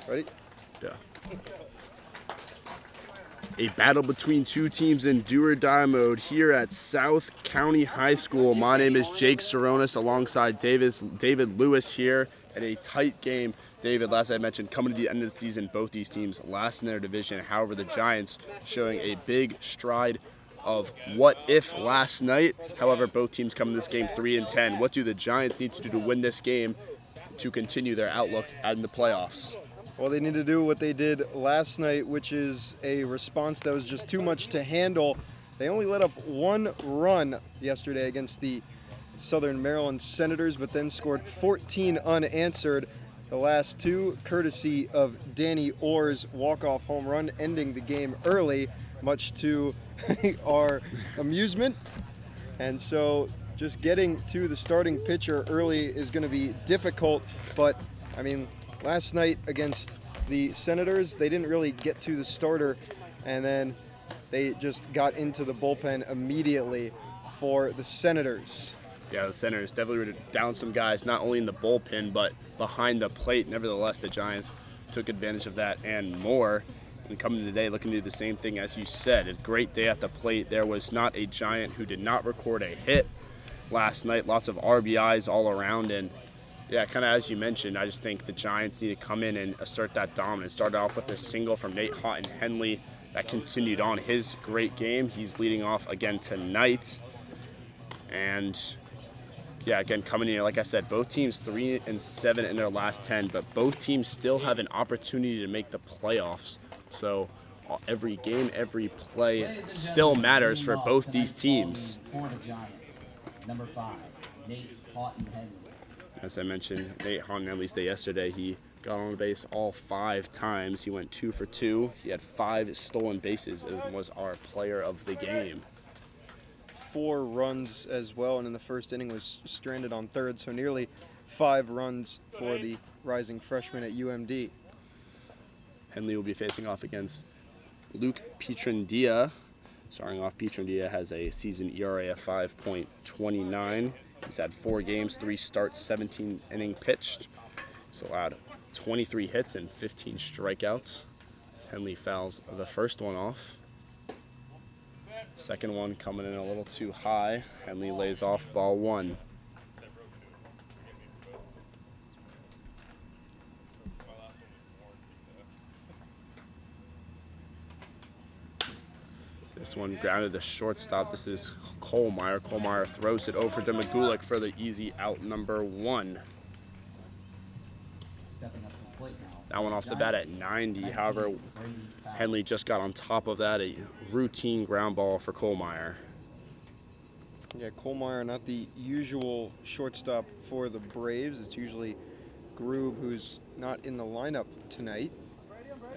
Ready? Yeah. A battle between two teams in do-or-die mode here at South County High School. My name is Jake Tseronis alongside David Lewis here at a tight game. David, last I mentioned, coming to the end of the season, both these teams last in their division. However, the Giants showing a big stride of what if last night. However, both teams come in this game 3-10. What do the Giants need to do to win this game to continue their outlook in the playoffs? Well, they need to do what they did last night, which is a response that was just too much to handle. They only let up one run yesterday against the Southern Maryland Senators, but then scored 14 unanswered. The last two, courtesy of Danny Orr's walk-off home run, ending the game early, much to our amusement. And so just getting to the starting pitcher early is going to be difficult, but I mean, last night against the Senators, they didn't really get to the starter, and then they just got into the bullpen immediately for the Senators. Yeah, the Senators definitely were down some guys, not only in the bullpen, but behind the plate. Nevertheless, the Giants took advantage of that and more. And coming today, looking to do the same thing as you said. A great day at the plate. There was not a Giant who did not record a hit last night. Lots of RBIs all around, and yeah, kind of as you mentioned, I just think the Giants need to come in and assert that dominance. Started off with a single from Nate Henley that continued on his great game. He's leading off again tonight. And yeah, again, coming in, like I said, both teams 3-7 in their last 10, but both teams still have an opportunity to make the playoffs. So every game, every play still matters for both these teams. For the Giants, number 5, Nate Henley. As I mentioned, Nate Henley's day yesterday, he got on base all 5 times. He went 2 for 2. He had 5 stolen bases and was our player of the game. 4 runs as well, and in the first inning was stranded on third, so nearly 5 runs for the rising freshman at UMD. Henley will be facing off against Luke Pietrandia. Starting off, Pietrandia has a season ERA of 5.29. He's had 4 games, 3 starts, 17 innings pitched. So allowed 23 hits and 15 strikeouts. Henley fouls the first one off. Second one coming in a little too high. Henley lays off ball 1. This one grounded the shortstop. This is Kohlmeyer. Kohlmeyer throws it over to Magulik for the easy out number 1. That one off the bat at 90. However, Henley just got on top of that. A routine ground ball for Kohlmeyer. Yeah, Kohlmeyer, not the usual shortstop for the Braves. It's usually Grube, who's not in the lineup tonight,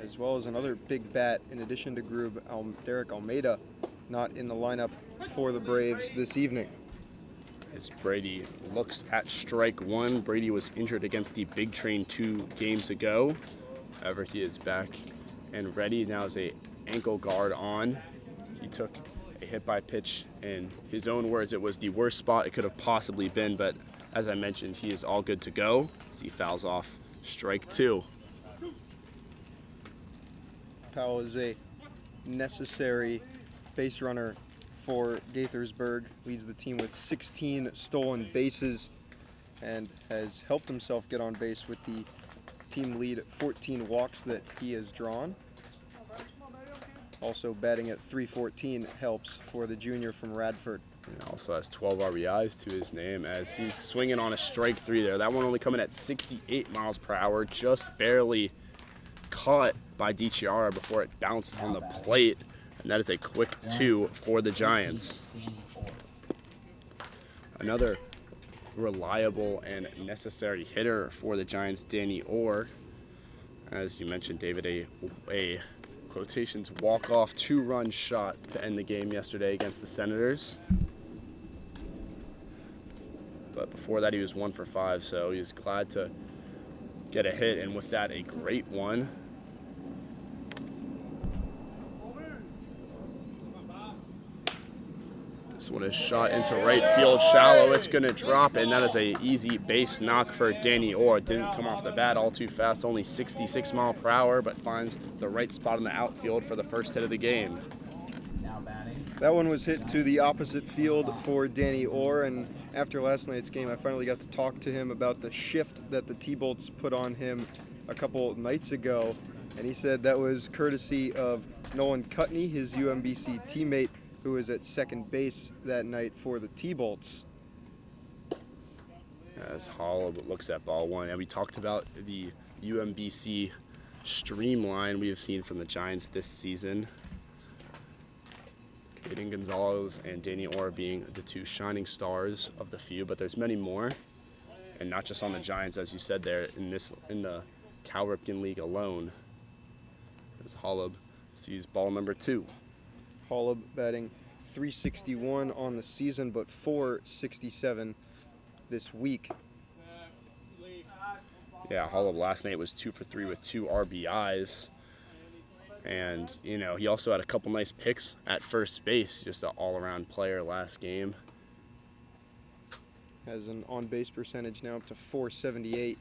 as well as another big bat in addition to Grube, Derek Almeida, not in the lineup for the Braves this evening. As Brady looks at strike 1. Brady was injured against the Big Train 2 games ago. However, he is back and ready. Now is a ankle guard on. He took a hit by pitch. In his own words, it was the worst spot it could have possibly been, but as I mentioned, he is all good to go as he fouls off strike 2. Powell is a necessary base runner for Gaithersburg, leads the team with 16 stolen bases and has helped himself get on base with the team lead 14 walks that he has drawn. Also batting at .314 helps for the junior from Radford. And also has 12 RBIs to his name as he's swinging on a strike 3 there. That one only coming at 68 miles per hour, just barely caught by DiChiara before it bounced on the plate. And that is a quick 2 for the Giants. Another reliable and necessary hitter for the Giants, Danny Orr. As you mentioned, David, a quotations walk-off 2-run shot to end the game yesterday against the Senators. But before that, he was 1 for 5, so he's glad to get a hit, and with that, a great one. This one is shot into right field shallow. It's going to drop, and that is a easy base knock for Danny Orr. It didn't come off the bat all too fast, only 66 miles per hour, but finds the right spot in the outfield for the first hit of the game. That one was hit to the opposite field for Danny Orr, and after last night's game, I finally got to talk to him about the shift that the T-Bolts put on him a couple nights ago, and he said that was courtesy of Nolan Cutney, his UMBC teammate, who was at second base that night for the T-Bolts. As Holub looks at ball one, and we talked about the UMBC streamline we have seen from the Giants this season. Aiden Gonzalez and Danny Orr being the two shining stars of the few, but there's many more, and not just on the Giants, as you said there, in the Cal Ripken League alone. As Holub sees ball number 2. Holub batting .361 on the season, but .467 this week. Yeah, Holub last night was 2 for 3 with 2 RBIs. And, you know, he also had a couple nice picks at first base, just an all-around player last game. Has an on-base percentage now up to .478.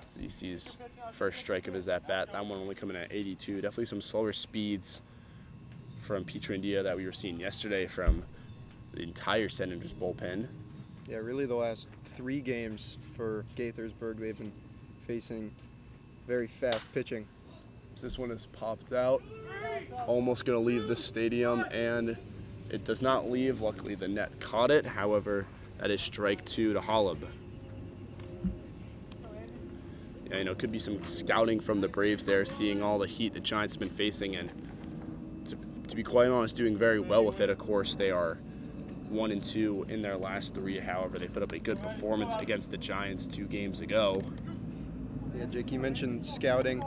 So he sees first strike of his at-bat. That one only coming at 82. Definitely some slower speeds from Petrandia that we were seeing yesterday from the entire Senators bullpen. Yeah, really the last 3 games for Gaithersburg, they've been facing very fast pitching. This one has popped out, almost going to leave the stadium, and it does not leave. Luckily, the net caught it. However, that is strike 2 to Holub. Yeah, you know, could be some scouting from the Braves there, seeing all the heat the Giants have been facing, and to be quite honest, doing very well with it. Of course, they are 1-2 in their last 3. However, they put up a good performance against the Giants 2 games ago. Yeah, Jake, you mentioned scouting.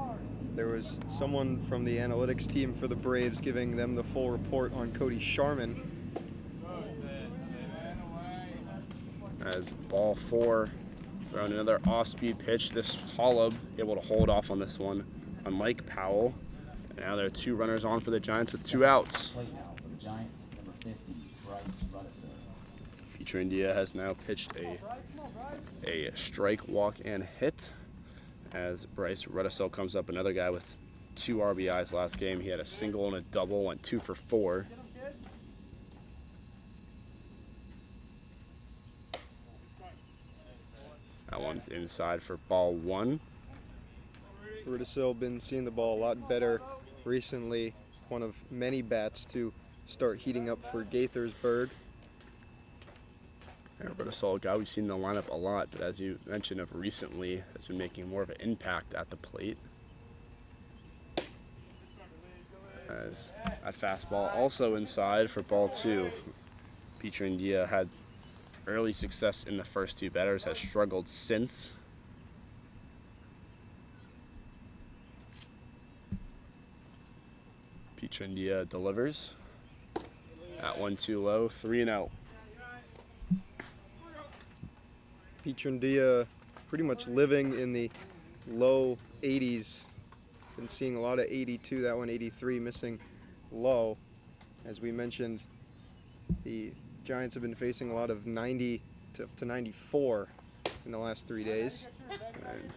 There was someone from the analytics team for the Braves giving them the full report on Cody Sharman. As ball 4, throwing another off-speed pitch. This Holub able to hold off on this one, unlike Powell. And now there are 2 runners on for the Giants with 2 outs. Plate now for the Giants, number 50, Bryce Rudisil. Petrandia has now pitched a strike, walk, and hit. As Bryce Rudisil comes up, another guy with 2 RBIs last game. He had a single and a double, went 2 for 4. That one's inside for ball 1. Rudisil been seeing the ball a lot better recently. One of many bats to start heating up for Gaithersburg. Rudisil, a guy we've seen in the lineup a lot, but as you mentioned of recently, has been making more of an impact at the plate. As that fastball also inside for ball 2. Petrandia had early success in the first 2 batters, has struggled since. Petrandia delivers. That one too low, 3-0. Petrandia pretty much living in the low 80s. Been seeing a lot of 82, that one 83, missing low. As we mentioned, the Giants have been facing a lot of 90 to 94 in the last 3 days. And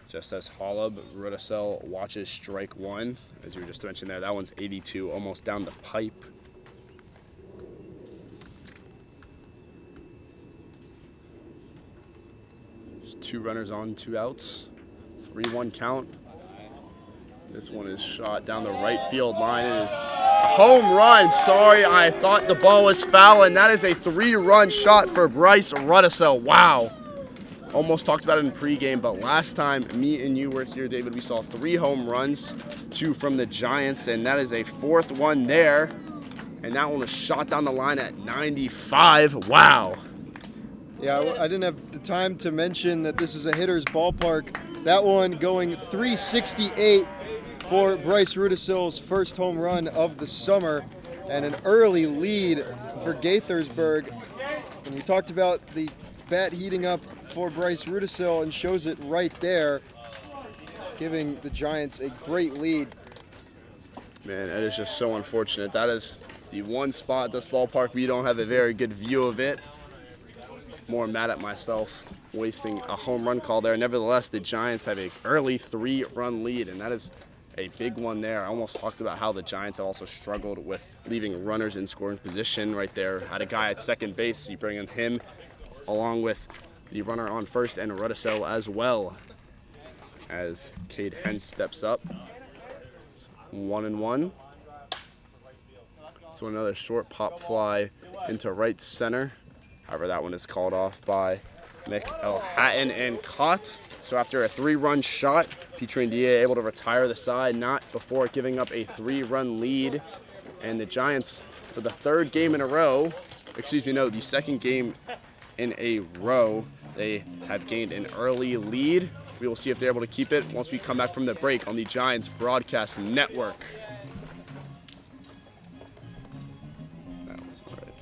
just as Holub, Rudisil watches strike 1. As you were just mentioning there, that one's 82, almost down the pipe. There's 2 runners on, 2 outs. 3-1 count. This one is shot down the right field line. It is a home run. Sorry, I thought the ball was foul, and that is a 3-run shot for Bryce Rudisil. Wow. Almost talked about it in pregame, but last time me and you were here, David, we saw 3 home runs, 2 from the Giants, and that is a 4th one there. And that one was shot down the line at 95. Wow. Yeah, I didn't have the time to mention that this is a hitter's ballpark. That one going 368 for Bryce Rudisil's first home run of the summer, and an early lead for Gaithersburg. And we talked about the bat heating up for Bryce Rudisil, and shows it right there, giving the Giants a great lead. Man, it is just so unfortunate. That is the one spot at this ballpark we don't have a very good view of it. More mad at myself wasting a home run call there. Nevertheless, the Giants have an early 3-run lead, and that is a big one there. I almost talked about how the Giants have also struggled with leaving runners in scoring position right there. Had a guy at second base, so you bring in him along with the runner on first and Rudisell as well as Cade Hens steps up. 1-1. So another short pop fly into right center. However, that one is called off by Mick Hatton and caught. So after a 3-run shot, Petrie and DA able to retire the side, not before giving up a 3-run lead. And the Giants, for the third game in a row, the second game in a row, they have gained an early lead. We will see if they're able to keep it once we come back from the break on the Giants Broadcast Network. That was all right.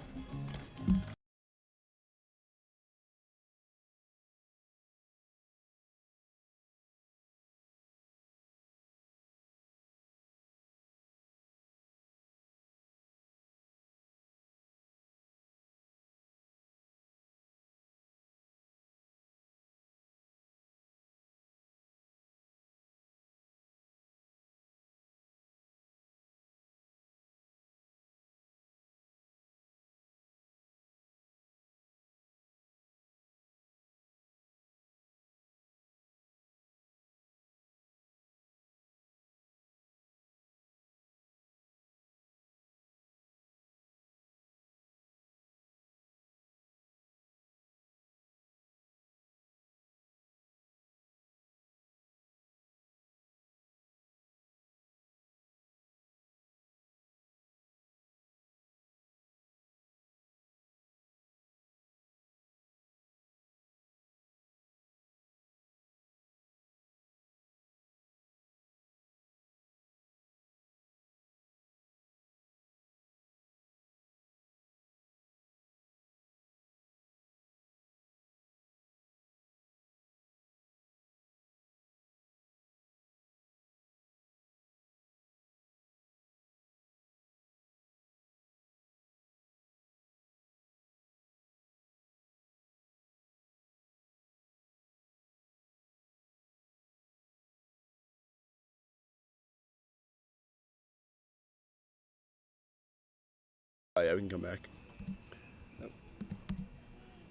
Oh, yeah, we can come back.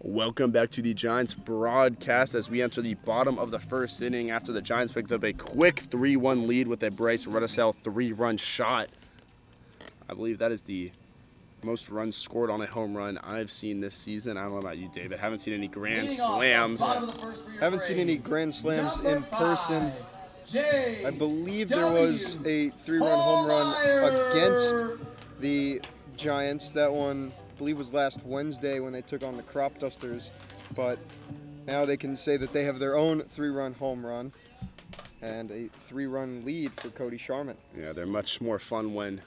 Welcome back to the Giants broadcast as we enter the bottom of the first inning after the Giants picked up a quick 3-1 lead with a Bryce Rudisell 3-run shot. I believe that is the most runs scored on a home run I've seen this season. I don't know about you, David. Haven't seen any grand slams. Haven't seen any grand slams in person. I believe there was a 3-run home run against the Giants. That one, I believe, was last Wednesday when they took on the Crop Dusters. But now they can say that they have their own 3-run home run and a 3-run lead for Cody Sharman. Yeah, they're much more fun when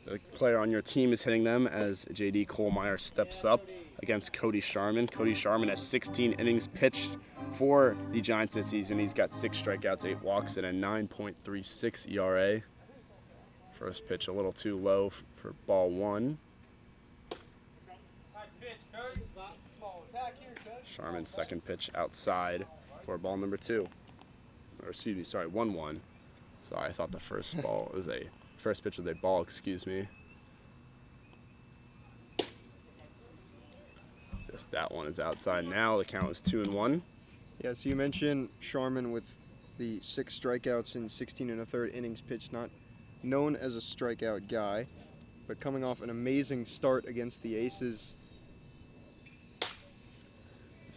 the player on your team is hitting them, as J.D. Kohlmeyer steps up against Cody Sharman. Cody Sharman has 16 innings pitched for the Giants this season. He's got 6 strikeouts, 8 walks, and a 9.36 ERA. First pitch a little too low for ball 1. Sharman's second pitch outside for ball number 2. Or excuse me, sorry, 1-1. Sorry, I thought the first pitch was a ball, excuse me. Just that one is outside now. The count is 2-1. Yeah, so you mentioned Sharman with the 6 strikeouts in 16 1/3 innings pitched, not known as a strikeout guy, but coming off an amazing start against the Aces.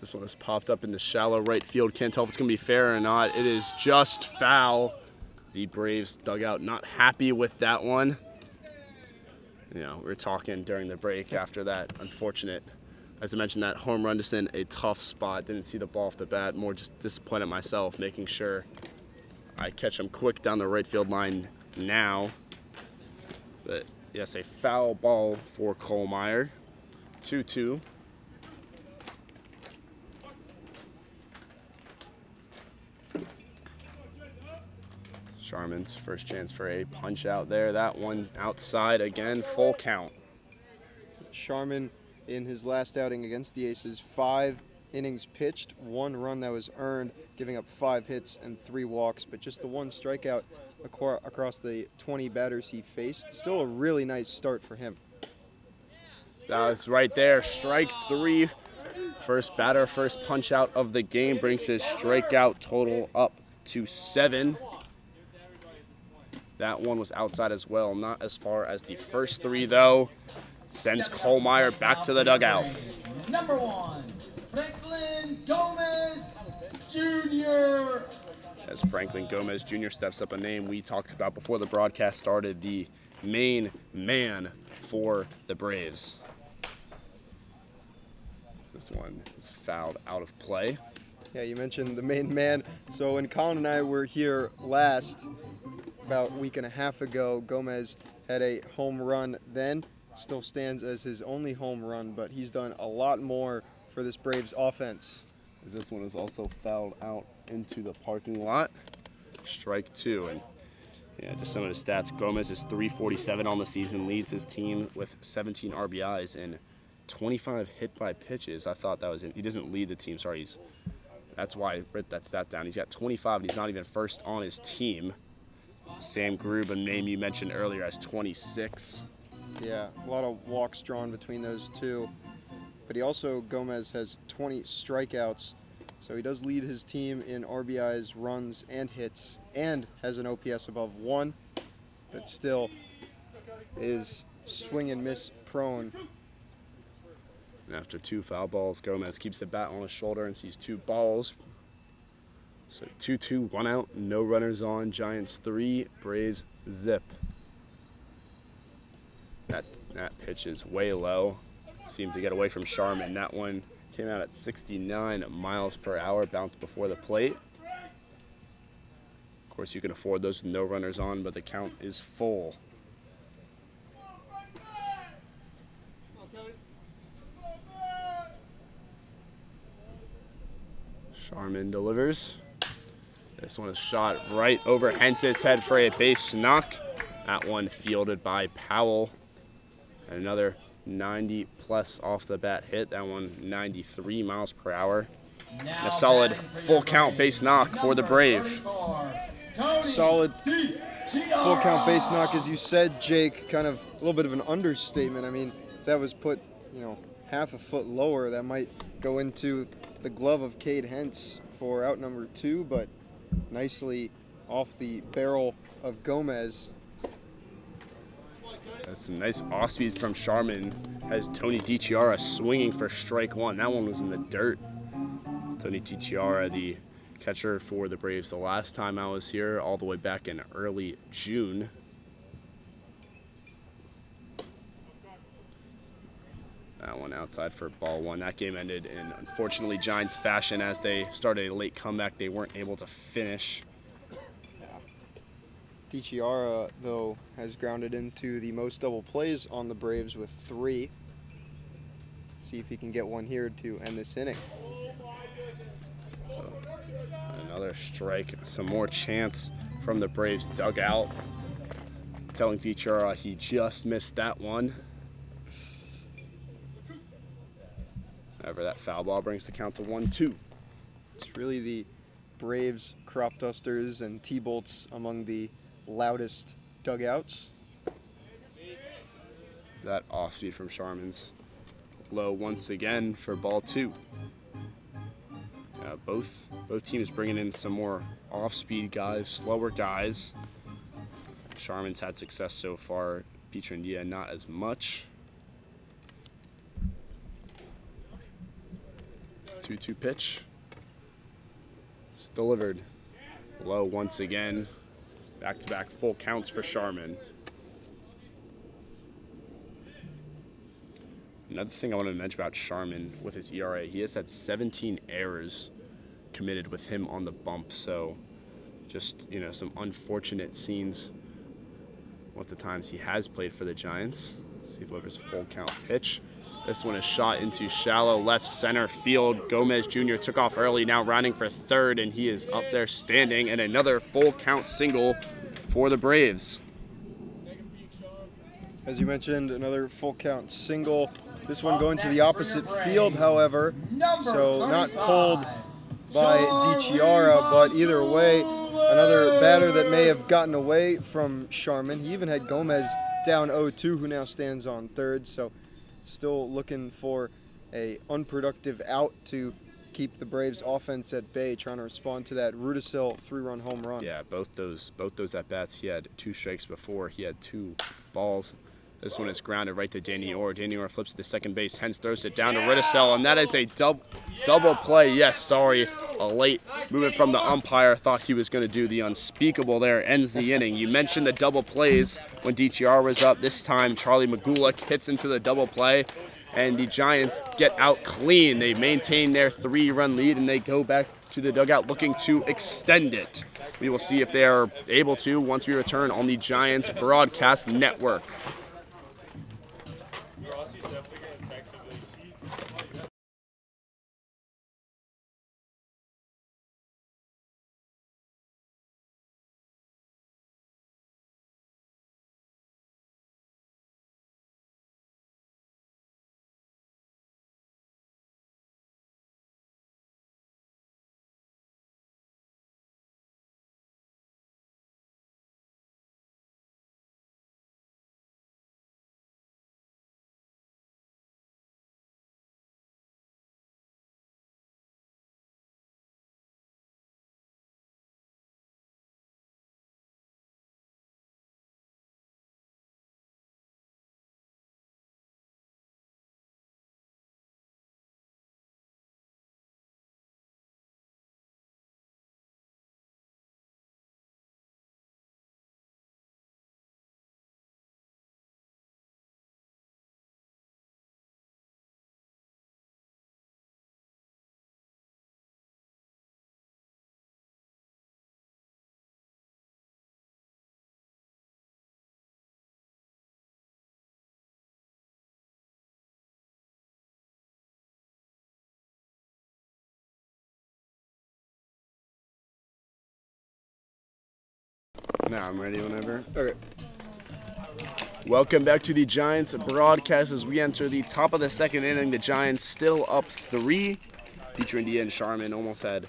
This one has popped up in the shallow right field. Can't tell if it's going to be fair or not. It is just foul. The Braves dugout not happy with that one. You know, we were talking during the break after that unfortunate, as I mentioned, that home run just in a tough spot. Didn't see the ball off the bat. More just disappointed myself, making sure I catch him quick down the right field line now. But yes, a foul ball for Kohlmeyer. 2-2. Sharman's first chance for a punch out there. That one outside again, full count. Sharman, in his last outing against the Aces, 5 innings pitched, 1 run that was earned, giving up 5 hits and 3 walks, but just the 1 strikeout across the 20 batters he faced. Still a really nice start for him. That was right there. Strike 3. First batter, first punch out of the game brings his strikeout total up to 7. That one was outside as well, not as far as the first 3 though. Sends Kohlmeyer back to the dugout. Number 1, Franklin Gomez Jr. As Franklin Gomez Jr. steps up, a name we talked about before the broadcast started, the main man for the Braves. This one is fouled out of play. Yeah, you mentioned the main man. So when Colin and I were here last, about a week and a half ago, Gomez had a home run then. Still stands as his only home run, but he's done a lot more for this Braves offense. This one is also fouled out into the parking lot. Strike 2. And yeah, just some of the stats. Gomez is .347 on the season, leads his team with 17 RBIs and 25 hit by pitches. I thought that was it. He doesn't lead the team. Sorry, that's why I wrote that stat down. He's got 25, and he's not even first on his team. Sam Grube, a name you mentioned earlier, has 26. Yeah, a lot of walks drawn between those two. But he also, Gomez, has 20 strikeouts. So he does lead his team in RBIs, runs, and hits, and has an OPS above 1, but still is swing and miss prone. And after 2 foul balls, Gomez keeps the bat on his shoulder and sees 2 balls. So 2-2, 1 out, no runners on. Giants 3, Braves zip. That pitch is way low. Seemed to get away from Sharman. That one came out at 69 miles per hour, bounced before the plate. Of course, you can afford those with no runners on, but the count is full. Sharman delivers. This one is shot right over Hence's head for a base knock. That one fielded by Powell. And another 90 plus off the bat hit. That one 93 miles per hour. And a solid full count base knock for the Brave. Solid full count base knock, as you said, Jake. Kind of a little bit of an understatement. I mean, if that was put, half a foot lower, that might go into the glove of Cade Hentz for out number 2, but nicely off the barrel of Gomez. That's some nice off speed from Sharman. Has Tony DiChiara swinging for strike 1. That one was in the dirt. Tony DiChiara, the catcher for the Braves the last time I was here, all the way back in early June. That one outside for ball 1. That game ended in, unfortunately, Giants fashion. As they started a late comeback, they weren't able to finish. DiChiara, though, has grounded into the most double plays on the Braves with 3. See if he can get one here to end this inning. So, another strike. Some more chance from the Braves dugout. Telling DiChiara he just missed that one. However, that foul ball brings the count to 1-2. It's really the Braves crop dusters and T-bolts among the loudest dugouts. That off speed from Sharman's low once again for ball 2. Both teams bringing in some more off speed guys, slower guys. Sharman's had success so far. Pietrandia not as much. 2-2 pitch. It's delivered low once again. Back-to-back full counts for Sharman. Another thing I wanted to mention about Sharman with his ERA, he has had 17 errors committed with him on the bump. So just, some unfortunate scenes with the times he has played for the Giants. As he delivers a full count pitch. This one is shot into shallow left center field. Gomez Jr. took off early, now rounding for third, and he is up there standing. And another full count single for the Braves. As you mentioned, another full count single. This one going to the opposite field, however, so not pulled by DiChiara, but either way, another batter that may have gotten away from Sharman. He even had Gomez down 0-2, who now stands on third, so still looking for a unproductive out to keep the Braves offense at bay, trying to respond to that Rudisill 3-run home run. Yeah, both those at-bats, he had 2 strikes before. He had 2 balls. This one is grounded right to Danny Orr. Danny Orr flips to second base, hence throws it down to Rudisill, and that is a double play. Yes, sorry, a late movement from the umpire. Thought he was going to do the unspeakable there. Ends the inning. You mentioned the double plays when DTR was up. This time, Charlie Magulik hits into the double play, and the Giants get out clean. They maintain their 3-run lead, and they go back to the dugout looking to extend it. We will see if they are able to once we return on the Giants Broadcast Network. Now I'm ready whenever. Okay. Welcome back to the Giants broadcast as we enter the top of the second inning. The Giants still up 3. Petrindia and Sharman almost had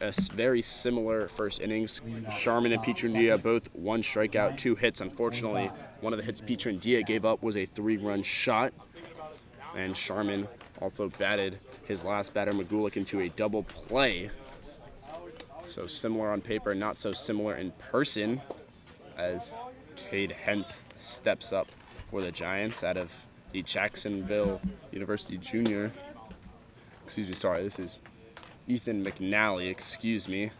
a very similar first innings. Sharman and Petrindia both 1 strikeout, 2 hits. Unfortunately, one of the hits Petrindia gave up was a 3-run shot. And Sharman also batted his last batter, Magulik, into a double play. So similar on paper, not so similar in person, as Cade Hentz steps up for the Giants out of the Jacksonville University Junior. Excuse me, sorry, this is Ethan McNally, excuse me.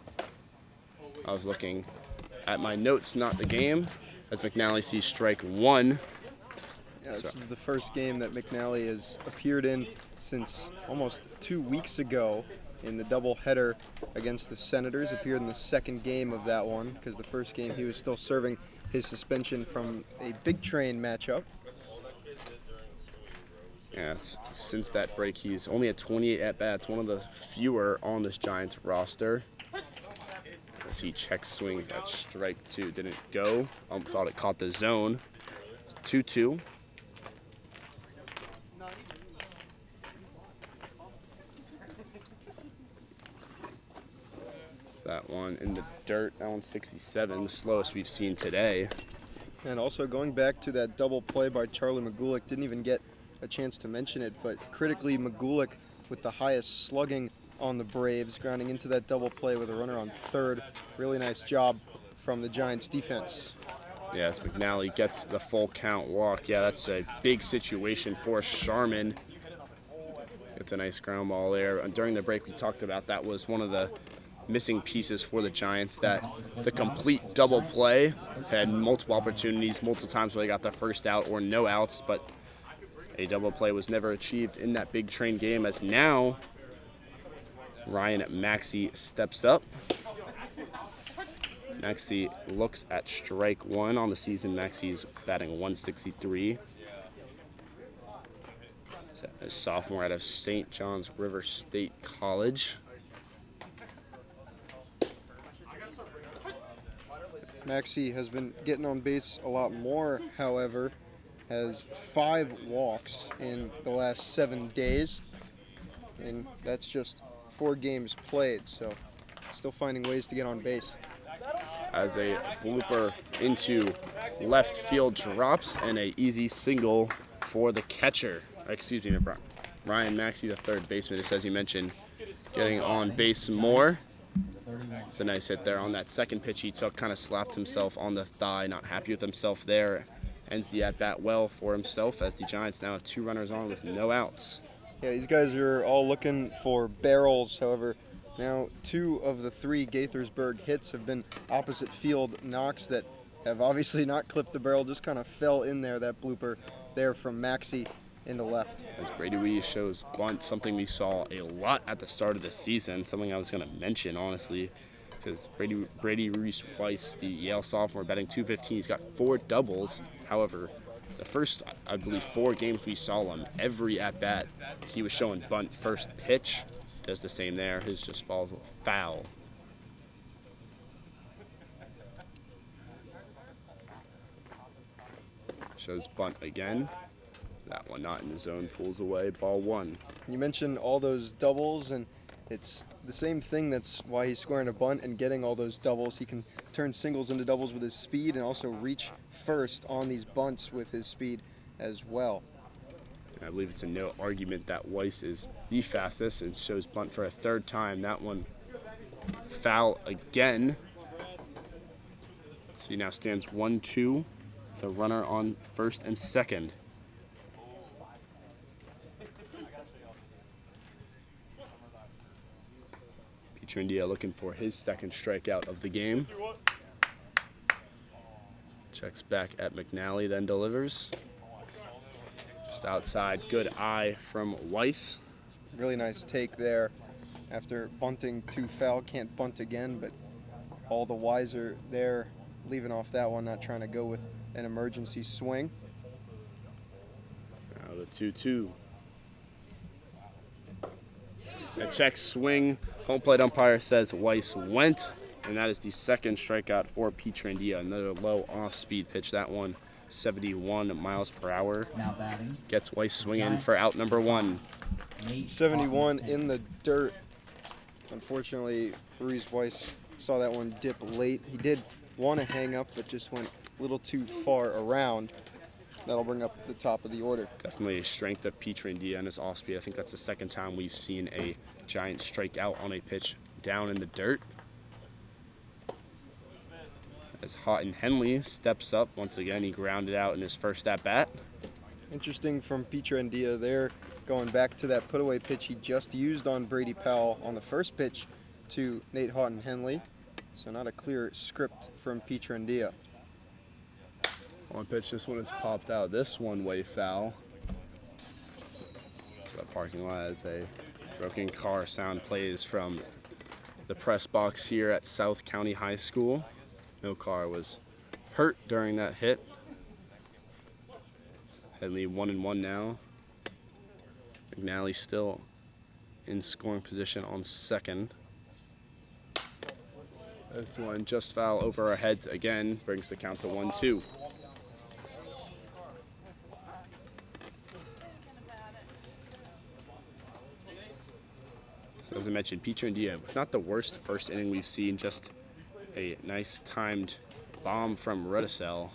I was looking at my notes, not the game, as McNally sees strike 1. Yeah, this is the first game that McNally has appeared in since almost 2 weeks ago in the doubleheader against the Senators. Appeared in the second game of that one because the first game he was still serving his suspension from a Big Train matchup. Yeah, since that break, he's only at 28 at-bats, one of the fewer on this Giants roster. As he check swings at strike 2. Didn't go. Thought it caught the zone. 2-2. That one in the dirt. That one's 67, the slowest we've seen today. And also going back to that double play by Charlie Magulik, didn't even get a chance to mention it, but critically Magulik with the highest slugging on the Braves, grounding into that double play with a runner on third. Really nice job from the Giants defense. Yes, McNally gets the full count walk. Yeah, that's a big situation for Sharman. It's a nice ground ball there. And during the break, we talked about that was one of the missing pieces for the Giants, that the complete double play had multiple opportunities, multiple times where they got the first out or no outs, but a double play was never achieved in that Big Train game, as now Ryan Maxey steps up. Maxey looks at strike 1 on the season. Maxey's batting 163. A sophomore out of St. John's River State College. Maxey has been getting on base a lot more, however, has 5 walks in the last 7 days, and that's just 4 games played, so still finding ways to get on base. As a blooper into left field drops and a easy single for the catcher. Excuse me, Ryan Maxey, the third baseman, just as you mentioned, getting on base more. It's a nice hit there on that second pitch he took, kind of slapped himself on the thigh, not happy with himself there. Ends the at-bat well for himself as the Giants now have 2 runners on with no outs. Yeah, these guys are all looking for barrels. However, now 2 of the 3 Gaithersburg hits have been opposite field knocks that have obviously not clipped the barrel, just kind of fell in there, that blooper there from Maxey in the left. As Brady Reese shows bunt, something we saw a lot at the start of the season, something I was going to mention, honestly, because Brady Reese Weiss, the Yale sophomore, batting .215, he's got 4 doubles. However, the first, I believe, 4 games we saw him, every at-bat, he was showing bunt first pitch. Does the same there. His just falls foul. Shows bunt again. That one not in the zone, pulls away, ball 1. You mentioned all those doubles, and it's the same thing. That's why he's scoring a bunt and getting all those doubles. He can turn singles into doubles with his speed and also reach first on these bunts with his speed as well. I believe it's a no argument that Weiss is the fastest and shows bunt for a 3rd time. That one foul again. So he now stands 1-2 with a runner on first and second. India looking for his 2nd strikeout of the game. Checks back at McNally, then delivers. Just outside, good eye from Weiss. Really nice take there. After bunting 2 foul, can't bunt again, but all the wiser there, leaving off that one, not trying to go with an emergency swing. Now the 2-2. A check swing. Home plate umpire says Weiss went, and that is the 2nd strikeout for Pietrandia. Another low off-speed pitch. That one, 71 miles per hour. Now batting. Gets Weiss swinging for out number 1. 71 in the dirt. Unfortunately, Ruiz Weiss saw that one dip late. He did want to hang up, but just went a little too far around. That'll bring up the top of the order. Definitely a strength of Pietrandia and his off-speed. I think that's the 2nd time we've seen a Giant strike out on a pitch down in the dirt. As Houghton Henley steps up once again, he grounded out in his first at-bat. Interesting from Pietrandia there, going back to that put-away pitch he just used on Brady Powell on the first pitch to Nate Houghton Henley. So not a clear script from Pietrandia. One pitch, this one has popped out. This one-way foul. So that parking lot has a broken car sound plays from the press box here at South County High School. No car was hurt during that hit. Headley 1-1 now. McNally still in scoring position on 2nd. This one just foul over our heads again, brings the count to 1-2. As I mentioned, Pietrandia, not the worst first inning we've seen, just a nice timed bomb from Rudisell.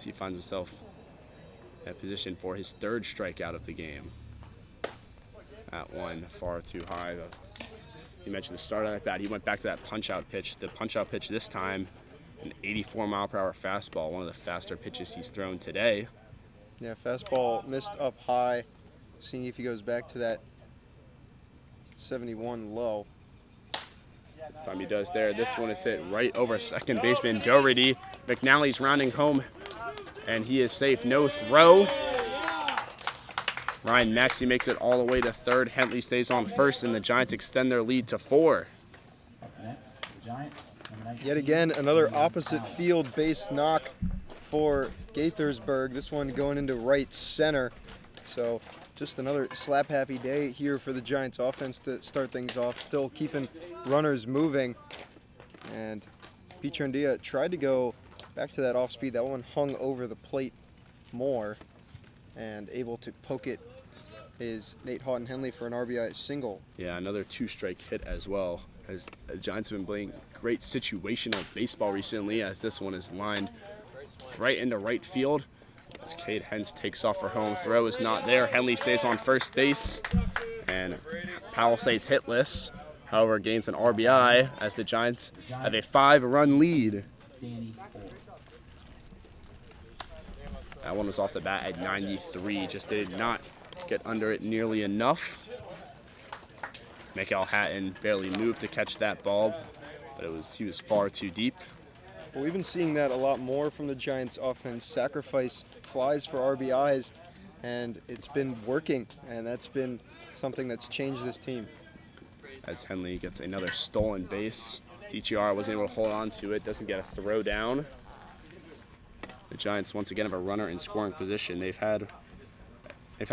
He finds himself in position for his 3rd strikeout of the game. That one far too high. You mentioned the start of that bat. He went back to that punch-out pitch. The punch-out pitch this time, an 84-mile-per-hour fastball, one of the faster pitches he's thrown today. Yeah, fastball missed up high. Seeing if he goes back to that 71 low. This time he does there. This one is hit right over 2nd baseman Doherty. McNally's rounding home, and he is safe. No throw. Ryan Maxey makes it all the way to 3rd. Henley stays on 1st, and the Giants extend their lead to 4. Next, the Giants. Yet again, another opposite field base knock for Gaithersburg. This one going into right center. So just another slap-happy day here for the Giants offense to start things off. Still keeping runners moving. And Pichondia tried to go back to that off speed. That one hung over the plate more, and able to poke it is Nate Houghton Henley for an RBI single. Yeah, another 2-strike hit as well. As the Giants have been playing great situational baseball recently, as this one is lined right into right field. As Cade Hens takes off for home, throw is not there. Henley stays on first base, and Powell stays hitless. However, gains an RBI as the Giants have a 5-run lead. That one was off the bat at 93. Just did not get under it nearly enough. Mikael Hatton barely moved to catch that ball, but he was far too deep. But we've been seeing that a lot more from the Giants offense, sacrifice flies for RBIs, and it's been working, and that's been something that's changed this team. As Henley gets another stolen base, DTR wasn't able to hold on to it, doesn't get a throw down. The Giants once again have a runner in scoring position. They've had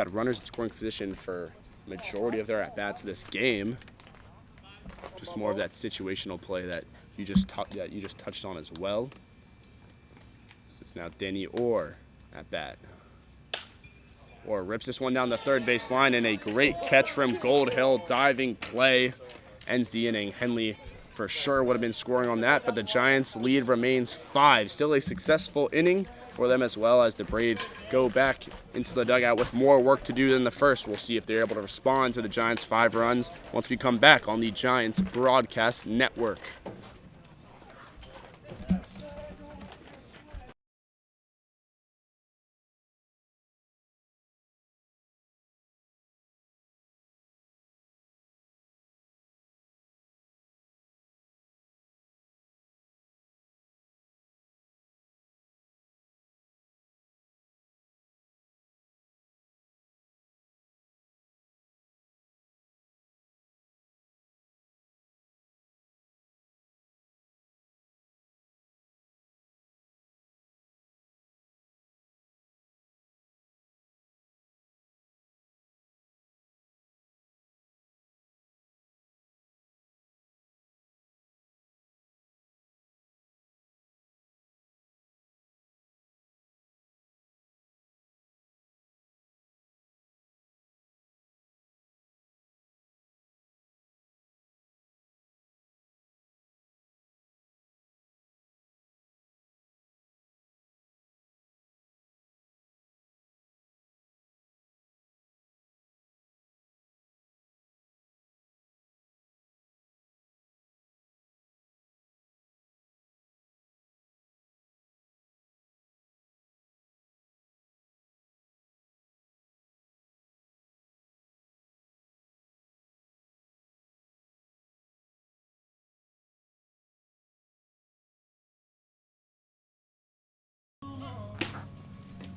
runners in scoring position for the majority of their at-bats this game. Just more of that situational play that you just touched on as well. This is now Danny Orr at bat. Orr rips this one down the third base line, and a great catch from Goldhill. Diving play ends the inning. Henley for sure would have been scoring on that, but the Giants' lead remains 5. Still a successful inning for them, as well as the Braves go back into the dugout with more work to do than the first. We'll see if they're able to respond to the Giants' 5 runs once we come back on the Giants Broadcast Network.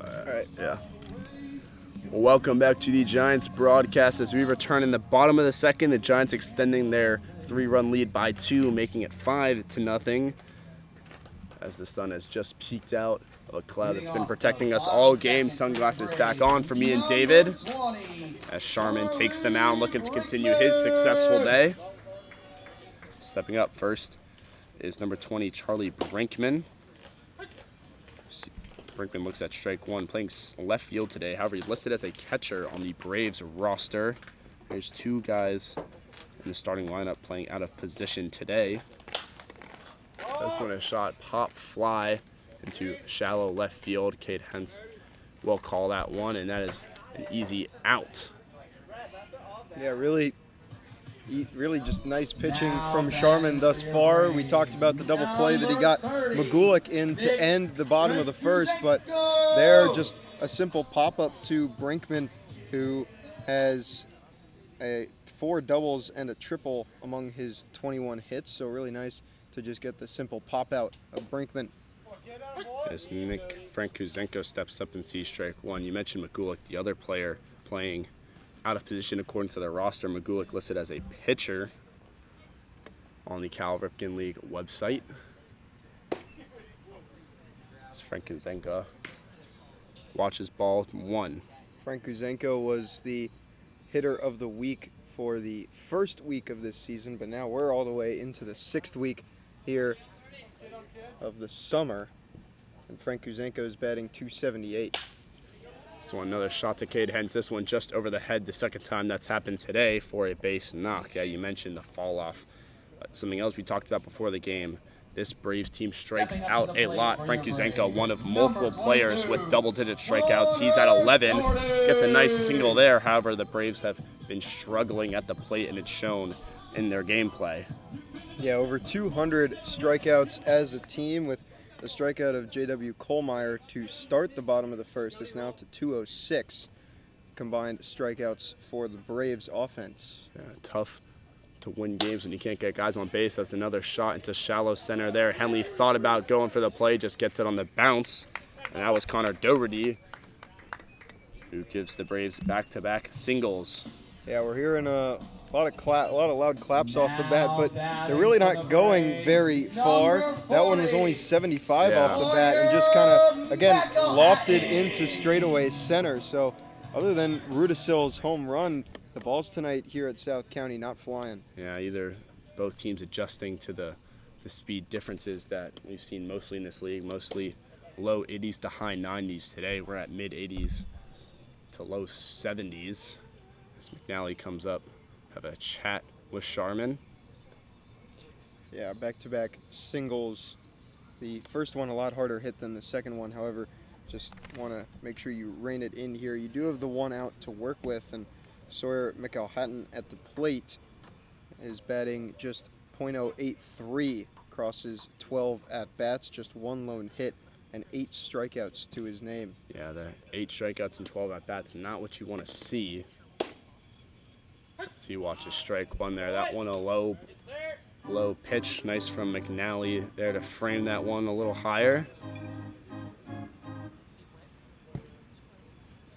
All right. Yeah. Well, welcome back to the Giants broadcast as we return in the bottom of the second. The Giants extending their 3-run lead by 2, making it 5-0. As the sun has just peeked out of a cloud that's been protecting us all game. Sunglasses back on for me and David. As Sharman takes the mound, looking to continue his successful day. Stepping up first is number 20, Charlie Brinkman. Brinkman looks at strike 1, playing left field today. However, he's listed as a catcher on the Braves roster. There's 2 guys in the starting lineup playing out of position today. This one is shot pop fly into shallow left field. Cade Hens will call that one, and that is an easy out. Yeah, really just nice pitching from Sharman thus far. We talked about the double play that he got Magulik in to end the bottom of the first, but there just a simple pop-up to Brinkman, who has 4 doubles and a triple among his 21 hits, so really nice to just get the simple pop-out of Brinkman. As Nick Frank Kuzenko steps up and sees strike 1. You mentioned Magulik, the other player playing out of position according to their roster. Magulik listed as a pitcher on the Cal Ripken League website. It's Frank Kuzenko watches ball 1. Frank Kuzenko was the hitter of the week for the first week of this season, but now we're all the way into the 6th week here of the summer. And Frank Kuzenko is batting .278. So another shot to Cade Hens. This one just over the head, the second time that's happened today for a base knock. Yeah, you mentioned the fall off. Something else we talked about before the game. This Braves team strikes out a lot. Frank Kuzenko, one of multiple players with double-digit strikeouts. He's at 11. Gets a nice single there. However, the Braves have been struggling at the plate, and it's shown in their gameplay. Yeah, over 200 strikeouts as a team, with the strikeout of J.W. Kohlmeyer to start the bottom of the first. It's now up to 206 combined strikeouts for the Braves offense. Yeah, tough to win games when you can't get guys on base. That's another shot into shallow center there. Henley thought about going for the play, just gets it on the bounce. And that was Connor Doherty, who gives the Braves back-to-back singles. Yeah, we're hearing a lot of loud claps off the bat, but they're really not going very far. That one was only 75 off the bat and just kind of, again, lofted into straightaway center. So other than Rudisil's home run, the balls tonight here at South County not flying. Yeah, either both teams adjusting to the speed differences that we've seen mostly in this league, mostly low 80s to high 90s. Today we're at mid 80s to low 70s. As McNally comes up, have a chat with Sharman. Yeah, back-to-back singles. The first one a lot harder hit than the second one. However, just want to make sure you rein it in here. You do have the one out to work with, and Sawyer McElhatton at the plate is batting just .083, crosses 12 at-bats, just one lone hit, and 8 strikeouts to his name. Yeah, the 8 strikeouts and 12 at-bats, not what you want to see. So you watch a strike one there. That one a low pitch. Nice from McNally there to frame that one a little higher.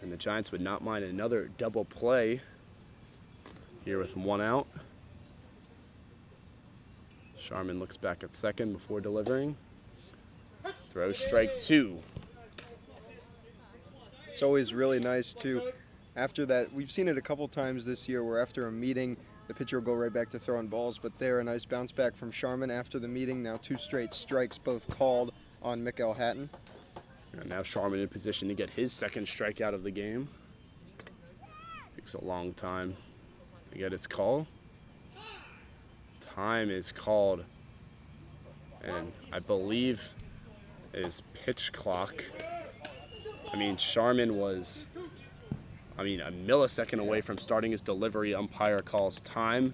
And the Giants would not mind another double play here with one out. Sharman looks back at second before delivering. Throws strike 2. It's always really nice to, after that, we've seen it a couple times this year where after a meeting, the pitcher will go right back to throwing balls, but there, a nice bounce back from Sharman after the meeting. Now 2 straight strikes, both called on McElhatton. And now Sharman in position to get his second strikeout of the game. Takes a long time to get his call. Time is called, and I believe it is pitch clock. I mean, Sharman was, a millisecond away from starting his delivery. Umpire calls time.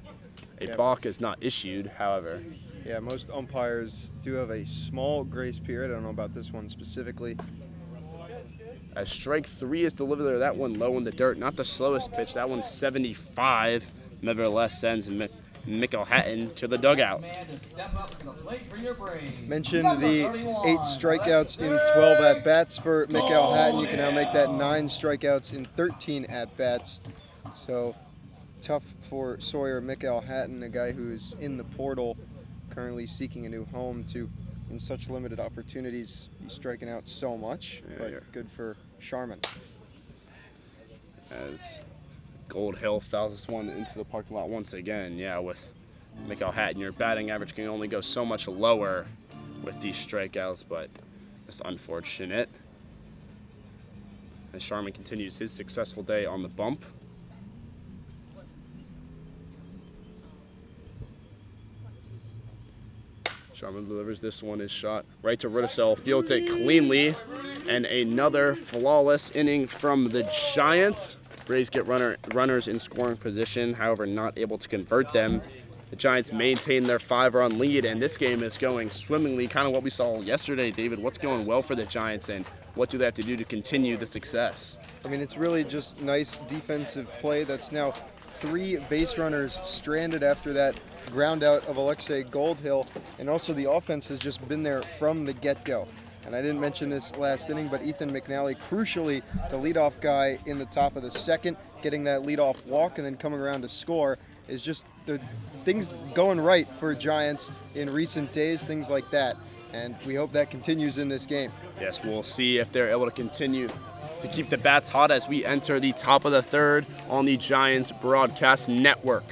A balk is not issued, however. Yeah, most umpires do have a small grace period. I don't know about this one specifically. As strike 3 is delivered there, that one low in the dirt. Not the slowest pitch. That one's 75. Nevertheless, sends McElhatton to the dugout. Mentioned the 8 strikeouts in 12 at-bats for McElhatton. You can now make that 9 strikeouts in 13 at-bats. So tough for Sawyer McElhatton, a guy who is in the portal, currently seeking a new home, to, in such limited opportunities, be striking out so much. But good for Sharman. As Gold Hill fouls this one into the parking lot once again. Yeah, with McElhatton, your batting average can only go so much lower with these strikeouts, but it's unfortunate. As Sharman continues his successful day on the bump. Sharman delivers this one, is shot right to Rudisil, fields it cleanly, and another flawless inning from the Giants. Braves get runners in scoring position, however not able to convert them. The Giants maintain their 5-run lead, and this game is going swimmingly, kind of what we saw yesterday. David, what's going well for the Giants, and what do they have to do to continue the success? I mean, it's really just nice defensive play. That's now 3 base runners stranded after that ground out of Alexei Goldhill, and also the offense has just been there from the get-go. And I didn't mention this last inning, but Ethan McNally, crucially the leadoff guy in the top of the second, getting that leadoff walk and then coming around to score, is just the things going right for Giants in recent days, things like that. And we hope that continues in this game. Yes, we'll see if they're able to continue to keep the bats hot as we enter the top of the third on the Giants Broadcast Network.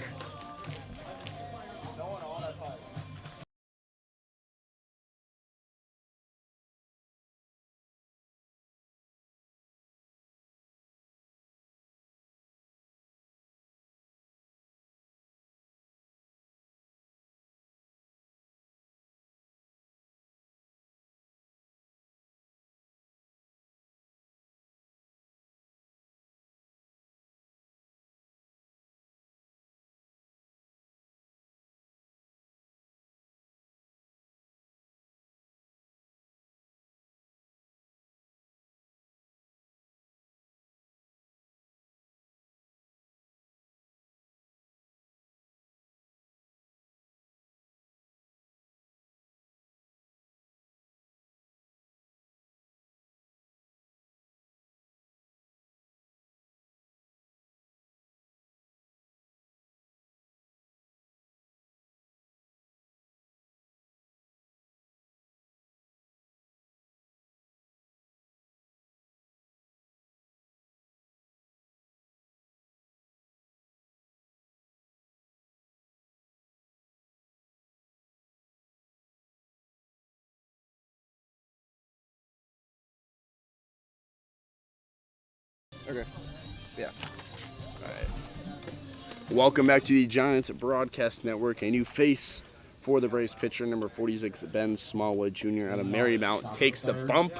Okay. Yeah. All right. Welcome back to the Giants Broadcast Network. A new face for the Braves pitcher, number 46, Ben Smallwood Jr. out of Marymount, takes the bump.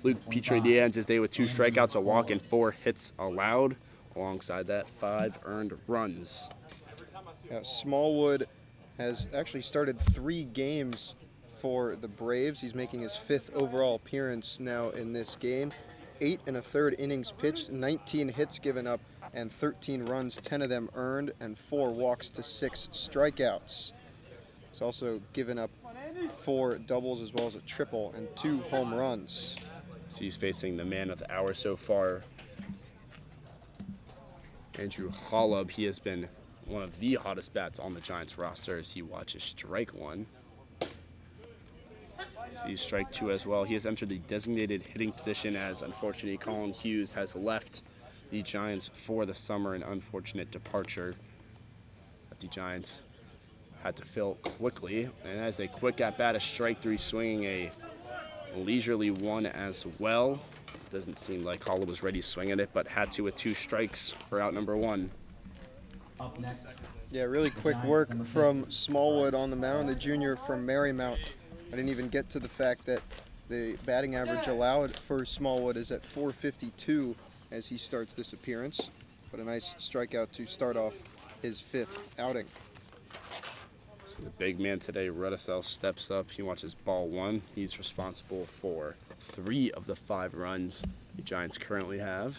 Luke Petrie ends his day with 2 strikeouts, a walk, and 4 hits allowed. Alongside that, 5 earned runs. Smallwood has actually started 3 games for the Braves. He's making his 5th overall appearance now in this game. 8 1/3 innings pitched, 19 hits given up, and 13 runs, 10 of them earned, and 4 walks to 6 strikeouts. He's also given up 4 doubles as well as a triple and 2 home runs. So he's facing the man of the hour so far, Andrew Holub. He has been one of the hottest bats on the Giants roster as he watches strike 1. Sees strike 2 as well. He has entered the designated hitting position as, unfortunately, Colin Hughes has left the Giants for the summer, an unfortunate departure that the Giants had to fill quickly. And as a quick at-bat, a strike 3 swinging a leisurely 1 as well. Doesn't seem like Hollow was ready to swing at it, but had to with 2 strikes for out number 1. Up next. Yeah, really quick work from Smallwood on the mound, the junior from Marymount. I didn't even get to the fact that the batting average allowed for Smallwood is at .452 as he starts this appearance. But a nice strikeout to start off his 5th outing. So the big man today, Rudisell, steps up. He watches ball 1. He's responsible for 3 of the 5 runs the Giants currently have.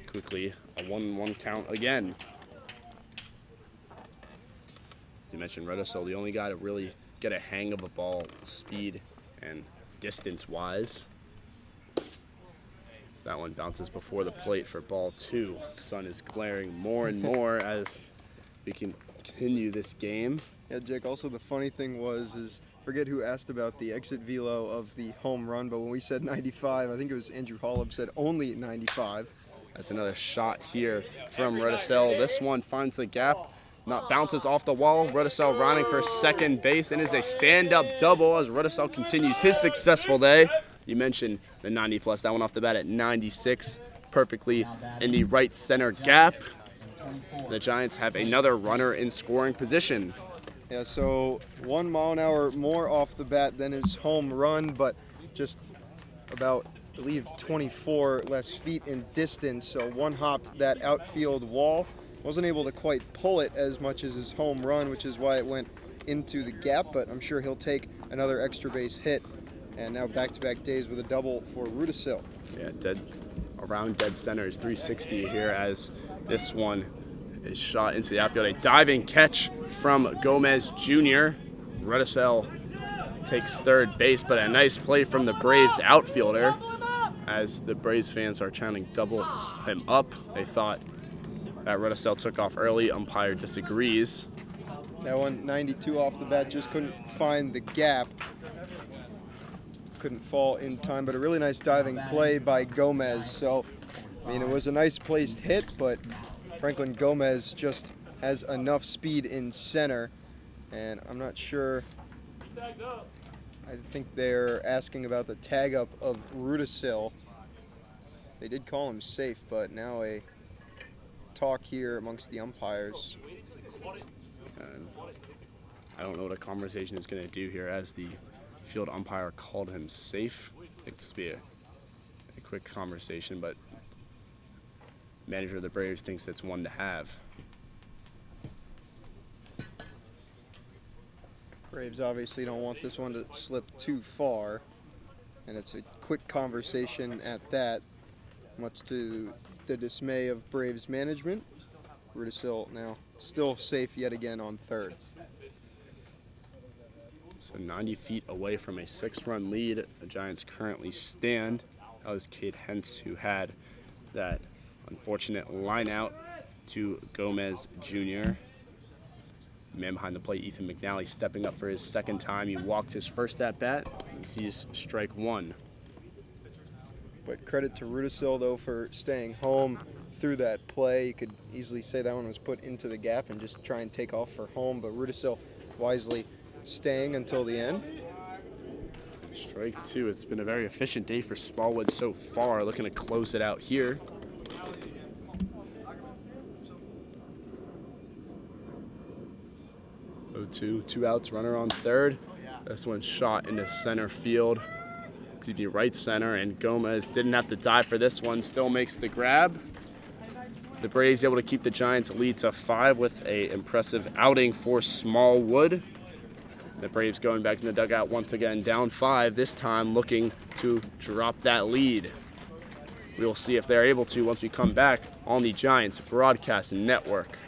Quickly, a 1-1 count again. You mentioned Rudisell, the only guy to really get a hang of a ball, speed and distance-wise. So that one bounces before the plate for ball 2. Sun is glaring more and more as we continue this game. Yeah, Jake, also the funny thing is forget who asked about the exit velo of the home run, but when we said 95, I think it was Andrew Holub said only 95. That's another shot here from Rudisell. This one finds the gap, bounces off the wall. Rudisell running for second base, and is a stand-up double as Rudisell continues his successful day. You mentioned the 90+. That one off the bat at 96, perfectly in the right center gap. The Giants have another runner in scoring position. Yeah, so 1 mile an hour more off the bat than his home run, but just about, I believe, 24 less feet in distance. So one hopped that outfield wall. Wasn't able to quite pull it as much as his home run, which is why it went into the gap, but I'm sure he'll take another extra base hit. And now back-to-back days with a double for Rudisill. Yeah, around dead center is 360 here as this one is shot into the outfield. A diving catch from Gomez Jr. Rudisell takes third base, but a nice play from the Braves outfielder as the Braves fans are trying to double him up. They thought that Rudisell took off early. Umpire disagrees. That one, 92 off the bat, just couldn't find the gap. Couldn't fall in time, but a really nice diving play by Gomez. So, I mean, it was a nice placed hit, but Franklin Gomez just has enough speed in center, and I'm not sure. I think they're asking about the tag up of Rudisill. They did call him safe, but now a talk here amongst the umpires. And I don't know what a conversation is going to do here as the field umpire called him safe. It's to be a quick conversation, but manager of the Braves thinks it's one to have. Braves obviously don't want this one to slip too far, and it's a quick conversation at that, much to the dismay of Braves management. Rudisill now still safe yet again on third. So 90 feet away from a 6-run lead, the Giants currently stand. That was Cade Hentz who had that unfortunate line out to Gomez Jr. Man behind the plate, Ethan McNally, stepping up for his second time. He walked his first at bat and sees strike 1. But credit to Rudisill, though, for staying home through that play. You could easily say that one was put into the gap and just try and take off for home, but Rudisill wisely staying until the end. Strike 2. It's been a very efficient day for Smallwood so far. Looking to close it out here. Oh, 2 outs, runner on third. This one shot into center field. Excuse me, right center, and Gomez didn't have to dive for this one. Still makes the grab. The Braves able to keep the Giants lead to 5 with an impressive outing for Smallwood. The Braves going back in the dugout once again, down 5, this time looking to drop that lead. We'll see if they're able to once we come back on the Giants Broadcast Network.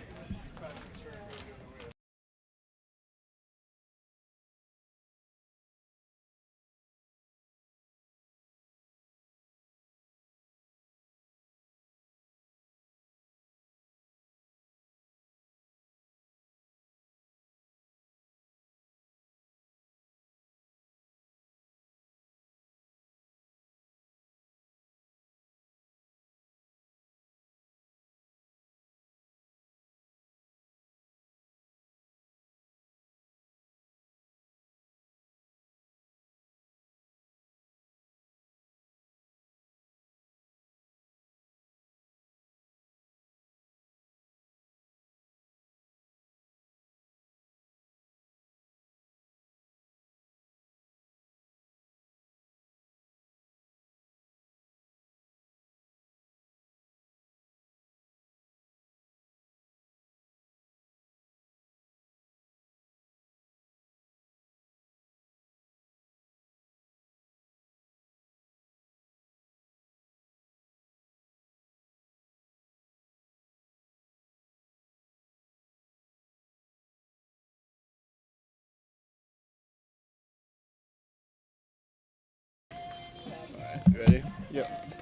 Ready? Yep.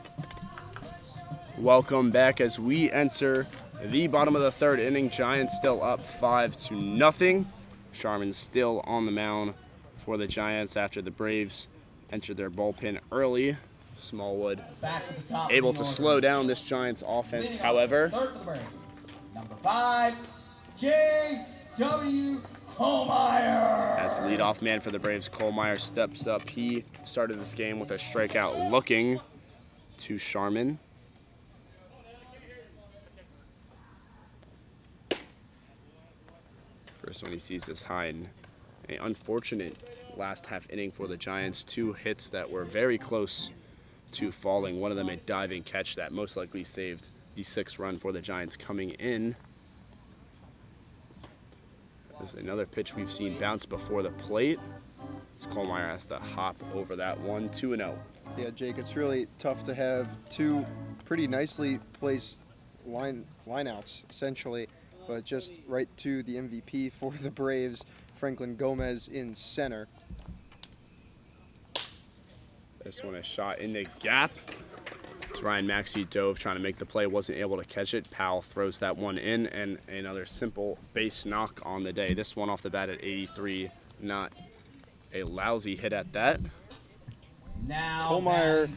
Welcome back as we enter the bottom of the third inning. Giants still up 5-0. Sharman still on the mound for the Giants after the Braves entered their bullpen early. Smallwood able to slow down this Giants offense, however. Number 5, J.W. Holmeyer. As the leadoff man for the Braves, Holmeyer steps up. He started this game with a strikeout looking to Sharman. First one he sees is high, and an unfortunate last half inning for the Giants. 2 hits that were very close to falling. One of them a diving catch that most likely saved the 6th run for the Giants coming in. There's another pitch we've seen bounce before the plate. Holmeyer has to hop over that one. 2-0. Yeah, Jake, it's really tough to have 2 pretty nicely placed lineouts, essentially, but just right to the MVP for the Braves, Franklin Gomez in center. This one is shot in the gap. It's Ryan Maxey dove trying to make the play, wasn't able to catch it. Powell throws that one in, and another simple base knock on the day. This one off the bat at 83, not a lousy hit at that. Holmeyer,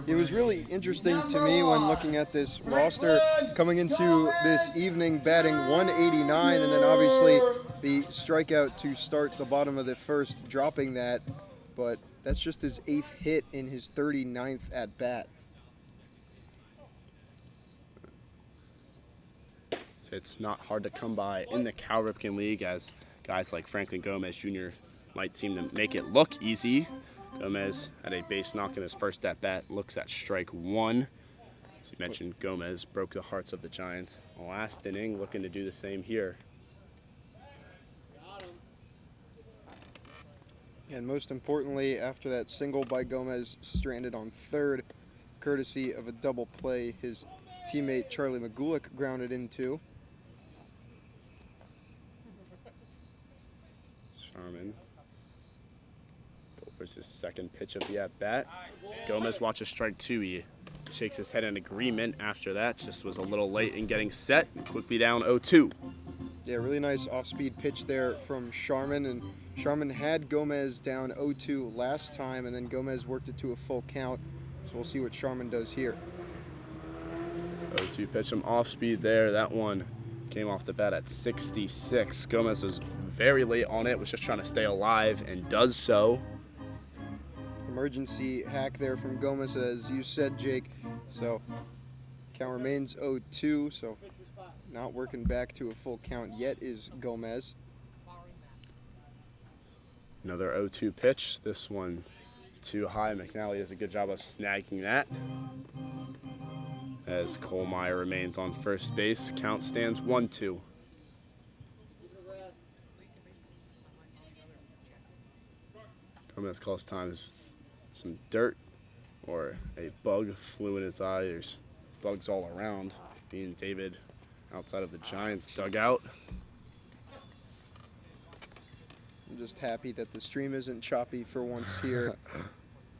it was really interesting to me when looking at this roster coming into this evening, batting 189, and then obviously the strikeout to start the bottom of the first, dropping that, but that's just his 8th hit in his 39th at bat. It's not hard to come by in the Cal Ripken League, as guys like Franklin Gomez Jr. might seem to make it look easy. Gomez had a base knock in his first at bat, looks at strike 1. As you mentioned, Gomez broke the hearts of the Giants last inning, looking to do the same here. And most importantly, after that single by Gomez, stranded on third, courtesy of a double play his teammate Charlie McGulick grounded into. Sharman delivers his second pitch of the at-bat. Gomez watches strike 2. He shakes his head in agreement after that. Just was a little late in getting set. Quickly down 0-2. Yeah, really nice off-speed pitch there from Sharman, and Sharman had Gomez down 0-2 last time, and then Gomez worked it to a full count. So we'll see what Sharman does here. 0-2 pitch, some off-speed there. That one came off the bat at 66. Gomez was very late on it, was just trying to stay alive and does so. emergency hack there from Gomez, as you said, Jake. So count remains 0-2, so not working back to a full count yet is Gomez. Another 0-2 pitch. This one too high. McNally does a good job of snagging that. As Kohlmeyer remains on first base, count stands 1-2. Gomez calls times some dirt or a bug flew in his eye. There's bugs all around. Being David outside of the Giants dugout. I'm just happy that the stream isn't choppy for once here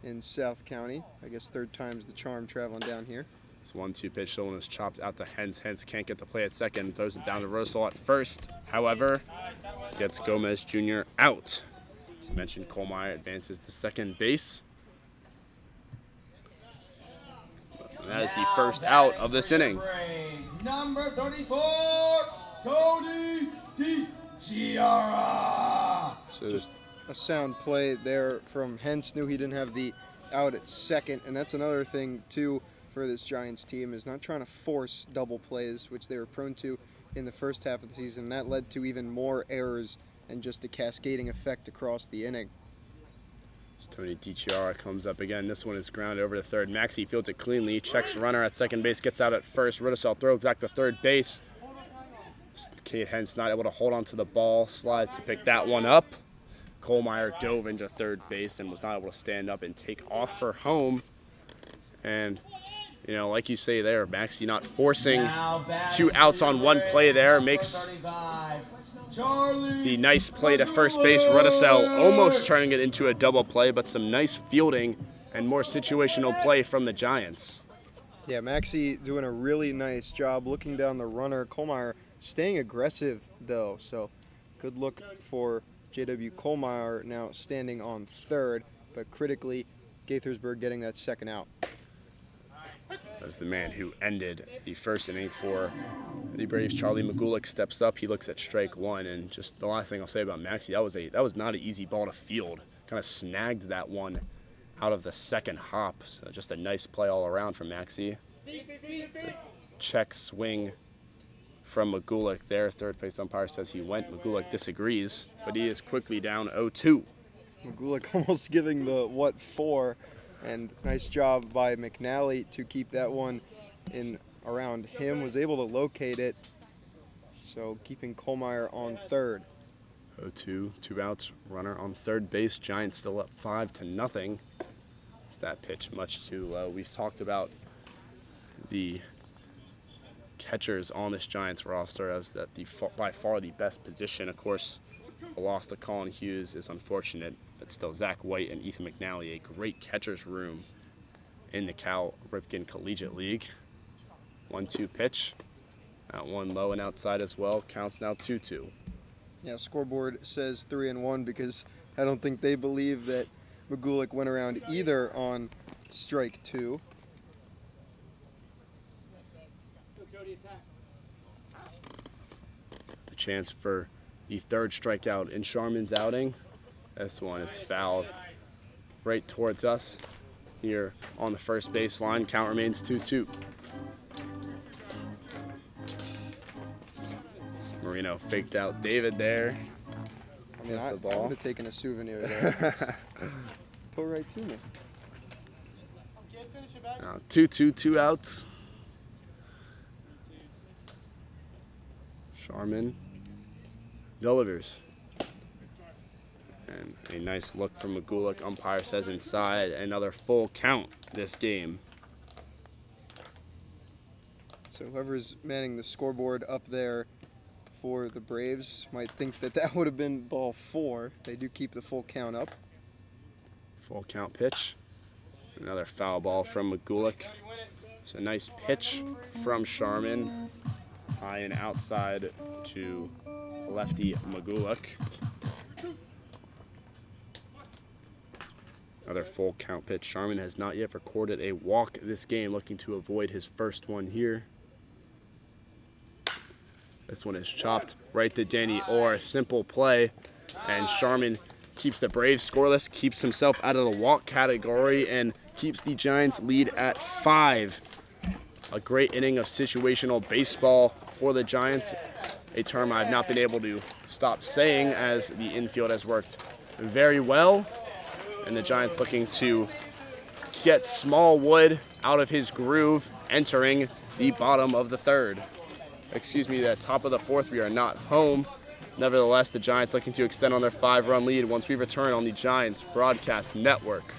in South County. I guess third time's the charm traveling down here. This 1-2 pitch, the one is chopped out to Hens. Hens can't get the play at second, throws it down to Rosal at first. However, gets Gomez Jr. out. As mentioned, Kohlmeyer advances to second base. And that is the first out of this inning. Number 34, Tony DiGiara. So Just a sound play there from Hens. Knew he didn't have the out at second, and that's another thing too for this Giants team, is not trying to force double plays, which they were prone to in the first half of the season. That led to even more errors and just a cascading effect across the inning. Tony DiGiara comes up again. This one is grounded over to third. Maxey fields it cleanly, checks runner at second base, gets out at first. Rudisell throws back to third base. Cade Hens not able to hold on to the ball, slides to pick that one up. Kohlmeyer dove into third base and was not able to stand up and take off for home. And, you know, like you say there, Maxey not forcing two outs on one play there makes the nice play to first base. Rudisell almost turning it into a double play, but some nice fielding and more situational play from the Giants. Yeah, Maxey doing a really nice job looking down the runner. Kohlmeyer staying aggressive, though, so good look for J.W. Kohlmeyer now standing on third, but critically, Gaithersburg getting that second out. As the man who ended the first inning for the Braves, Charlie Magulik, steps up. He looks at strike one, and just the last thing I'll say about Maxey, that was not an easy ball to field. Kind of snagged that one out of the second hop. So just a nice play all around from Maxey. It's a check swing from Magulik there. Third base umpire says he went. Magulik disagrees, but he is quickly down 0-2. Magulik almost giving the what for, and nice job by McNally to keep that one in around him. Was able to locate it, so keeping Kohlmeyer on third. 0-2, 2 outs, runner on third base. Giants still up 5-0. That pitch much too low. We've talked about the catchers on this Giants roster as that by far the best position. Of course, a loss to Colin Hughes is unfortunate, but still Zach White and Ethan McNally, a great catcher's room in the Cal Ripken Collegiate League. 1-2 pitch. That one low and outside as well. Counts now 2-2. Yeah, scoreboard says 3-1 because I don't think they believe that Magulik went around either on strike two. The chance for the third strikeout in Sharman's outing. This one is fouled right towards us here on the first baseline. Count remains 2-2. Marino faked out David there. I mean, I The would ball. have taken a souvenir there. Go right to me. 2-2, 2 outs. Sharman delivers. And a nice look from Magulik. Umpire says inside. Another full count this game. So whoever's manning the scoreboard up there for the Braves might think that that would have been ball 4. They do keep the full count up. Full count pitch. Another foul ball from Magulik. It's a nice pitch from Sharman. High and outside to lefty Magulik. Another full count pitch. Sharman has not yet recorded a walk this game, looking to avoid his first one here. This one is chopped right to Danny Orr. Simple play, and Sharman keeps the Braves scoreless, keeps himself out of the walk category, and keeps the Giants lead at 5. A great inning of situational baseball for the Giants, a term I've not been able to stop saying as the infield has worked very well. And the Giants looking to get Smallwood out of his groove, entering the bottom of the third. The top of the fourth. We are not home. Nevertheless, the Giants looking to extend on their 5-run lead once we return on the Giants Broadcast Network.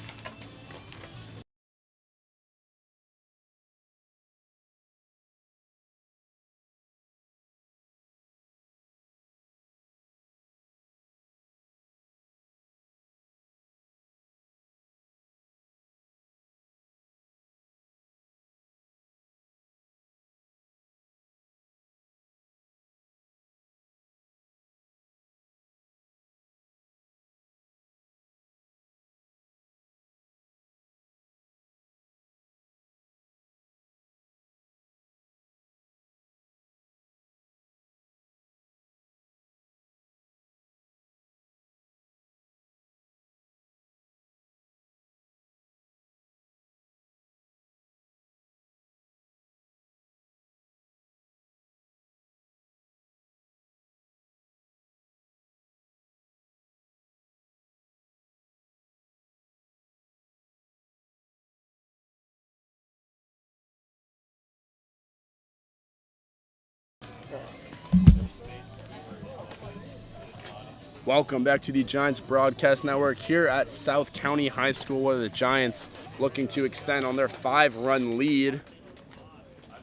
Welcome back to the Giants Broadcast Network here at South County High School, where the Giants looking to extend on their 5-run lead.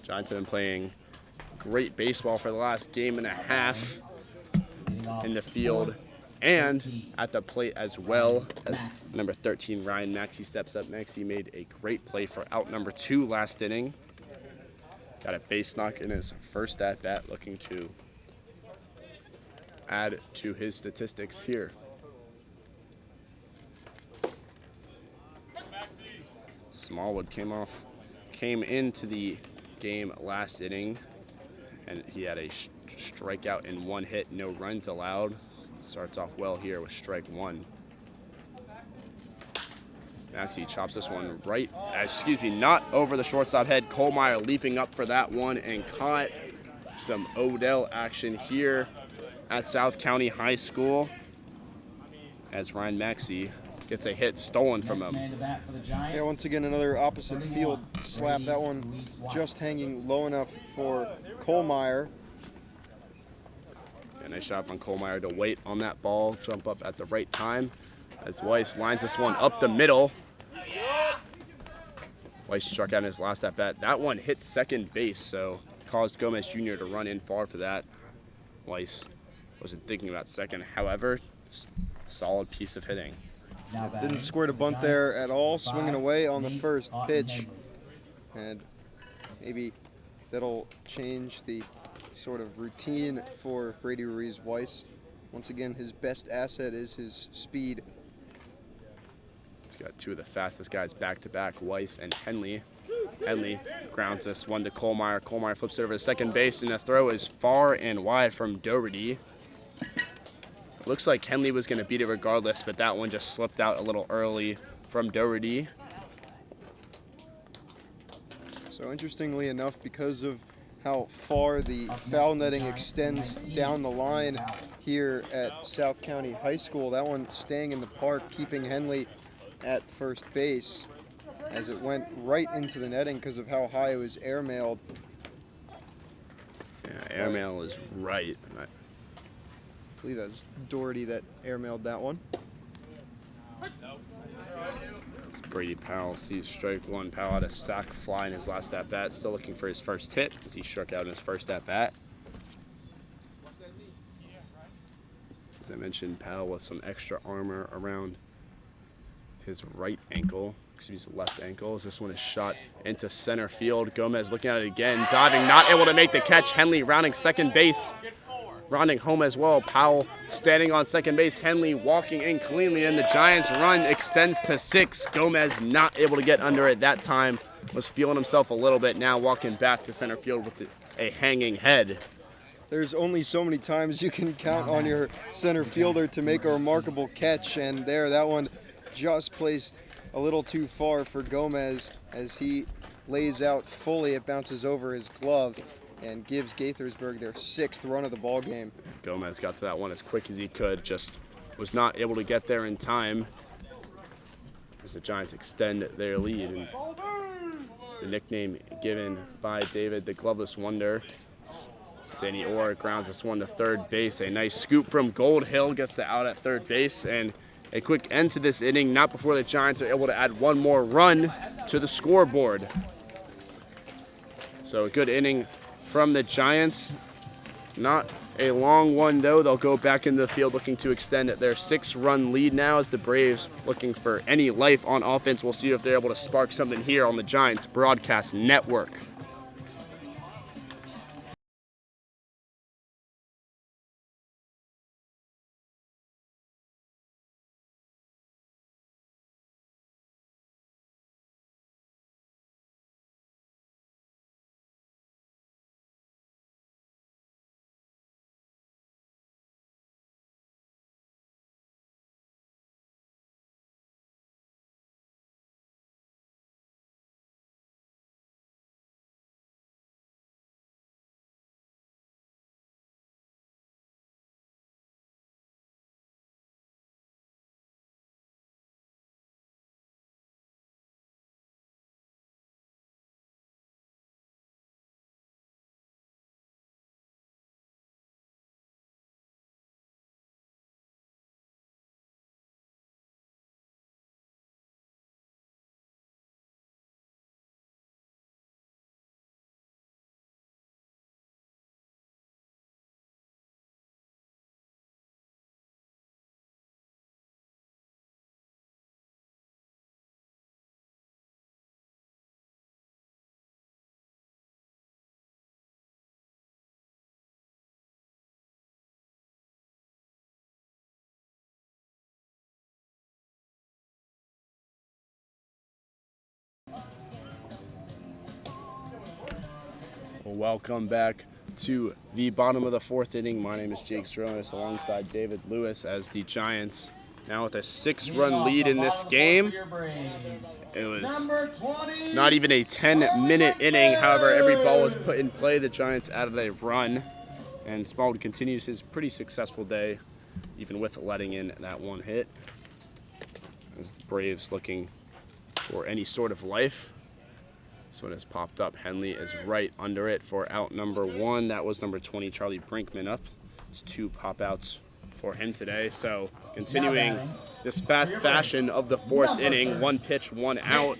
Giants have been playing great baseball for the last game and a half in the field and at the plate as well, as number 13, Ryan Maxey, steps up next. He made a great play for out number 2 last inning. Got a base knock in his first at-bat, looking to add to his statistics here. Smallwood came into the game last inning, and he had a strikeout and 1 hit, no runs allowed. Starts off well here with strike 1. Maxey chops this one not over the shortstop head. Kohlmeyer leaping up for that one and caught. Some Odell action here at South County High School as Ryan Maxey gets a hit stolen from him. Yeah, once again, another opposite field slap. That one just hanging low enough for Kohlmeyer. A nice shot on Kohlmeyer to wait on that ball, jump up at the right time as Weiss lines this one up the middle. Weiss struck out in his last at-bat. That one hit second base, so caused Gomez Jr. to run in far for that. Weiss wasn't thinking about second. However, solid piece of hitting. Didn't squirt a bunt there at all, swinging away on the first pitch. And maybe that'll change the sort of routine for Brady Ruiz-Weiss. Once again, his best asset is his speed. He's got 2 of the fastest guys back-to-back, Weiss and Henley. Henley grounds this one to Kohlmeyer. Kohlmeyer flips it over to second base, and the throw is far and wide from Doherty. Looks like Henley was going to beat it regardless, but that one just slipped out a little early from Doherty. So interestingly enough, because of how far the foul netting extends down the line here at South County High School, that one staying in the park, keeping Henley at first base as it went right into the netting because of how high it was airmailed. Yeah, airmail is right. I believe that was Doherty that airmailed that one. It's Brady Powell sees strike 1. Powell had a sac fly in his last at-bat, still looking for his first hit as he struck out in his first at-bat. As I mentioned, Powell with some extra armor around his right ankle, left ankle, as this one is shot into center field. Gomez looking at it again, diving, not able to make the catch. Henley rounding second base, rounding home as well. Powell standing on second base, Henley walking in cleanly, and the Giants' run extends to 6. Gomez not able to get under it that time, was feeling himself a little bit, now walking back to center field with a hanging head. there's only so many times you can count on your center fielder to make a remarkable catch, and there, that one just placed a little too far for Gomez as he lays out fully. It bounces over his glove and gives Gaithersburg their 6th run of the ball game. Gomez got to that one as quick as he could, just was not able to get there in time as the Giants extend their lead. And the nickname given by David, the Gloveless Wonder. Danny Orr grounds this one to third base. A nice scoop from Goldhill gets the out at third base, and a quick end to this inning, not before the Giants are able to add one more run to the scoreboard. So a good inning from the Giants. Not a long one, though. They'll go back into the field looking to extend their 6-run lead now as the Braves looking for any life on offense. We'll see if they're able to spark something here on the Giants Broadcast Network. Welcome back to the bottom of the 4th inning. My name is Jake Tseronis alongside David Lewis as the Giants now with a 6-run lead in this game. It was not even a 10-minute inning. However, every ball was put in play. The Giants added a run, and Smallwood continues his pretty successful day, even with letting in that one hit. As the Braves looking for any sort of life. This one has popped up. Henley is right under it for out number 1. That was number 20, Charlie Brinkman, up. It's 2 pop-outs for him today. So continuing this fast fashion of the 4th inning, 1 pitch, 1 out.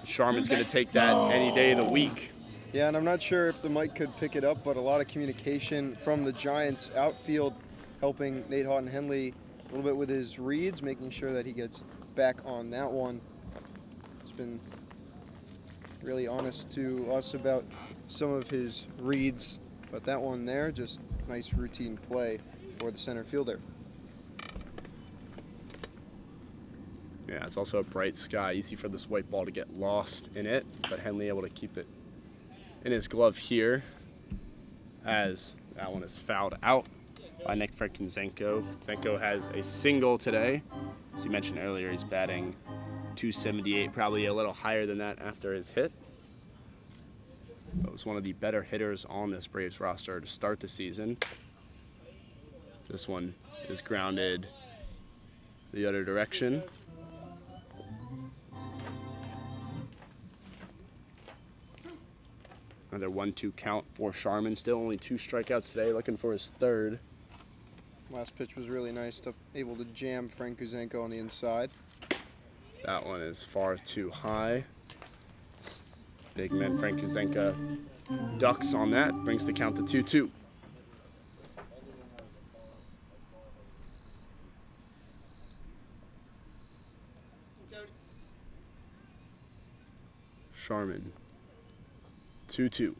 Sharman's going to take that any day of the week. Yeah, and I'm not sure if the mic could pick it up, but a lot of communication from the Giants outfield helping Nate Houghton-Henley a little bit with his reads, making sure that he gets back on that one. He's been really honest to us about some of his reads, but that one there, just nice routine play for the center fielder. Yeah, it's also a bright sky. Easy for this white ball to get lost in it, but Henley able to keep it in his glove here as that one is fouled out by Nick Frankenzenko. Zenko has a single today. As you mentioned earlier, he's batting .278, probably a little higher than that after his hit. But was one of the better hitters on this Braves roster to start the season. This one is grounded the other direction. Another 1-2 count for Sharman. Still only 2 strikeouts today, looking for his 3rd. Last pitch was really nice, able to jam Frank Kuzenko on the inside. That one is far too high. Big man Frank Kuzenka ducks on that, brings the count to 2-2. Sharman, 2-2.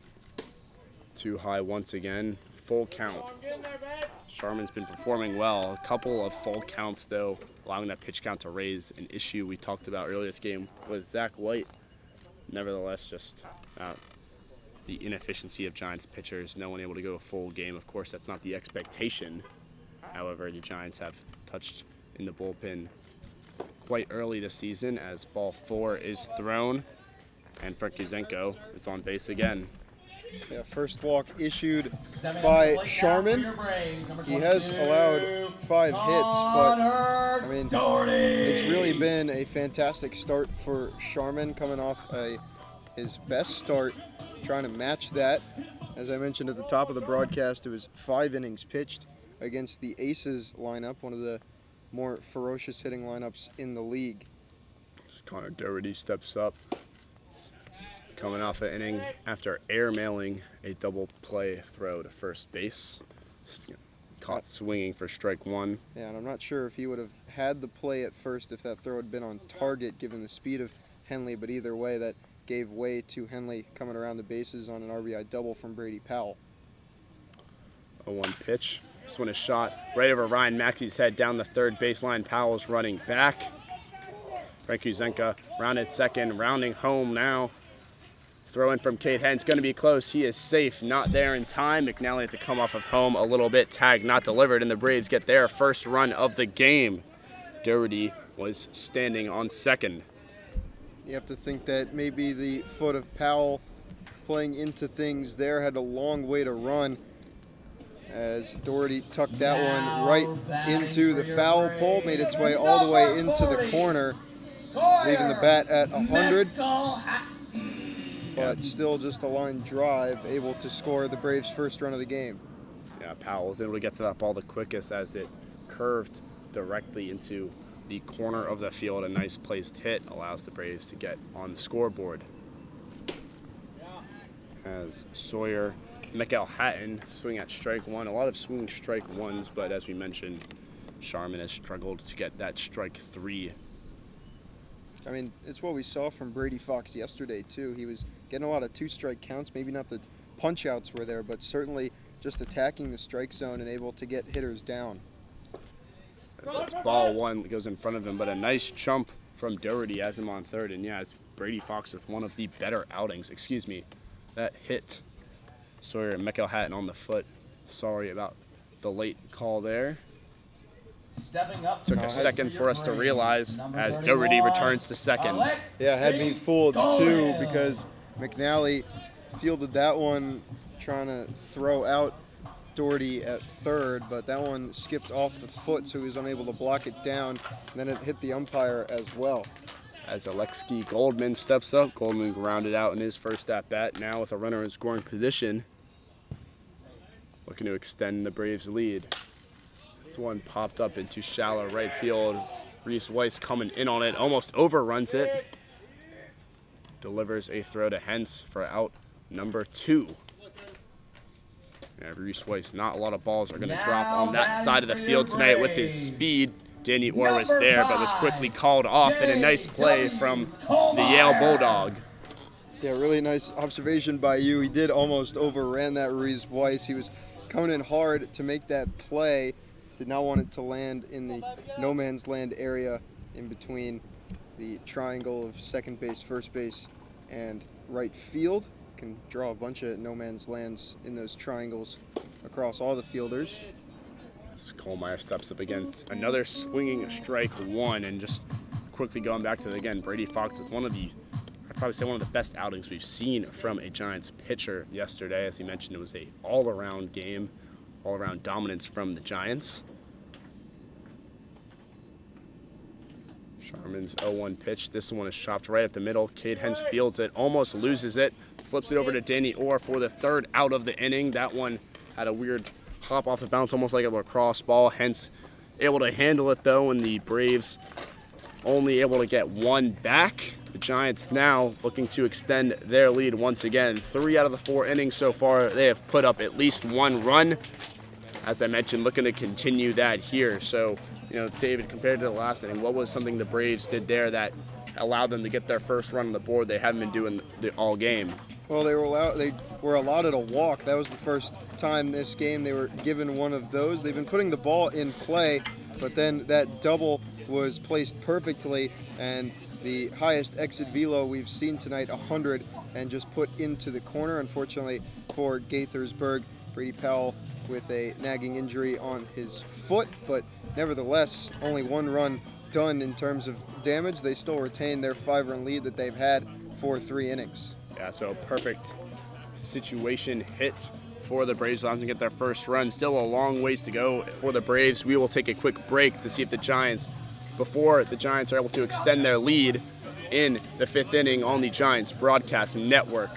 Too high once again, full count. Sharman's been performing well. A couple of full counts, though, allowing that pitch count to raise, an issue we talked about earlier this game with Zach White. Nevertheless, just the inefficiency of Giants pitchers, no one able to go a full game. Of course, that's not the expectation. However, the Giants have touched in the bullpen quite early this season as ball 4 is thrown, and Frankuzenko is on base again. Yeah, first walk issued Stepping by up to the plate now for Sharman. your Braves, number He has 22, allowed 5 hits, but Connor I mean, Doherty. it's really been a fantastic start for Sharman, coming off his best start, trying to match that. As I mentioned at the top of the broadcast, it was 5 innings pitched against the Aces lineup, one of the more ferocious hitting lineups in the league. Connor Doherty steps up, coming off an inning after airmailing a double play throw to first base. Caught swinging for strike 1. Yeah, and I'm not sure if he would have had the play at first if that throw had been on target given the speed of Henley, but either way, that gave way to Henley coming around the bases on an RBI double from Brady Powell. 0-1 pitch. This one is shot right over Ryan Maxey's head down the third baseline. Powell's running back. Frankuzenko rounded second, rounding home now. Throw in from Cade Henn's going to be close. He is safe, not there in time. McNally had to come off of home a little bit. Tag not delivered, and the Braves get their first run of the game. Doherty was standing on second. You have to think that maybe the foot of Powell playing into things there had a long way to run as Doherty tucked that one right into the foul pole, made its way all the way into the corner, leaving the bat at 100. But still just a line drive, able to score the Braves' first run of the game. Yeah, Powell was able to get to that ball the quickest as it curved directly into the corner of the field. A nice placed hit allows the Braves to get on the scoreboard. As Sawyer, Mikael Hatton swing at strike 1. A lot of swinging strike 1s, but as we mentioned, Sharman has struggled to get that strike 3. I mean, it's what we saw from Brady Fox yesterday, too. He was getting a lot of 2-strike counts. Maybe not the punch-outs were there, but certainly just attacking the strike zone and able to get hitters down. That's ball 1 that goes in front of him, but a nice chump from Doherty has him on third. And yeah, it's Brady Fox with one of the better outings. Excuse me, that hit Sawyer and Mikael Hatton on the foot. Sorry about the late call there. Stepping up Took a second for us to realize as Doherty returns to second. Yeah, had me fooled, too, because McNally fielded that one trying to throw out Doherty at third, but that one skipped off the foot, so he was unable to block it down. And then it hit the umpire as well. As Alexei Goldman steps up, Goldman grounded out in his first at-bat, now with a runner in scoring position, looking to extend the Braves' lead. This one popped up into shallow right field. Reese Weiss coming in on it, almost overruns it. Delivers a throw to Hentz for out number 2. Yeah, Reese Weiss, not a lot of balls are going to drop on that side of the field tonight with his speed. Danny Orr was there, but was quickly called off in a nice play from the Yale Bulldog. Yeah, really nice observation by you. He did almost overran that Reese Weiss. He was coming in hard to make that play. Did not want it to land in the no man's land area in between the triangle of second base, first base, and right field. Can draw a bunch of no man's lands in those triangles across all the fielders. As Kohlmeyer steps up against another swinging strike 1, and just quickly going back to it again, Brady Fox with I'd probably say one of the best outings we've seen from a Giants pitcher yesterday. As he mentioned, it was a all-around game, all-around dominance from the Giants. Sharman's 0-1 pitch. This one is chopped right up the middle. Cade Hentz fields it, almost loses it, flips it over to Danny Orr for the third out of the inning. That one had a weird hop off the bounce, almost like a lacrosse ball. Hentz able to handle it though, and the Braves only able to get 1 back. The Giants now looking to extend their lead once again. 3 out of the 4 innings so far, they have put up at least 1 run. As I mentioned, looking to continue that here. So, David, compared to the last inning, what was something the Braves did there that allowed them to get their first run on the board they haven't been doing all game? Well, they were allotted a walk. That was the first time this game they were given one of those. They've been putting the ball in play, but then that double was placed perfectly, and the highest exit velo we've seen tonight, 100, and just put into the corner. Unfortunately for Gaithersburg, Brady Powell with a nagging injury on his foot, but nevertheless, only one run done in terms of damage. They still retain their 5-run lead that they've had for 3 innings. Yeah, so perfect situation hit for the Braves to get their first run. Still a long ways to go for the Braves. We will take a quick break to see if the Giants, before the Giants are able to extend their lead in the 5th inning on the Giants Broadcast Network.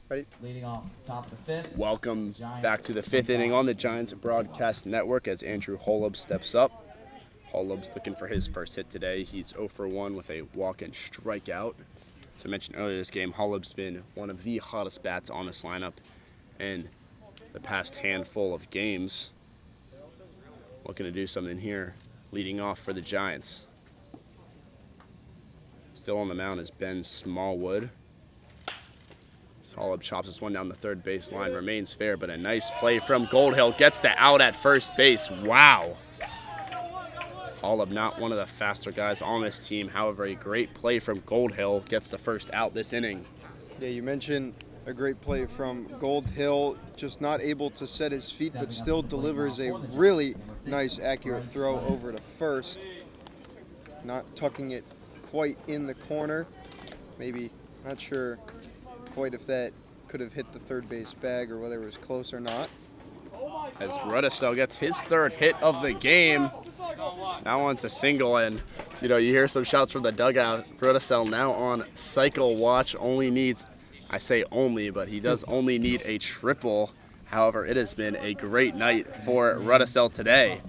Ready? Leading off top of the 5th. Welcome back to the 5th inning on the Giants Broadcast Network as Andrew Holub steps up. Holub's looking for his first hit today. He's 0 for 1 with a walk-in strikeout. As I mentioned earlier this game, Holub's been one of the hottest bats on this lineup in the past handful of games. Looking to do something here, leading off for the Giants. Still on the mound is Ben Smallwood. Holub chops this one down the third base line, remains fair, but a nice play from Goldhill. Gets the out at first base. Wow. Holub not one of the faster guys on this team. However, a great play from Goldhill gets the first out this inning. Yeah, you mentioned a great play from Goldhill, just not able to set his feet, but still delivers a really nice, accurate throw over to first. Not tucking it quite in the corner. Maybe, not sure quite if that could have hit the third base bag or whether it was close or not. As Rudisell gets his 3rd hit of the game. That one's a single, and you hear some shouts from the dugout. Rudisell now on cycle watch, only needs, I say only, but he does only need a triple. However, it has been a great night for Rudisell today.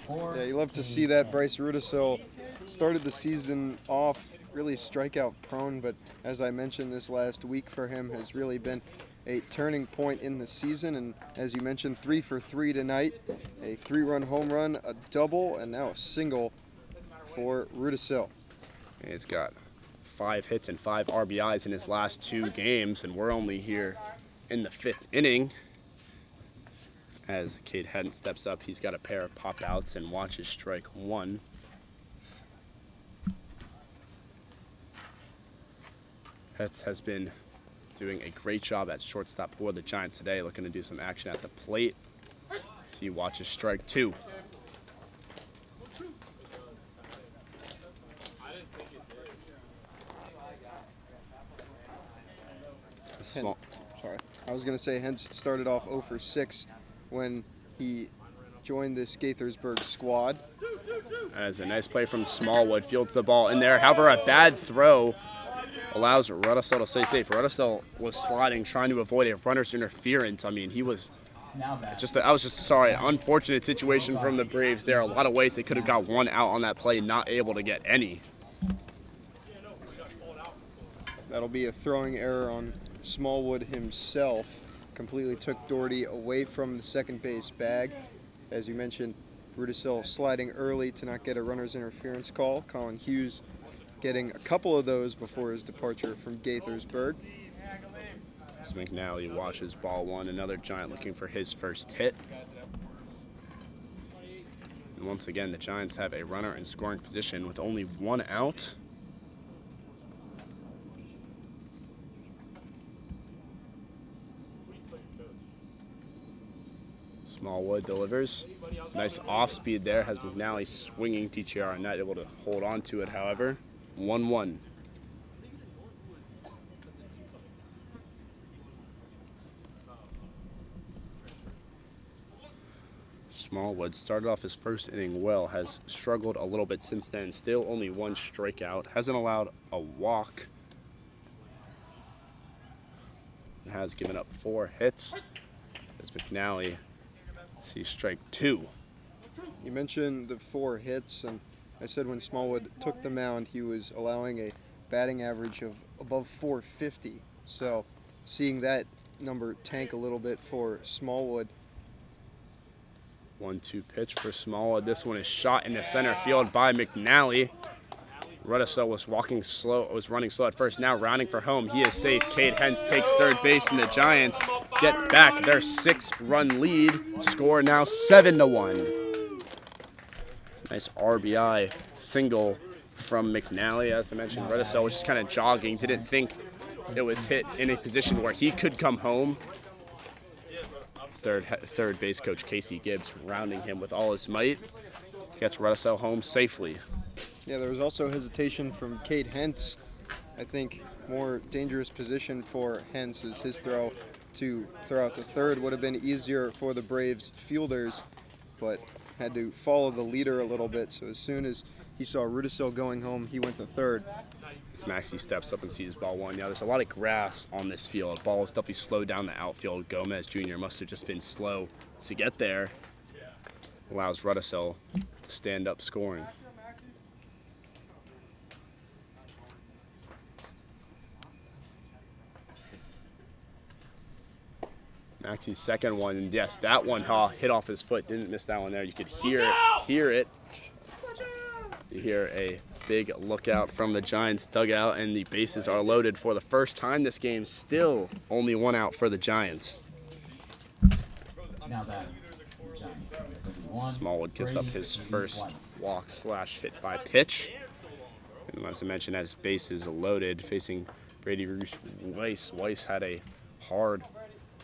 Yeah, you love to see that. Bryce Rudisell started the season off really strikeout prone, but as I mentioned, this last week for him has really been a turning point in the season. And as you mentioned, 3 for 3 tonight, a 3-run home run, a double, and now a single for Rudisell. He's got 5 hits and 5 RBIs in his last 2 games, and we're only here in the 5th inning. As Cade Hedden steps up, he's got a pair of pop outs and watches strike 1. Hetz has been doing a great job at shortstop for the Giants today, looking to do some action at the plate. So he watches strike 2. Sorry, I was going to say Hens started off 0 for 6 when he joined this Gaithersburg squad. As a nice play from Smallwood, fields the ball in there. However, a bad throw allows Rudisell to stay safe. Rudisell was sliding, trying to avoid a runner's interference. I mean, he was unfortunate situation from the Braves. There are a lot of ways they could have got one out on that play, not able to get any. That'll be a throwing error on Smallwood himself. Completely took Doherty away from the second base bag. As you mentioned, Rudisell sliding early to not get a runner's interference call. Colin Hughes getting a couple of those before his departure from Gaithersburg. As McNally watches ball 1, another Giant looking for his first hit. And once again, the Giants have a runner in scoring position with only 1 out. Smallwood delivers. Nice off speed there. Has McNally swinging. TCR not able to hold on to it, however. 1-1. Smallwood started off his first inning well, has struggled a little bit since then. Still only 1 strikeout. Hasn't allowed a walk. Has given up 4 hits. As McNally See strike 2. You mentioned the 4 hits, and I said when Smallwood took the mound, he was allowing a batting average of above 450. So seeing that number tank a little bit for Smallwood. 1-2 pitch for Smallwood. This one is shot in the center field by McNally. Rudisil was running slow at first, now rounding for home. He is safe. Cade Hentz takes third base, and the Giants get back their 6-run lead. Score now 7-1. Nice RBI single from McNally. As I mentioned, Rudisil was just kind of jogging, didn't think it was hit in a position where he could come home. Third base coach Casey Gibbs rounding him with all his might. Gets Rudisil home safely. Yeah, there was also hesitation from Cade Hentz. I think more dangerous position for Hentz is his throw to throw out to third would have been easier for the Braves fielders, but had to follow the leader a little bit. So as soon as he saw Rudisil going home, he went to third. As Maxie steps up and sees ball 1. Now there's a lot of grass on this field. Ball is definitely slowed down the outfield. Gomez Jr. must have just been slow to get there. Allows Rudisil to stand up scoring. Maxie's second one, and yes, that one hit off his foot. Didn't miss that one there. You could hear it. You hear a big lookout from the Giants dugout, and the bases are loaded for the first time this game. Still only 1 out for the Giants. Now batting. Smallwood gets up his first walk/hit by pitch. And as I mentioned, as bases loaded, facing Brady Weiss. Weiss had a hard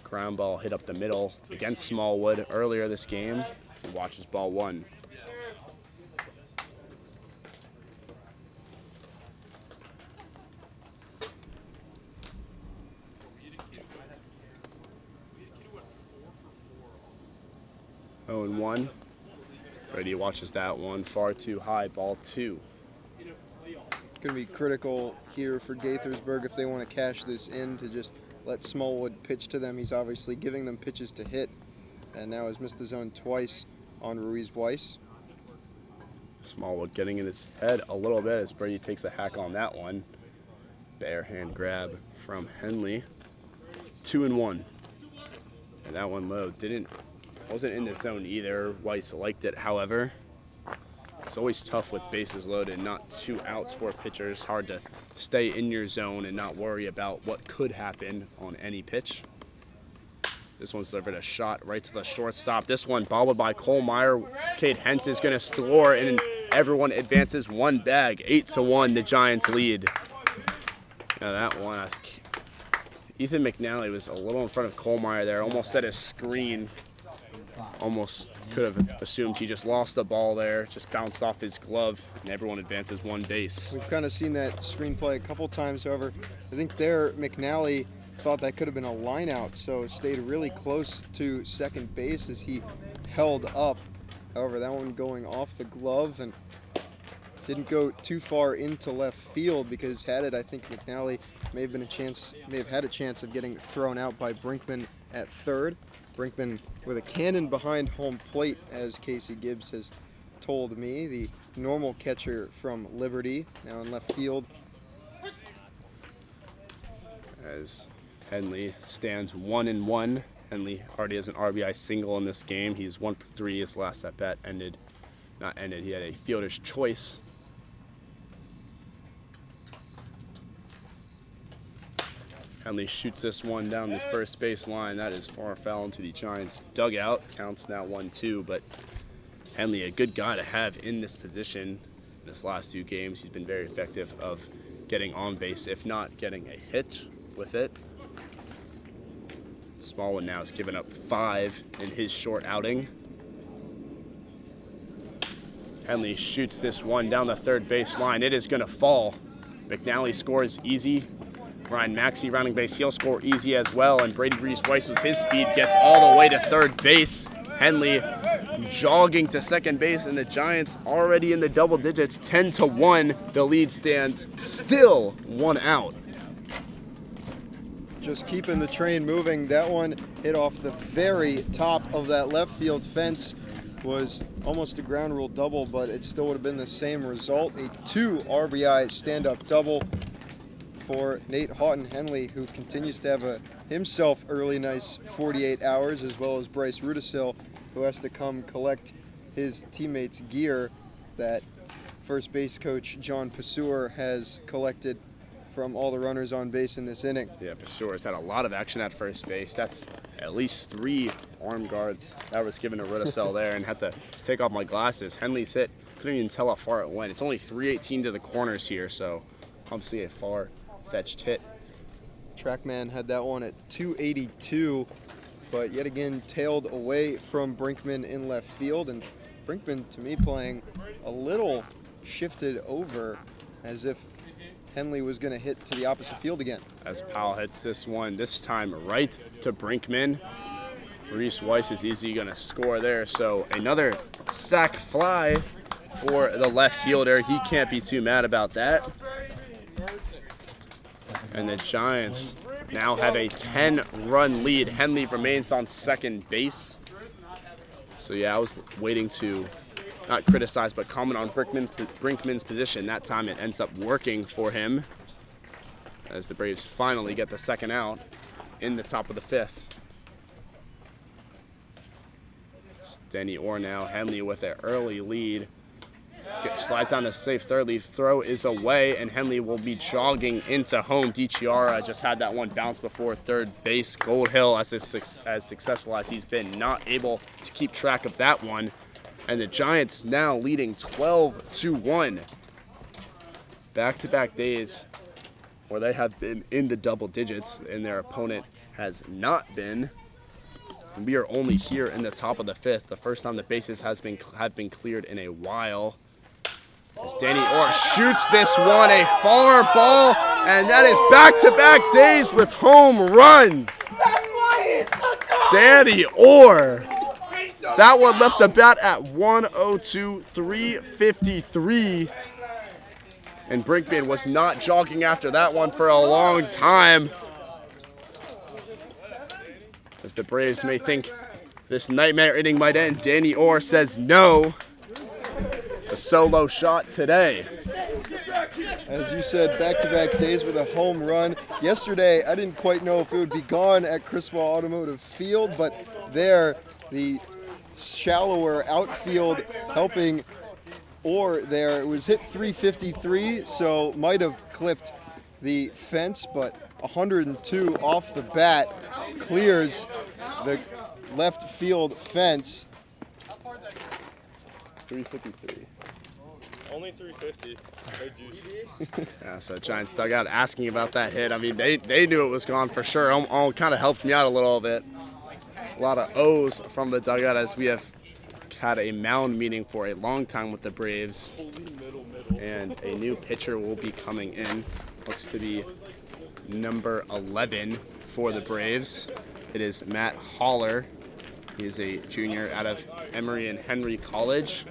ground ball hit up the middle against Smallwood earlier this game. He watches ball 1. Oh, and 1. Brady watches that one far too high, ball 2. It's going to be critical here for Gaithersburg if they want to cash this in, to just let Smallwood pitch to them. He's obviously giving them pitches to hit, and now has missed the zone twice on Ruiz Weiss. Smallwood getting in his head a little bit as Brady takes a hack on that one. Bare hand grab from Henley. 2-1. And that one low wasn't in the zone either. Weiss liked it, however. It's always tough with bases loaded, not 2 outs for pitchers. Hard to stay in your zone and not worry about what could happen on any pitch. This one's delivered a shot right to the shortstop. This one bobbled by Kohlmeyer. Cade Hentz is going to score, and everyone advances 1 bag. 8-1, the Giants lead. Now that one, Ethan McNally was a little in front of Kohlmeyer there, almost set a screen. Almost could have assumed he just lost the ball there, just bounced off his glove, and everyone advances 1 base. We've kind of seen that screenplay a couple times, however. I think there McNally thought that could have been a line out, so stayed really close to second base as he held up. However, that one going off the glove and didn't go too far into left field, because had it, I think McNally may have had a chance of getting thrown out by Brinkman at third. Brinkman with a cannon behind home plate, as Casey Gibbs has told me, the normal catcher from Liberty, now in left field. As Henley stands 1-1. Henley already has an RBI single in this game. He's 1 for 3. His last at bat not ended. He had a fielder's choice. Henley shoots this one down the first base line. That is far foul into the Giants' dugout. Counts now 1-2, but Henley, a good guy to have in this position. In his last 2 games, he's been very effective of getting on base, if not getting a hit with it. Smallwood now has given up 5 in his short outing. Henley shoots this one down the third base line. It is going to fall. McNally scores easy. Ryan Maxey rounding base, he'll score easy as well, and Brady Weiss with his speed gets all the way to third base. Henley jogging to second base, and the Giants already in the double digits, 10-1. The lead stands still 1 out. just keeping the train moving. That one hit off the very top of that left field fence. Was almost a ground rule double, but it still would have been the same result. A 2 RBI stand-up double for Nate Houghton-Henley, who continues to have himself a really nice 48 hours, as well as Bryce Rudisil, who has to come collect his teammates' gear that first base coach John Paseur has collected from all the runners on base in this inning. Yeah, Paseur's had a lot of action at first base. That's at least 3 arm guards that was given to Rudisil there, and had to take off my glasses. Henley's hit, couldn't even tell how far it went. It's only 318 to the corners here, so obviously a far-fetched hit. Trackman had that one at 282, but yet again tailed away from Brinkman in left field, and Brinkman, to me, playing a little shifted over, as if Henley was going to hit to the opposite field again. As Powell hits this one, this time right to Brinkman. Reese Weiss is easily going to score there, so another sac fly for the left fielder. He can't be too mad about that. And the Giants now have a 10-run lead. Henley remains on second base. So yeah, I was waiting to not criticize, but comment on Brinkman's position. That time it ends up working for him, as the Braves finally get the second out in the top of the 5th. Denny Orr now, Henley with an early lead. Slides down to safe third. Lead throw is away, and Henley will be jogging into home. DiChiara just had that one bounce before third base. Goldhill, as successful as he's been, not able to keep track of that one. And the Giants now leading 12-1. Back-to-back days where they have been in the double digits and their opponent has not been. And we are only here in the top of the 5th. The first time the bases have been cleared in a while. As Danny Orr shoots this one, a far ball, and that is back-to-back days with home runs. Danny Orr. That one left the bat at 102, 353. And Brinkman was not jogging after that one for a long time. As the Braves may think this nightmare inning might end, Danny Orr says no. A solo shot today. As you said, back-to-back days with a home run. Yesterday, I didn't quite know if it would be gone at Criswell Automotive Field, but there, the shallower outfield helping Orr there. It was hit 353, so might have clipped the fence, but 102 off the bat clears the left field fence. 353. Only 350. No juice. Yeah, so Giants dugout asking about that hit. I mean, they knew it was gone for sure. Kind of helped me out a little bit. A lot of O's from the dugout, as we have had a mound meeting for a long time with the Braves. And a new pitcher will be coming in. Looks to be number 11 for the Braves. It is Matt Haller. He is a junior out of Emory and Henry College.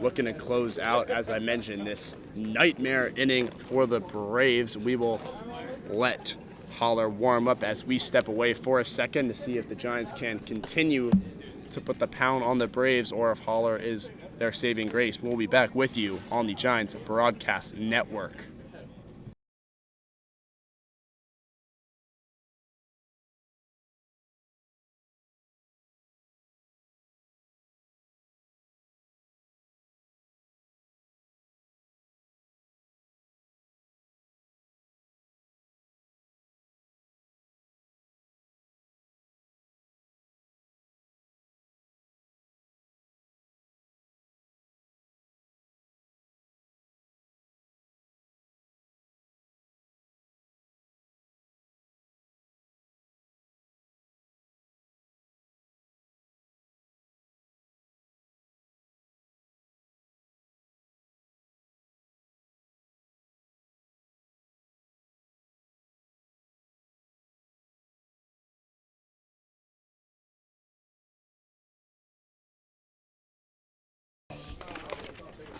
Looking to close out, as I mentioned, this nightmare inning for the Braves. We will let Haller warm up as we step away for a second to see if the Giants can continue to put the pound on the Braves, or if Haller is their saving grace. We'll be back with you on the Giants Broadcast Network.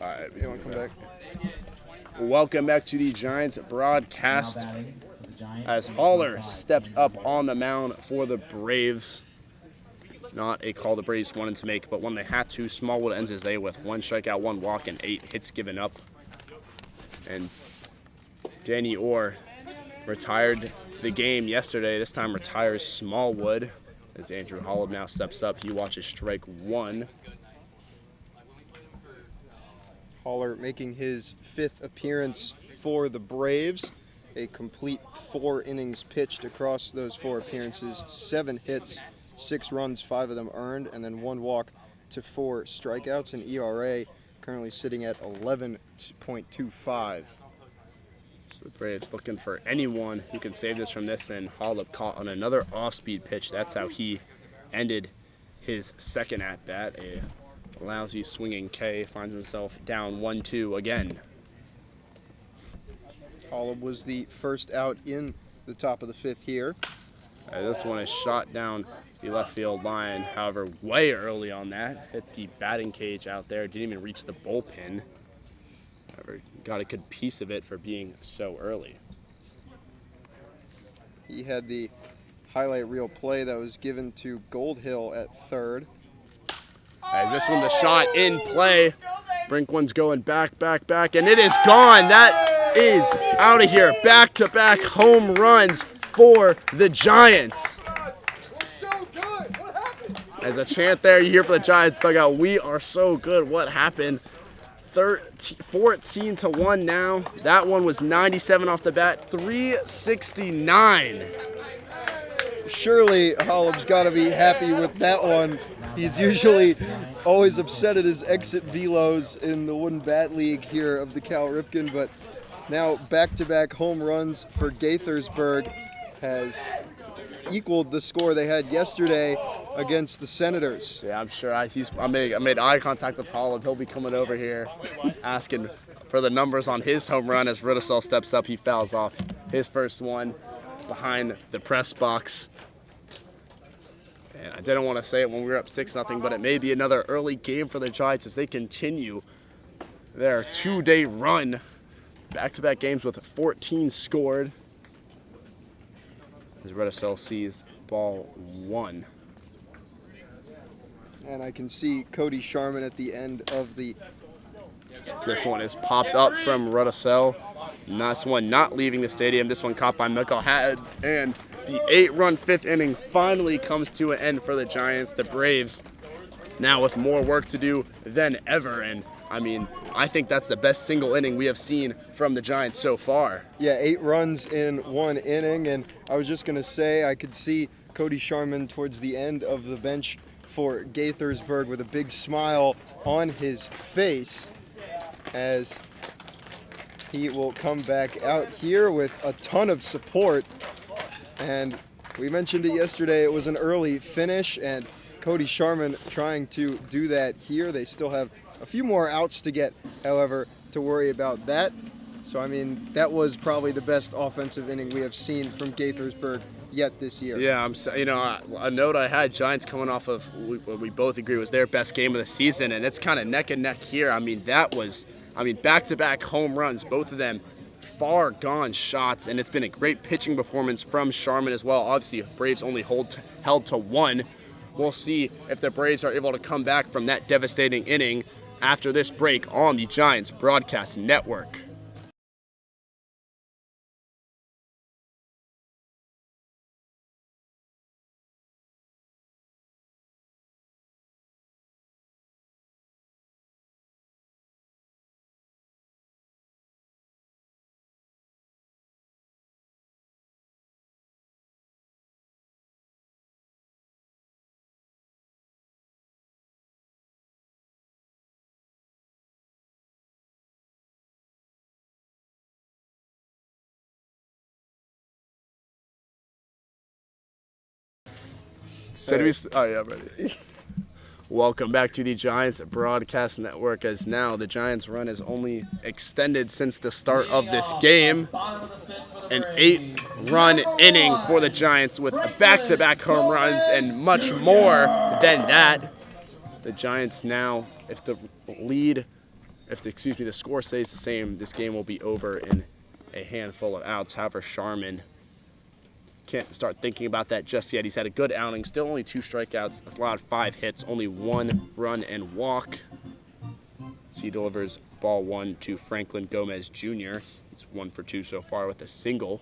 All right, You want to come back? welcome back to the Giants Broadcast as Haller steps up on the mound for the Braves. Not a call the Braves wanted to make, but one they had to. Smallwood ends his day with 1 strikeout, 1 walk, and 8 hits given up. And Danny Orr retired the game yesterday. This time retires Smallwood as Andrew Holub now steps up. He watches strike 1. Haller making his 5th appearance for the Braves. A complete 4 innings pitched across those 4 appearances. 7 hits, 6 runs, 5 of them earned, and then 1 walk to 4 strikeouts. And ERA currently sitting at 11.25. So the Braves looking for anyone who can save this from this, and Holub caught on another off-speed pitch. That's how he ended his second at-bat. A lousy swinging K finds himself down 1-2 again. Holub was the first out in the top of the 5th here. This one is shot down the left field line, however, way early on that. Hit the batting cage out there, didn't even reach the bullpen. However, got a good piece of it for being so early. He had the highlight reel play that was given to Goldhill at 3rd. As this one, the shot in play. Brinkman's going back, and it is gone. That is out of here. Back-to-back home runs for the Giants. As a chant there, you hear for the Giants dugout, we are so good. What happened? 14-1 now. That one was 97 off the bat, 369. Surely Holub's got to be happy with that one. He's usually always upset at his exit velos in the Wooden Bat League here of the Cal Ripken, but now back-to-back home runs for Gaithersburg has equaled the score they had yesterday against the Senators. Yeah, I'm sure. I made eye contact with Holub. He'll be coming over here asking for the numbers on his home run as Rudisell steps up. He fouls off his first one behind the press box. And I didn't want to say it when we were up 6-0, but it may be another early game for the Giants as they continue their 2-day run. Back-to-back games with 14 scored. As Rudisell sees ball 1. And I can see Cody Sharman at the end of the... This one is popped up from Rudisell. This one not leaving the stadium. This one caught by Michael Hatton. And the 8-run 5th inning finally comes to an end for the Giants. The Braves now with more work to do than ever. And I mean, I think that's the best single inning we have seen from the Giants so far. Yeah, 8 runs in 1 inning. And I was just going to say I could see Cody Sharman towards the end of the bench for Gaithersburg with a big smile on his face as he will come back out here with a ton of support. And we mentioned it yesterday, it was an early finish, and Cody Sharman trying to do that here. They still have a few more outs to get, however, to worry about that. So, I mean, that was probably the best offensive inning we have seen from Gaithersburg yet this year. Yeah, a note I had, Giants coming off of what we both agree was their best game of the season, and it's kind of neck and neck here. I mean, back-to-back home runs, both of them far gone shots, and it's been a great pitching performance from Sharman as well. Obviously, Braves only held to 1. We'll see if the Braves are able to come back from that devastating inning after this break on the Giants Broadcast Network. I'm ready. Welcome back to the Giants Broadcast Network, as now the Giants run is only extended since the start of this game. An 8-run inning for the Giants with back-to-back home runs and much more than that. The Giants now, if the score stays the same, this game will be over in a handful of outs. However, Sharman can't start thinking about that just yet. He's had a good outing, still only 2 strikeouts, has allowed 5 hits, only 1 run and walk. So he delivers ball 1 to Franklin Gomez Jr. He's 1 for 2 so far with a single.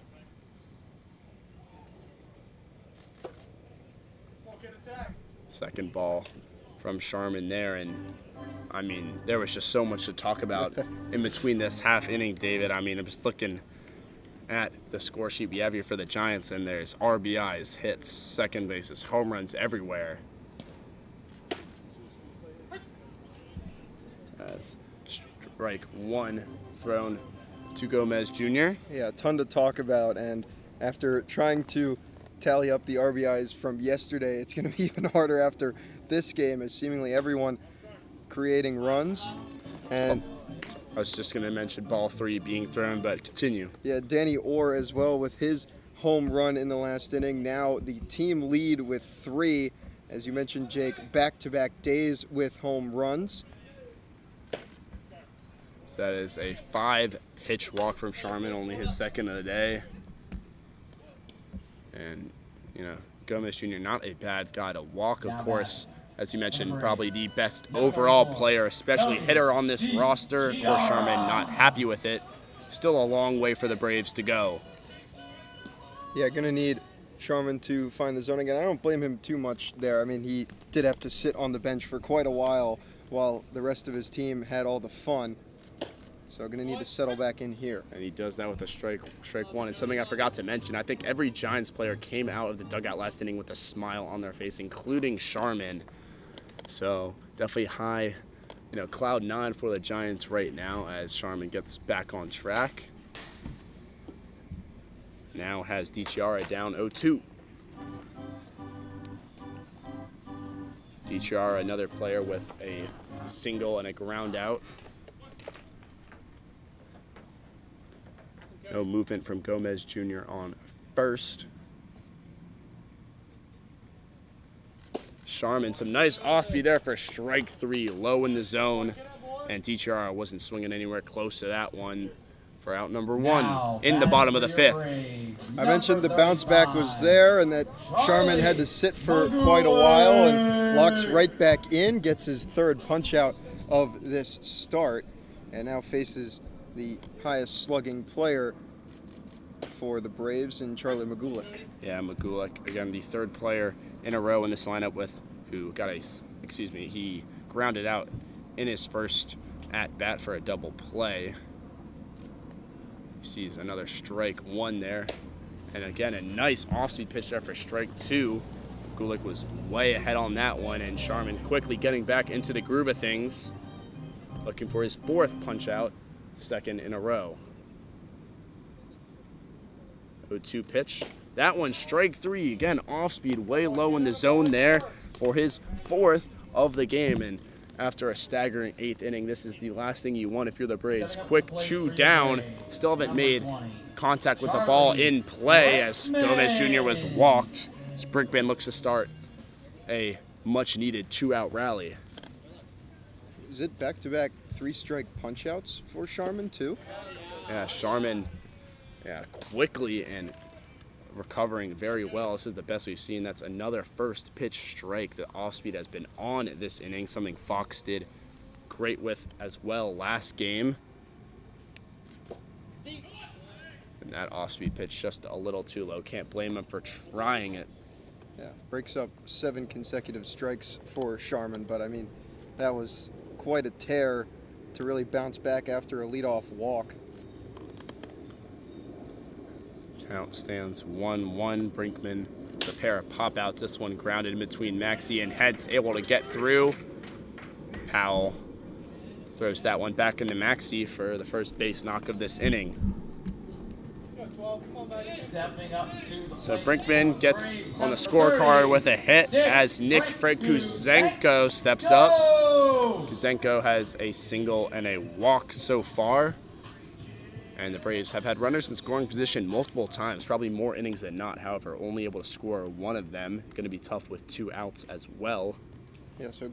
Second ball from Sharman there, and I mean, there was just so much to talk about in between this half inning, David. I mean, I'm just looking at the score sheet we have here for the Giants, and there's RBIs, hits, second bases, home runs everywhere. As strike 1 thrown to Gomez Jr. Yeah, a ton to talk about, and after trying to tally up the RBIs from yesterday, it's going to be even harder after this game, as seemingly everyone creating runs. And I was just going to mention ball 3 being thrown, but continue. yeah, Danny Orr as well with his home run in the last inning. Now the team lead with 3. As you mentioned, Jake, back-to-back days with home runs. So that is a 5-pitch walk from Sharman, only his second of the day. And, you know, Gomez Jr., not a bad guy to walk, of course. As you mentioned, probably the best overall player, especially hitter on this roster. Of course, Sharman not happy with it. Still a long way for the Braves to go. Yeah, going to need Sharman to find the zone again. I don't blame him too much there. I mean, he did have to sit on the bench for quite a while the rest of his team had all the fun. So going to need to settle back in here. And he does that with a strike 1. And something I forgot to mention, I think every Giants player came out of the dugout last inning with a smile on their face, including Sharman. So definitely high, cloud 9 for the Giants right now as Sharman gets back on track. Now has DiChiara down 0-2. DiChiara, another player with a single and a ground out. No movement from Gomez Jr. on first. Sharman, some nice off-speed there for strike 3, low in the zone. And DiChiara wasn't swinging anywhere close to that one for out number 1 in the bottom of the 5th. I mentioned the bounce back was there and that Sharman had to sit for quite a while and locks right back in, gets his 3rd punch out of this start, and now faces the highest slugging player for the Braves in Charlie Magulik. Yeah, Magulik, again, the 3rd player in a row in this lineup he grounded out in his first at-bat for a double play. He sees another strike 1 there. And again, a nice off-speed pitch there for strike 2. Magulik was way ahead on that one, and Sharman quickly getting back into the groove of things, looking for his 4th punch-out, 2nd in a row. 0-2 pitch. That one, strike 3. Again, off-speed, way low in the zone there for his 4th of the game. And after a staggering 8th inning, this is the last thing you want if you're the Braves. Quick 2 down. Still haven't made contact with the ball in play as Gomez Jr. was walked. Brinkman looks to start a much-needed 2-out rally. Is it back-to-back 3-strike punch-outs for Sharman, too? Yeah, Sharman quickly and recovering very well. This is the best we've seen. That's another first pitch strike. The off-speed has been on this inning, something Fox did great with as well last game. And that off-speed pitch just a little too low. Can't blame him for trying it. Yeah, breaks up 7 consecutive strikes for Sharman, but I mean, that was quite a tear to really bounce back after a leadoff walk. Count stands 1-1. Brinkman with a pair of pop-outs. This one grounded in between Maxey and Heads, able to get through. Powell throws that one back into Maxey for the first base knock of this inning. So Brinkman gets on the scorecard with a hit as Nick Kuzenko steps up. Kuzenko has a single and a walk so far. And the Braves have had runners in scoring position multiple times, probably more innings than not. However, only able to score 1 of them. Going to be tough with 2 outs as well. Yeah, so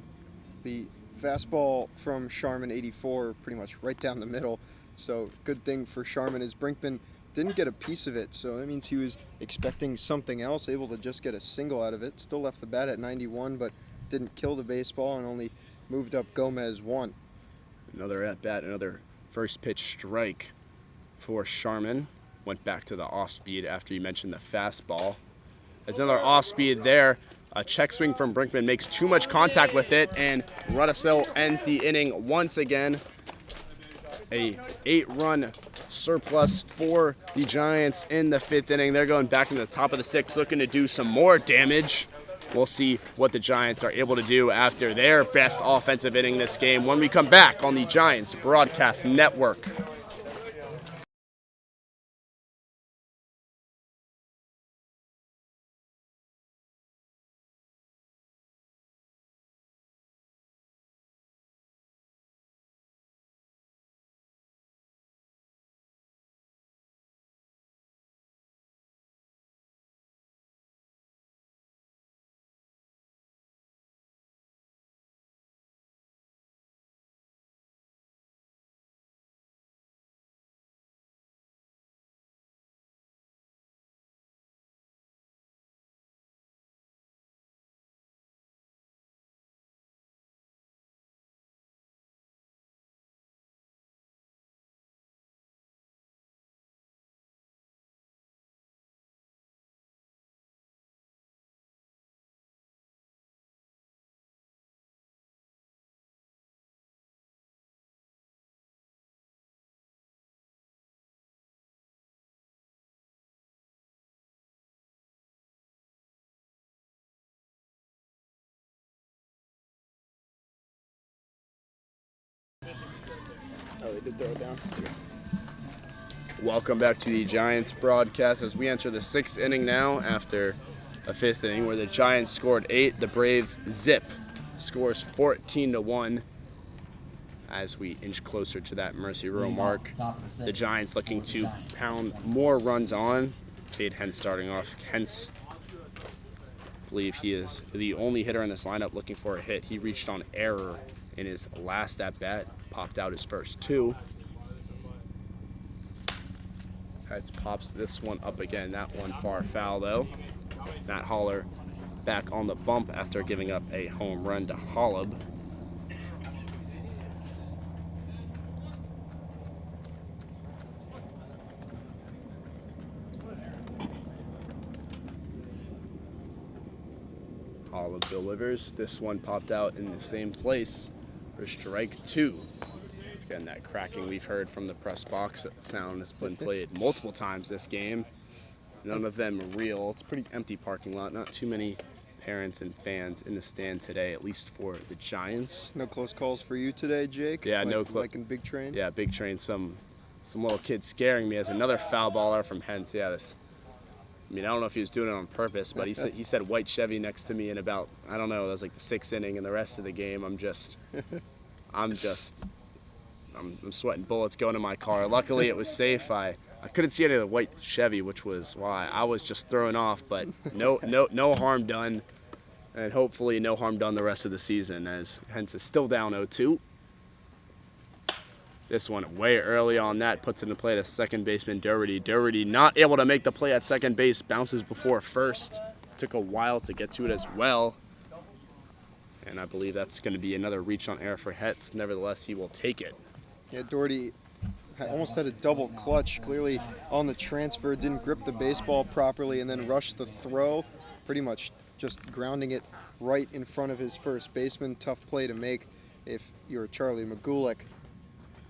the fastball from Sharman, 84, pretty much right down the middle. So good thing for Sharman is Brinkman didn't get a piece of it, so that means he was expecting something else, able to just get a single out of it. Still left the bat at 91, but didn't kill the baseball and only moved up Gomez 1. Another at bat, another first pitch strike for Sharman. Went back to the off speed after you mentioned the fastball. There's another off speed there. A check swing from Brinkman makes too much contact with it, and Rudisil ends the inning once again. A 8-run surplus for the Giants in the 5th inning. They're going back in the top of the 6th, looking to do some more damage. We'll see what the Giants are able to do after their best offensive inning this game when we come back on the Giants Broadcast Network. Oh, they did throw it down. Welcome back to the Giants broadcast as we enter the 6th inning now after a 5th inning where the Giants scored 8. The Braves zip scores 14-1 as we inch closer to that Mercy Row mark. The Giants looking to pound more runs on. Cade Hentz starting off. Hentz, I believe he is the only hitter in this lineup looking for a hit. He reached on error in his last at-bat, popped out his first 2. Hentz pops this one up again. That one far foul though. Matt Haller back on the bump after giving up a home run to Holub. Holub delivers. This one popped out in the same place for strike 2. It's getting that cracking we've heard from the press box. That sound has been played multiple times this game. None of them real. It's a pretty empty parking lot. Not too many parents and fans in the stand today, at least for the Giants. No close calls for you today, Jake? Yeah, no like in Big Train? Yeah, Big Train. Some little kid scaring me as another foul baller from Hentz. Yeah, I don't know if he was doing it on purpose, but he said white Chevy next to me in about, I don't know, that was like the 6th inning, and the rest of the game I'm sweating bullets going to my car. Luckily it was safe. I couldn't see any of the white Chevy, which was why I was just thrown off, but no harm done, and hopefully no harm done the rest of the season as Hentz is still down 0-2. This one way early on that puts into play to second baseman Doherty. Doherty not able to make the play at second base, bounces before first. Took a while to get to it as well. And I believe that's going to be another reach on air for Hentz. Nevertheless, he will take it. Yeah, Doherty almost had a double clutch. Clearly on the transfer, didn't grip the baseball properly and then rushed the throw. Pretty much just grounding it right in front of his first baseman. Tough play to make if you're Charlie Magulek.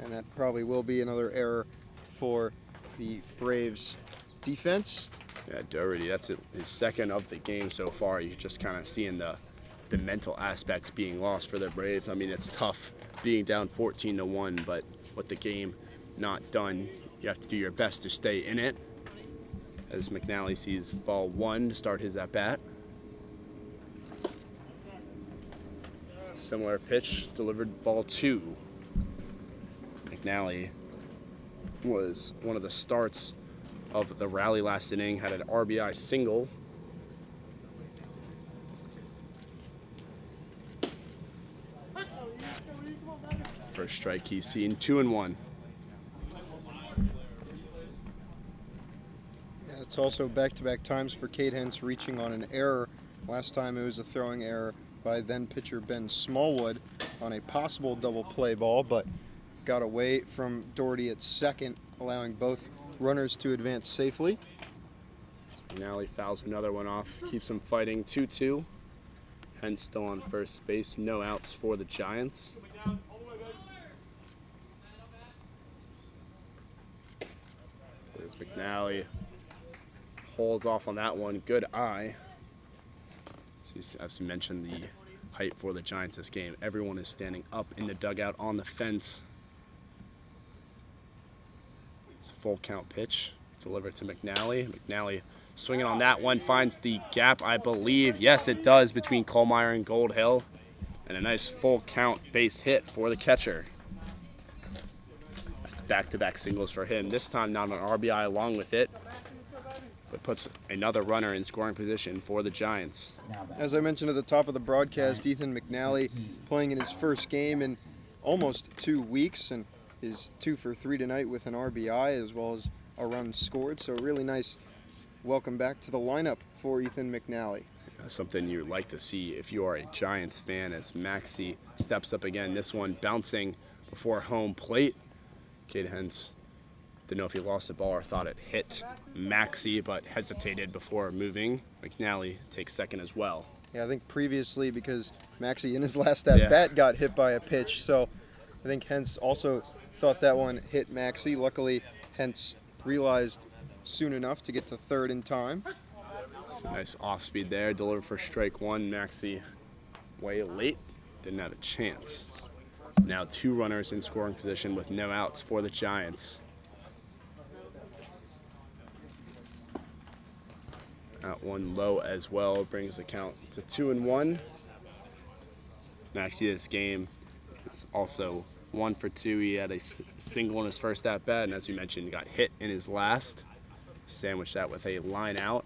And that probably will be another error for the Braves defense. Yeah, Doherty, that's his second of the game so far. You're just kind of seeing the mental aspect being lost for the Braves. I mean, it's tough being down 14-1, but with the game not done, you have to do your best to stay in it. As McNally sees ball 1 to start his at-bat. Similar pitch, delivered ball 2. McNally was one of the starts of the rally last inning, had an RBI single. First strike he's seen, 2-1. It's also back-to-back times for Cade Hentz reaching on an error. Last time it was a throwing error by then pitcher Ben Smallwood on a possible double play ball, but got away from Doherty at second, allowing both runners to advance safely. McNally fouls another one off, keeps them fighting 2-2. Hentz still on first base, no outs for the Giants. There's McNally, holds off on that one, good eye. As you mentioned, the height for the Giants this game, everyone is standing up in the dugout on the fence. It's a full count pitch, delivered to McNally. McNally swinging on that one, finds the gap, I believe. Yes, it does, between Kohlmeyer and Goldhill. And a nice full count base hit for the catcher. That's back-to-back singles for him. This time not an RBI along with it, but puts another runner in scoring position for the Giants. As I mentioned at the top of the broadcast, Ethan McNally playing in his first game in almost 2 weeks, and is 2 for 3 tonight with an RBI as well as a run scored. So really nice welcome back to the lineup for Ethan McNally. Something you'd like to see if you are a Giants fan, as Maxey steps up again. This one bouncing before home plate. Cade Hentz didn't know if he lost the ball or thought it hit Maxey, but hesitated before moving. McNally takes second as well. Yeah, I think previously, because Maxey in his last at-bat got hit by a pitch, so I think Hentz also thought that one hit Maxey. Luckily, Hentz realized soon enough to get to third in time. It's a nice off-speed there, delivered for strike one. Maxey way late, didn't have a chance. Now 2 runners in scoring position with no outs for the Giants. That one low as well, brings the count to 2-1. Maxey this game is also 1 for 2. He had a single in his first at bat, and as you mentioned, got hit in his last. Sandwiched that with a line out.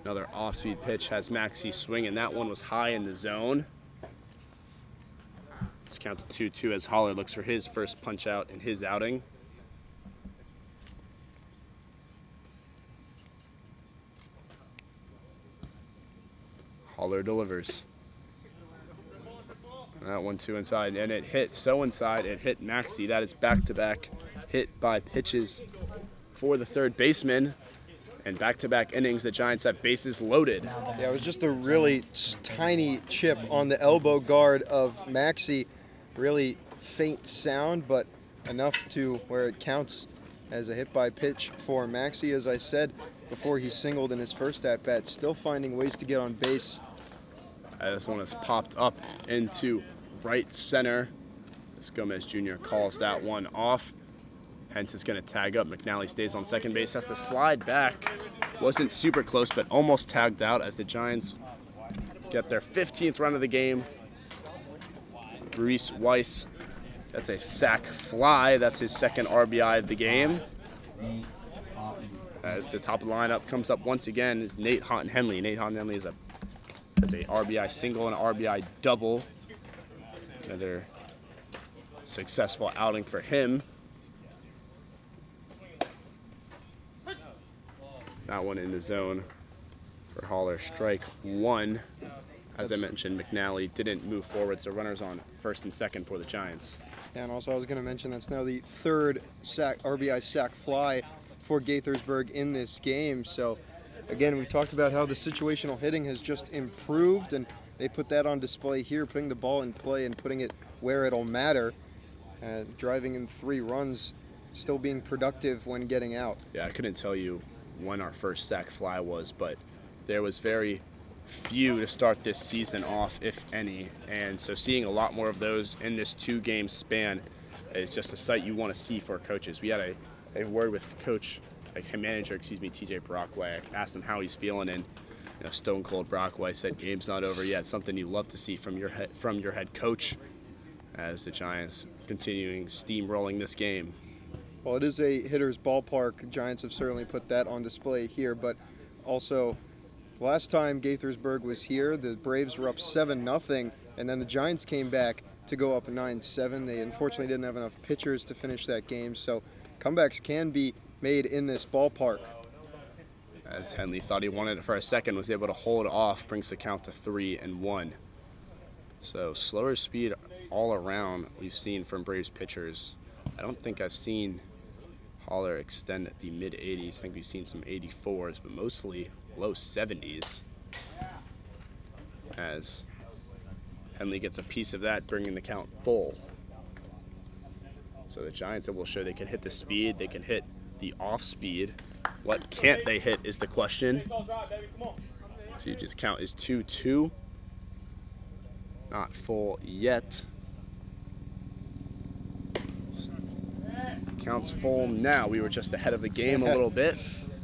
Another off-speed pitch has Maxey swinging. That one was high in the zone. It's count to 2-2 as Holler looks for his first punch out in his outing. Holler delivers. That 1-2 inside, and it hit so inside, it hit Maxey. That is back-to-back hit by pitches for the third baseman. And back-to-back innings, the Giants have bases loaded. Yeah, it was just a really tiny chip on the elbow guard of Maxey. Really faint sound, but enough to where it counts as a hit by pitch for Maxey. As I said before, he singled in his first at-bat, still finding ways to get on base. This one has popped up into right center. As Gomez Jr. calls that one off. Hentz is going to tag up. McNally stays on second base, has to slide back. Wasn't super close, but almost tagged out as the Giants get their 15th run of the game. Reese Weiss, that's a sac fly. That's his second RBI of the game. As the top of the lineup comes up once again is Nate Houghton-Henley. Nate Houghton-Henley has a RBI single and an RBI double. Another successful outing for him. That one in the zone for Holler. Strike one. As I mentioned, McNally didn't move forward, so runners on first and second for the Giants. And also I was going to mention that's now the third RBI sac fly for Gaithersburg in this game. So again, we've talked about how the situational hitting has just improved, and they put that on display here, putting the ball in play and putting it where it'll matter. Driving in 3 runs, still being productive when getting out. Yeah, I couldn't tell you when our first sac fly was, but there was very few to start this season off, if any. And so seeing a lot more of those in this 2-game span is just a sight you want to see for coaches. We had a word with manager, TJ Brockway. I asked him how he's feeling, and Stone Cold Brockway said game's not over yet. Something you love to see from your head coach as the Giants continuing steamrolling this game. Well, it is a hitter's ballpark. The Giants have certainly put that on display here, but also last time Gaithersburg was here, the Braves were up 7-0, and then the Giants came back to go up 9-7. They unfortunately didn't have enough pitchers to finish that game, so comebacks can be made in this ballpark. as Henley thought he wanted it for a second, was able to hold off, brings the count to 3-1. So slower speed all around we've seen from Braves pitchers. I don't think I've seen Holler extend the mid-80s. I think we've seen some 84s, but mostly low 70s. As Henley gets a piece of that, bringing the count full. So the Giants will show they can hit the speed, they can hit the off speed. What can't they hit is the question. See, just count is 2-2. Not full yet. Count's full now. We were just ahead of the game a little bit.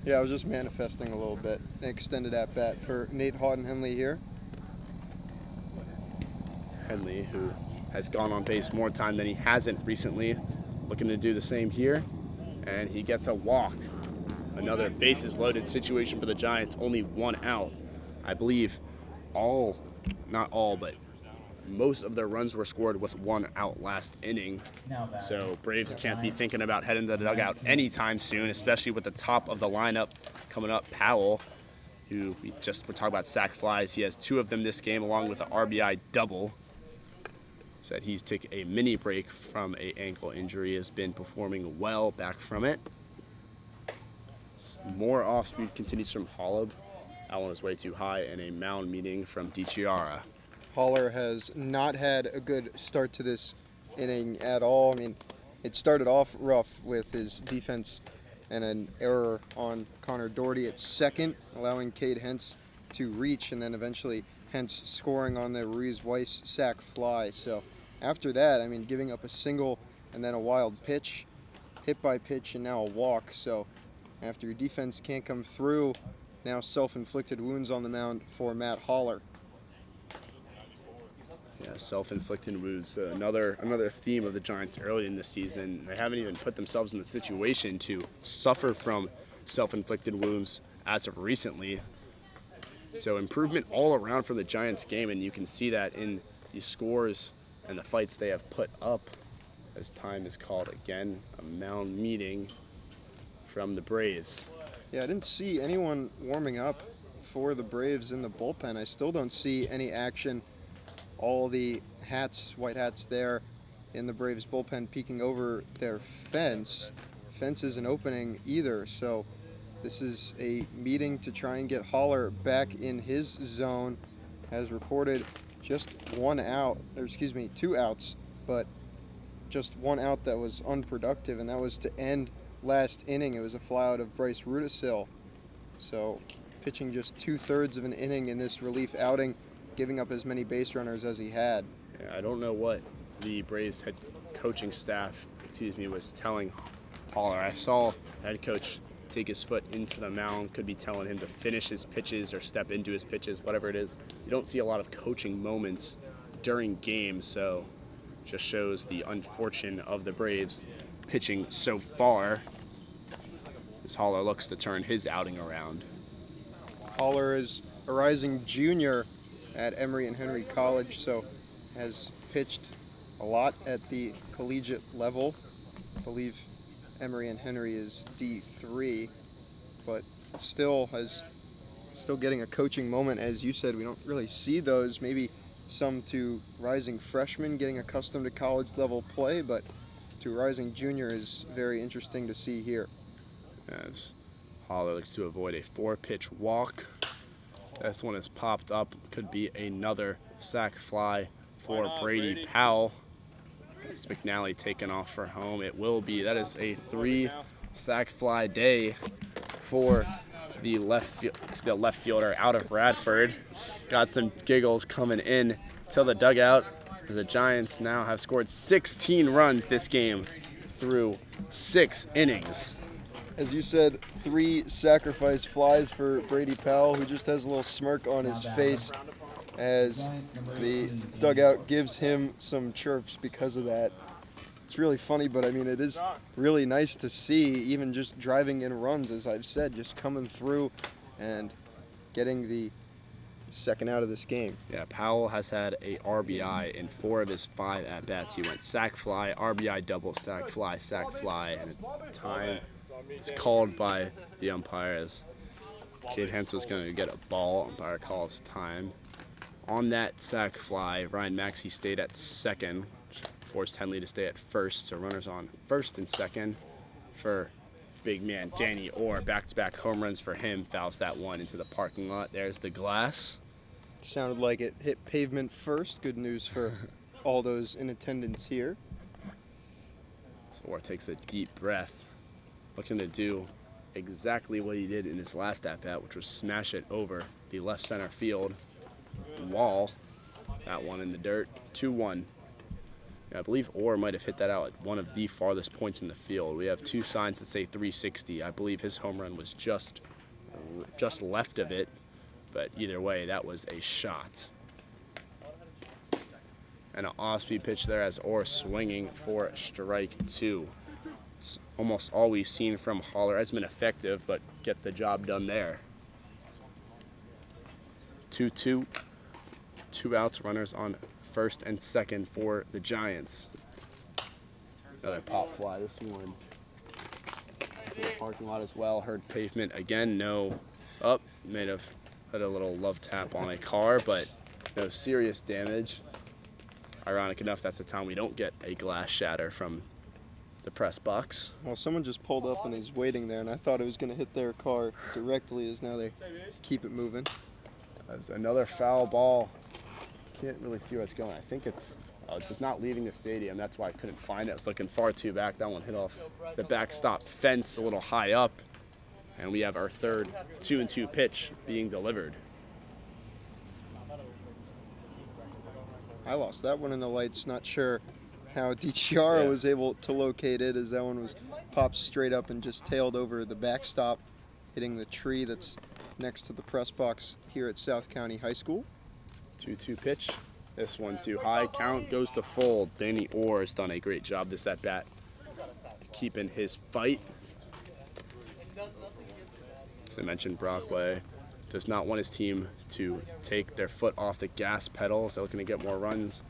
Yeah, I was just manifesting a little bit. An extended at bat for Nate Houghton Henley here. Henley, who has gone on base more time than he hasn't recently, looking to do the same here. And he gets a walk. Another bases loaded situation for the Giants. Only one out. I believe not all, but most of their runs were scored with one out last inning. So Braves can't be thinking about heading to the dugout anytime soon, especially with the top of the lineup coming up, Powell, who we're talking about sac flies. He has 2 of them this game along with an RBI double. Said he's taken a mini break from an ankle injury, has been performing well back from it. More off-speed continues from Holub. That one was way too high, and a mound meeting from DiChiara. Holler has not had a good start to this inning at all. I mean, it started off rough with his defense and an error on Connor Doherty at second, allowing Cade Hentz to reach, and then eventually Hentz scoring on the Ruiz-Weiss sac fly. So after that, I mean, giving up a single and then a wild pitch, hit by pitch, and now a walk. So after your defense can't come through, now self-inflicted wounds on the mound for Matt Holler. Yeah, self-inflicted wounds. Another theme of the Giants early in the season. They haven't even put themselves in the situation to suffer from self-inflicted wounds as of recently. So improvement all around for the Giants game, and you can see that in the scores and the fights they have put up as time is called again. A mound meeting from the Braves. Yeah, I didn't see anyone warming up for the Braves in the bullpen. I still don't see any action. All the white hats there in the Braves bullpen peeking over their fence. Fence isn't opening either, so this is a meeting to try and get Holler back in his zone. Has recorded just 2 outs, but just 1 out that was unproductive, and that was to end last inning. It was a flyout of Bryce Rudisil. So pitching just 2/3 of an inning in this relief outing, giving up as many base runners as he had. Yeah, I don't know what the Braves head coaching staff, was telling Holler. I saw head coach take his foot into the mound, could be telling him to finish his pitches or step into his pitches, whatever it is. You don't see a lot of coaching moments during games, so just shows the unfortunate of the Braves pitching so far as Holler looks to turn his outing around. Holler is a rising junior at Emory and Henry College, so has pitched a lot at the collegiate level. I believe Emory and Henry is D3, but still getting a coaching moment. As you said, we don't really see those. Maybe some to rising freshmen getting accustomed to college level play, but to rising junior is very interesting to see here. As Holler looks to avoid a 4-pitch walk. This one has popped up. Could be another sac fly for Brady Powell. It's McNally taking off for home. It will be. That is a 3 sac fly day for the left fielder out of Bradford. Got some giggles coming in to the dugout as the Giants now have scored 16 runs this game through 6 innings. As you said, 3 sacrifice flies for Brady Powell, who just has a little smirk on his face as the dugout gives him some chirps because of that. It's really funny, but I mean, it is really nice to see, even just driving in runs, as I've said, just coming through and getting the second out of this game. Yeah, Powell has had a RBI in 4 of his 5 at-bats. He went sac fly, RBI double, sac fly, and time is called by the umpires. Cade Hensel's going to get a ball. Umpire calls time. On that sac fly, Ryan Maxey stayed at second, forced Henley to stay at first. So runners on first and second for big man Danny Orr. Back-to-back home runs for him. Fouls that one into the parking lot. There's the glass. Sounded like it hit pavement first. Good news for all those in attendance here. So Orr takes a deep breath, looking to do exactly what he did in his last at-bat, which was smash it over the left center field wall. That one in the dirt. 2-1. I believe Orr might have hit that out at one of the farthest points in the field. We have two signs that say 360. I believe his home run was just left of it, but either way, that was a shot. And an off-speed pitch there as Orr swinging for strike two. It's almost all we've seen from Haller. Has been effective, but gets the job done there. 2-2. 2 outs, runners on first and second for the Giants. Another pop fly, this one. Into the parking lot as well. Heard pavement again. No up. May have had a little love tap on a car, but no serious damage. Ironic enough, that's the time we don't get a glass shatter from the press box. Well, someone just pulled up and is waiting there, and I thought it was going to hit their car directly, as now they keep it moving. That's another foul ball. Can't really see where it's going. I think it's just not leaving the stadium. That's why I couldn't find it. I was looking far too back. That one hit off the backstop fence a little high up. And we have our third 2-2 pitch being delivered. I lost that one in the lights. Not sure how DiChiara was able to locate it, as that one was popped straight up and just tailed over the backstop, hitting the tree that's next to the press box here at South County High School. 2-2 pitch. This one too high. Count goes to full. Danny Orr has done a great job this at bat, keeping his fight. As I mentioned, Brockway does not want his team to take their foot off the gas pedal, so looking to get more runs.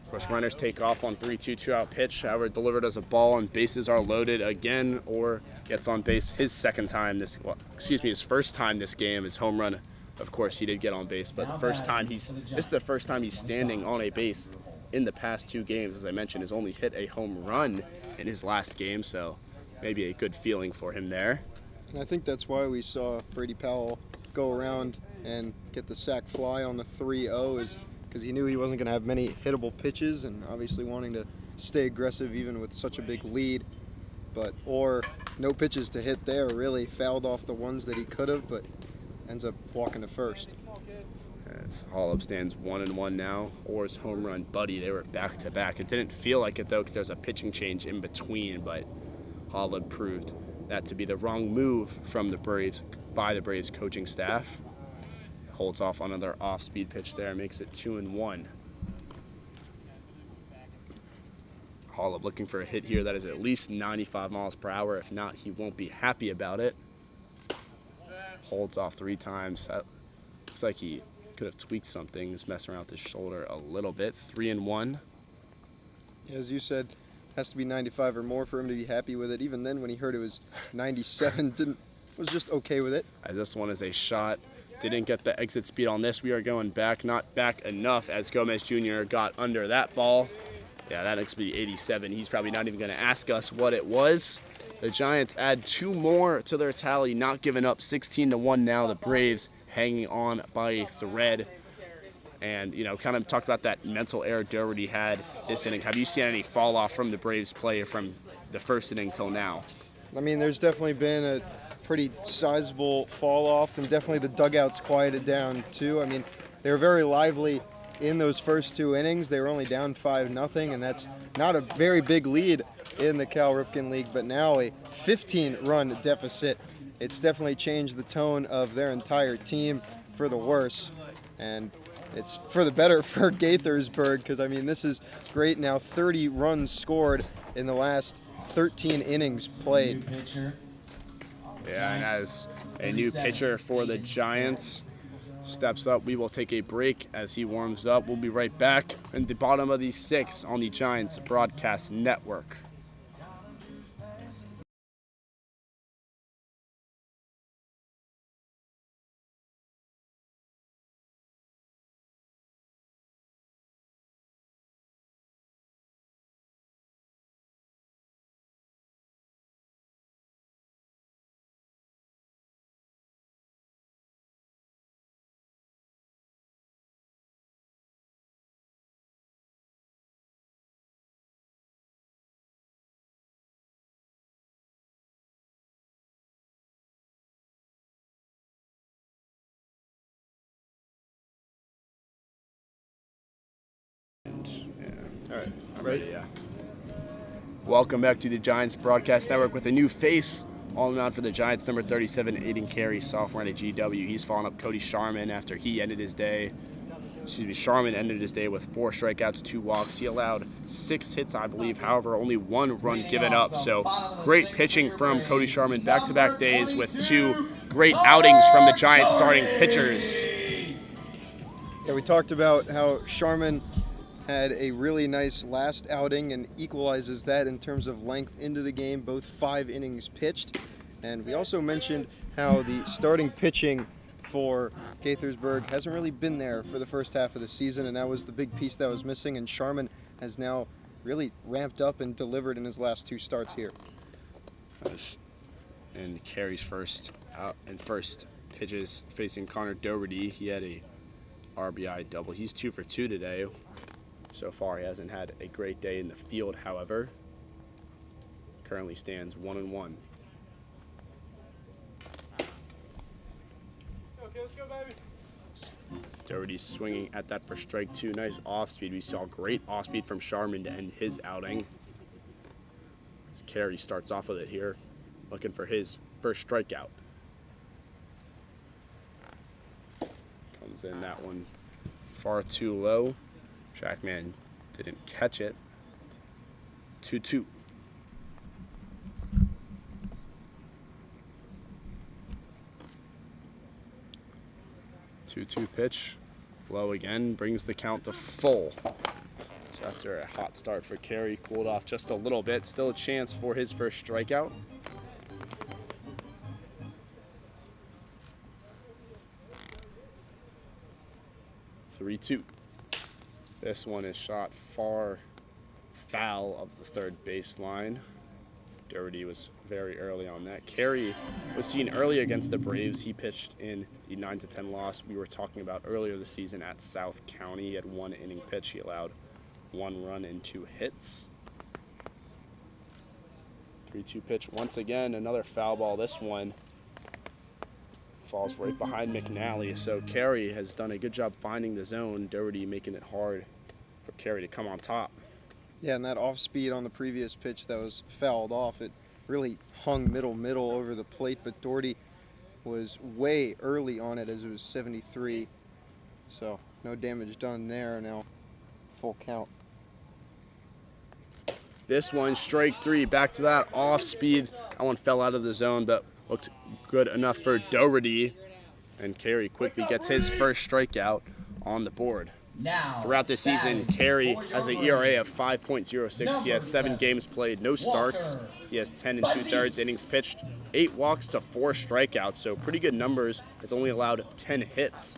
Of course, runners take off on 3-2 2-out pitch. However, delivered as a ball, and bases are loaded again. Orr gets on base his first time this game. His home run. Of course, he did get on base, but this is the first time he's standing on a base in the past 2 games. As I mentioned, has only hit a home run in his last game, so maybe a good feeling for him there. And I think that's why we saw Brady Powell go around and get the sac fly on the 3-0, is because he knew he wasn't going to have many hittable pitches, and obviously wanting to stay aggressive even with such a big lead. But Orr, no pitches to hit there, really fouled off the ones that he could have, but ends up walking to first. As Holub stands 1-1 now. Orr's home run buddy, they were back-to-back. It didn't feel like it, though, because there was a pitching change in between, but Holub proved that to be the wrong move from the Braves, by the Braves coaching staff. Holds off on another off-speed pitch there, makes it 2-1. Holub looking for a hit here that is at least 95 miles per hour. If not, he won't be happy about it. Holds off 3 times. That looks like he could have tweaked something. He's messing around with his shoulder a little bit. 3-1. As you said, has to be 95 or more for him to be happy with it. Even then, when he heard it was 97, was just okay with it. As this one is a shot. Didn't get the exit speed on this. We are going back, not back enough, as Gomez Jr. got under that ball. Yeah, that looks to be 87. He's probably not even going to ask us what it was. The Giants add 2 more to their tally, not giving up. 16-1 now. The Braves hanging on by a thread. And, kind of talked about that mental error Doherty had this inning. Have you seen any fall off from the Braves player from the first inning till now? I mean, there's definitely been a pretty sizable fall off, and definitely the dugouts quieted down too. I mean, they were very lively in those first 2 innings. They were only down 5-0, and that's not a very big lead in the Cal Ripken League, but now a 15-run deficit. It's definitely changed the tone of their entire team for the worse, and it's for the better for Gaithersburg, because, I mean, this is great now. 30 runs scored in the last 13 innings played. Yeah, and as a new pitcher for the Giants steps up, we will take a break as he warms up. We'll be right back in the bottom of the 6th on the Giants Broadcast Network. All right. I'm Ready? ready, yeah. Welcome back to the Giants Broadcast Network with a new face. All in on for the Giants, number 37, Aiden Carey, sophomore at a GW. He's following up Cody Sharman after he ended his day. Sharman ended his day with 4 strikeouts, 2 walks. He allowed 6 hits, I believe. However, only 1 run given up. So great pitching from Cody Sharman. Back-to-back days with 2 great outings from the Giants starting pitchers. Yeah, we talked about how Sharman had a really nice last outing and equalizes that in terms of length into the game, both 5 innings pitched. And we also mentioned how the starting pitching for Gaithersburg hasn't really been there for the first half of the season, and that was the big piece that was missing, and Sharman has now really ramped up and delivered in his last 2 starts here. And Carey's first pitches facing Connor Doherty. He had a RBI double. He's 2 for 2 today. So far, he hasn't had a great day in the field, however. Currently stands 1-1. Okay, let's go, baby. Doherty's swinging at that for strike 2. Nice off speed. We saw great off speed from Sharman to end his outing. As Carey starts off with it here, looking for his first strikeout. Comes in that one far too low. Trackman didn't catch it. 2-2. Pitch, low again, brings the count to full. So after a hot start for Carey, cooled off just a little bit, still a chance for his first strikeout. Three-two. This one is shot far foul of the third baseline. Doherty was very early on that. Carey was seen early against the Braves. He pitched in the 9-10 loss we were talking about earlier this season at South County. He had 1 inning pitch. He allowed 1 run and 2 hits. 3-2 pitch. Once again, another foul ball. This one falls right behind McNally. So Carey has done a good job finding the zone. Doherty making it hard for Carey to come on top. Yeah, and that off speed on the previous pitch that was fouled off, it really hung middle over the plate, but Doherty was way early on it as it was 73. So no damage done there. Now full count. This one, strike 3, back to that off speed. That one fell out of the zone, but looked good enough for Doherty. And Carey quickly gets his first strikeout on the board. Now, Throughout this season, Carey has an ERA of 5.06. He has 7 games played, no starts. He has 10 2/3 innings pitched, 8 walks to 4 strikeouts. So pretty good numbers. Has only allowed 10 hits.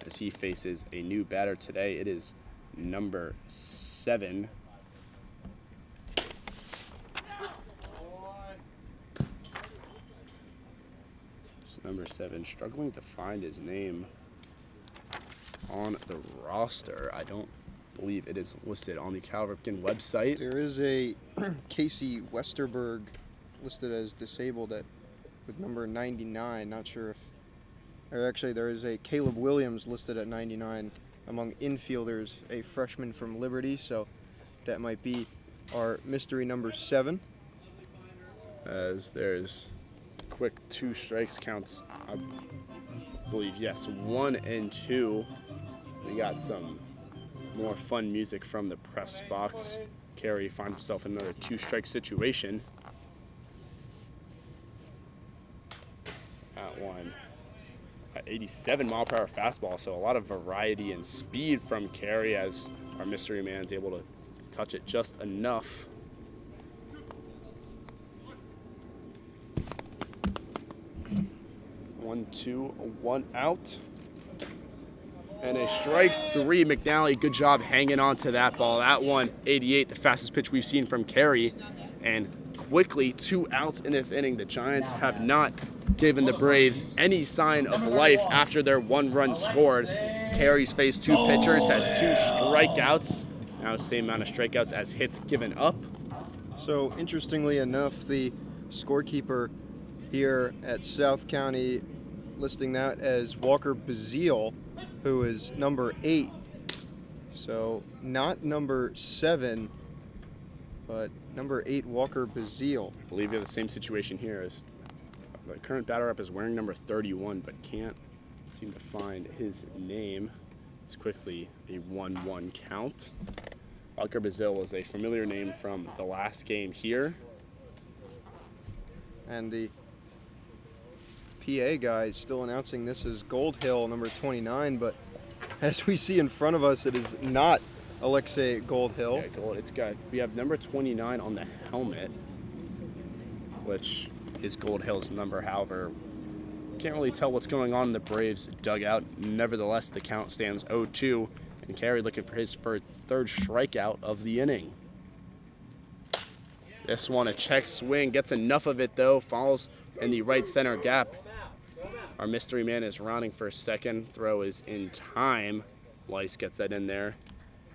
As he faces a new batter today, it is number 7. It's number 7, struggling to find his name on the roster. I don't believe it is listed on the Cal Ripken website. There is a Casey Westerberg listed as disabled with number 99. Not sure if, or actually there is a Caleb Williams listed at 99 among infielders, a freshman from Liberty. So that might be our mystery number 7. As there's quick 2 strikes counts, I believe, yes, 1 and 2. We got some more fun music from the press box. Carey finds himself in another 2-strike situation. At one, 87 mile per hour fastball, so a lot of variety and speed from Carey as our mystery man's able to touch it just enough. One, 2, 1 out. And a strike 3. McNally, good job hanging on to that ball. That one, 88, the fastest pitch we've seen from Carey. And quickly, 2 outs in this inning. The Giants have not given the Braves any sign of life after their 1 run scored. Carey's faced 2 pitchers, has 2 strikeouts. Now same amount of strikeouts as hits given up. So interestingly enough, the scorekeeper here at South County listing that as Walker Bazile, who is number 8. So not number 7, but number 8, Walker Bazile. I believe we have the same situation here as the current batter-up is wearing number 31, but can't seem to find his name. It's quickly a 1-1 count. Walker Bazile was a familiar name from the last game here. And the PA guy is still announcing this is Gold Hill, number 29, but as we see in front of us, it is not Alexei Gold Hill. Yeah, Gold. We have number 29 on the helmet, which is Gold Hill's number. However, can't really tell what's going on in the Braves dugout. Nevertheless, the count stands 0-2, and Carey looking for his third strikeout of the inning. This one, a check swing, gets enough of it though, falls in the right center gap. Our mystery man is rounding for a second. Throw is in time. Weiss gets that in there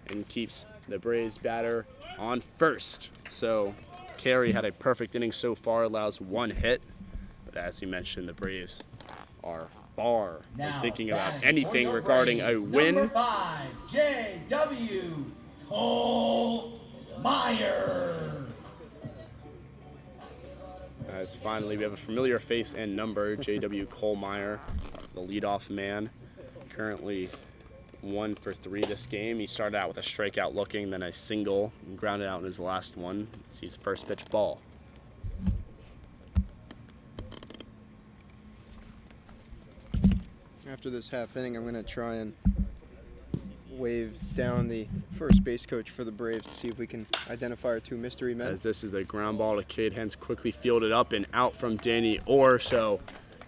and keeps the Braves batter on first. So Carey had a perfect inning so far, allows 1 hit. But as you mentioned, the Braves are far from thinking about anything regarding a win. Number 5, J.W. Meyer. As finally we have a familiar face and number, J.W. Kohlmeyer, the leadoff man. Currently 1 for 3 this game. He started out with a strikeout looking, then a single, and grounded out in his last one. It's his first pitch ball. After this half inning, I'm going to try and wave down the first base coach for the Braves to see if we can identify our 2 mystery men. As this is a ground ball to Cade Hens, quickly fielded up and out from Danny Orr, so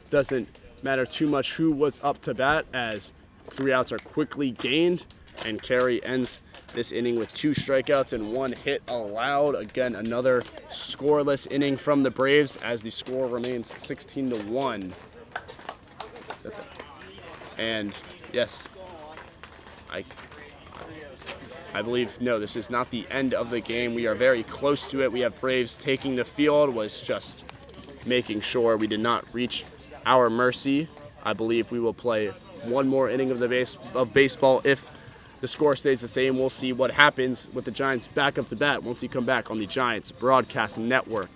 doesn't matter too much who was up to bat as 3 outs are quickly gained, and Carey ends this inning with 2 strikeouts and 1 hit allowed. Again, another scoreless inning from the Braves as the score remains 16-1. And yes, I believe, no, this is not the end of the game. We are very close to it. We have Braves taking the field, was just making sure we did not reach our mercy. I believe we will play 1 more inning of baseball. If the score stays the same, we'll see what happens with the Giants back up to bat once we come back on the Giants Broadcast Network.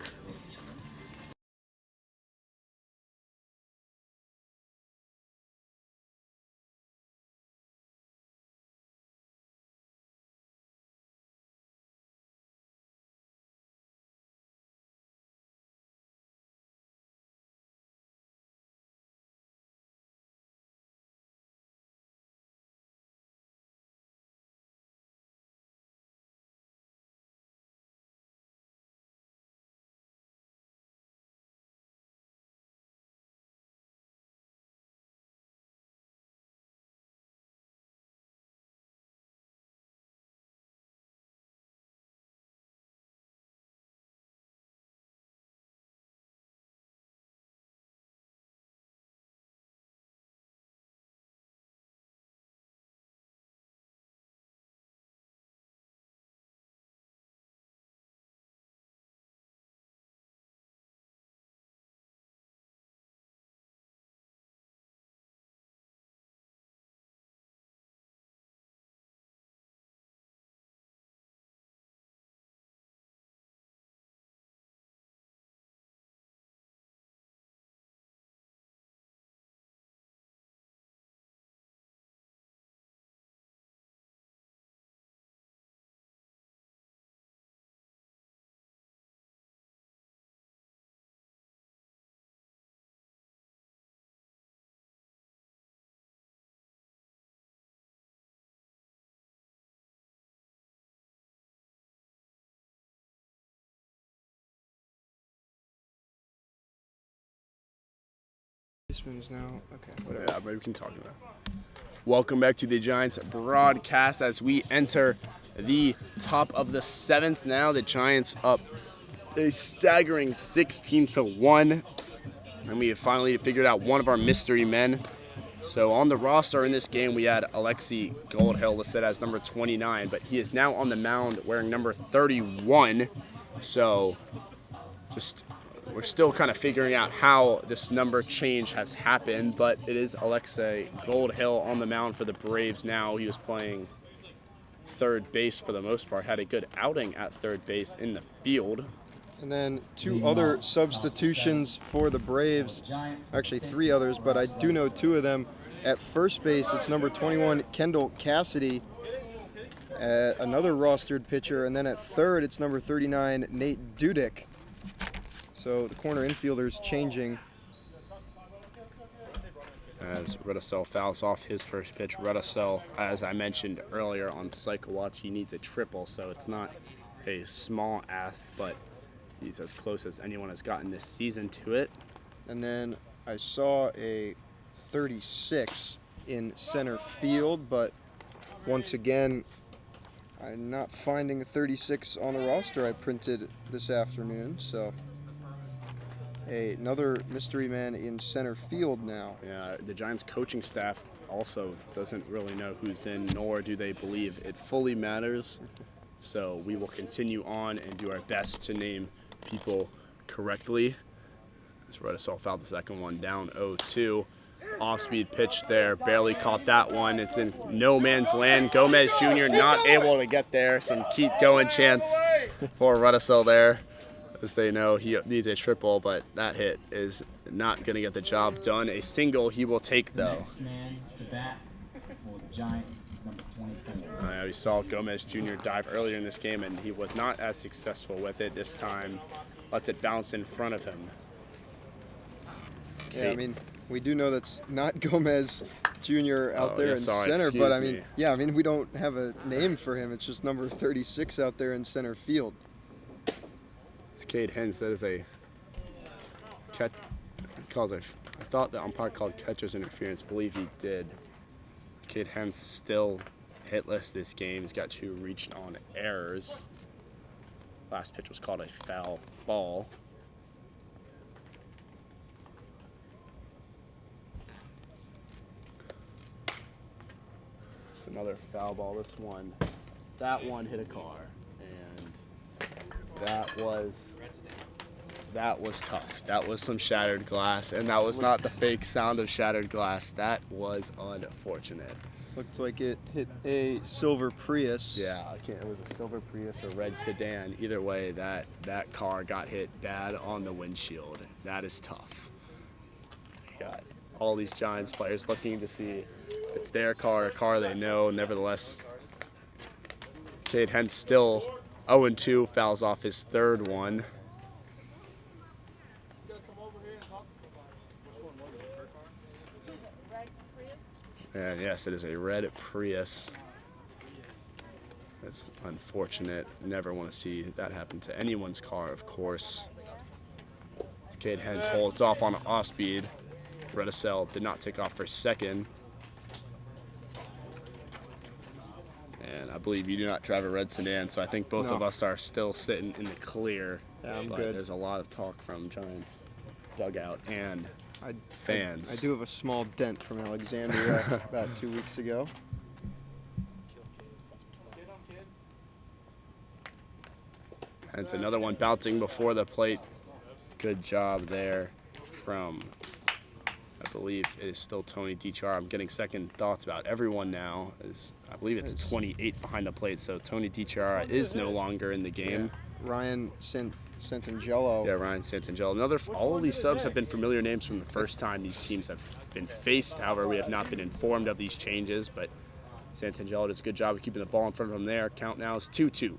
Now, okay, whatever. Yeah, but we can talk about it. Welcome back to the Giants broadcast as we enter the top of the 7th now. The Giants up a staggering 16-1. And we have finally figured out one of our mystery men. So on the roster in this game, we had Alexei Goldhill listed as number 29, but he is now on the mound wearing number 31. So we're still kind of figuring out how this number change has happened, but it is Alexei Goldhill on the mound for the Braves now. He was playing third base for the most part. Had a good outing at third base in the field. And then two other substitutions for the Braves. Actually, three others, but I do know two of them. At first base, it's number 21, Kendall Cassidy, another rostered pitcher. And then at third, it's number 39, Nate Dudek. So the corner infielders changing. As Rudisell fouls off his first pitch. Rudisell, as I mentioned earlier on Cycle Watch, he needs a triple, so it's not a small ask, but he's as close as anyone has gotten this season to it. And then I saw a 36 in center field, but once again, I'm not finding a 36 on the roster I printed this afternoon, so another mystery man in center field now. Yeah, the Giants coaching staff also doesn't really know who's in, nor do they believe it fully matters. So we will continue on and do our best to name people correctly. As Rudisell fouled the second one down 0-2. Off-speed pitch there, barely caught that one. It's in no man's land. Gomez Jr. not able to get there. Some keep going chance for Rudisell there, as they know he needs a triple, but that hit is not going to get the job done. A single he will take, though. Next man to bat for the Giants is number 24. We saw Gomez Jr. dive earlier in this game, and he was not as successful with it this time. Lets it bounce in front of him. Yeah, I mean, we do know that's not Gomez Jr. out there in center, but I mean, yeah, I mean, we don't have a name for him. It's just number 36 out there in center field. It's Cade Hens. That is a catch. Calls it. I thought the umpire called catcher's interference. I believe he did. Cade Hens still hitless this game. He's got 2 reached on errors. Last pitch was called a foul ball. It's another foul ball. That one hit a car, and that was tough. That was some shattered glass, and that was not the fake sound of shattered glass. That was unfortunate. Looked like it hit a silver Prius. Yeah, it was a silver Prius or red sedan. Either way, that car got hit bad on the windshield. That is tough. You got all these Giants players looking to see if it's their car, a car they know. Nevertheless, Cade Hens still 0-2, fouls off his third one. And yes, it is a red Prius. That's unfortunate. Never want to see that happen to anyone's car, of course. Cade Hens holds off on an off-speed. Rudisell did not take off for second. And I believe you do not drive a red sedan, so I think both of us are still sitting in the clear. Yeah, I'm but good. There's a lot of talk from Giants dugout and fans. I do have a small dent from Alexandria about 2 weeks ago. And it's another one bouncing before the plate. Good job there from, I believe it is still Tony DiChiara. I'm getting second thoughts about everyone now. I believe it's 28 behind the plate, so Tony DiChiara is no longer in the game. Yeah. Ryan Santangelo. Yeah, Ryan Santangelo. All of these subs have been familiar names from the first time these teams have been faced. However, we have not been informed of these changes, but Santangelo does a good job of keeping the ball in front of him there. Count now is 2-2.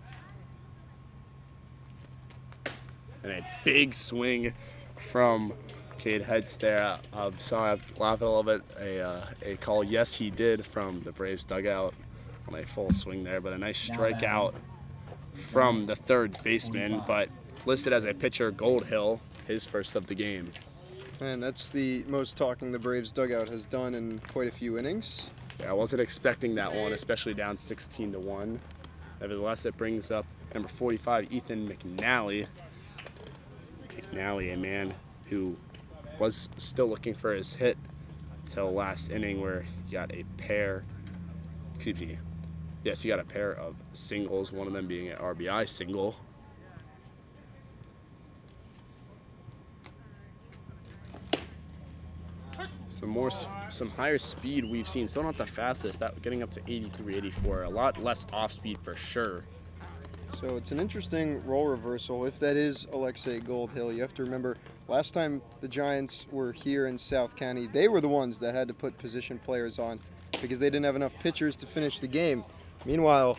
And a big swing from Cade Hens there. I'm sorry, I've laughed a little bit. A call, yes, he did, from the Braves dugout on a full swing there, but a nice strikeout from the third baseman, but listed as a pitcher, Goldhill, his first of the game. And that's the most talking the Braves dugout has done in quite a few innings. Yeah, I wasn't expecting that one, especially down 16-1. Nevertheless, it brings up number 45, Ethan McNally. McNally, a man who was still looking for his hit until last inning, where he got a pair, he got a pair of singles, one of them being an RBI single. Some higher speed we've seen. Still not the fastest. That getting up to 83, 84. A lot less off speed for sure. So it's an interesting role reversal. If that is Alexei Goldhill, you have to remember last time the Giants were here in South County, they were the ones that had to put position players on because they didn't have enough pitchers to finish the game. Meanwhile,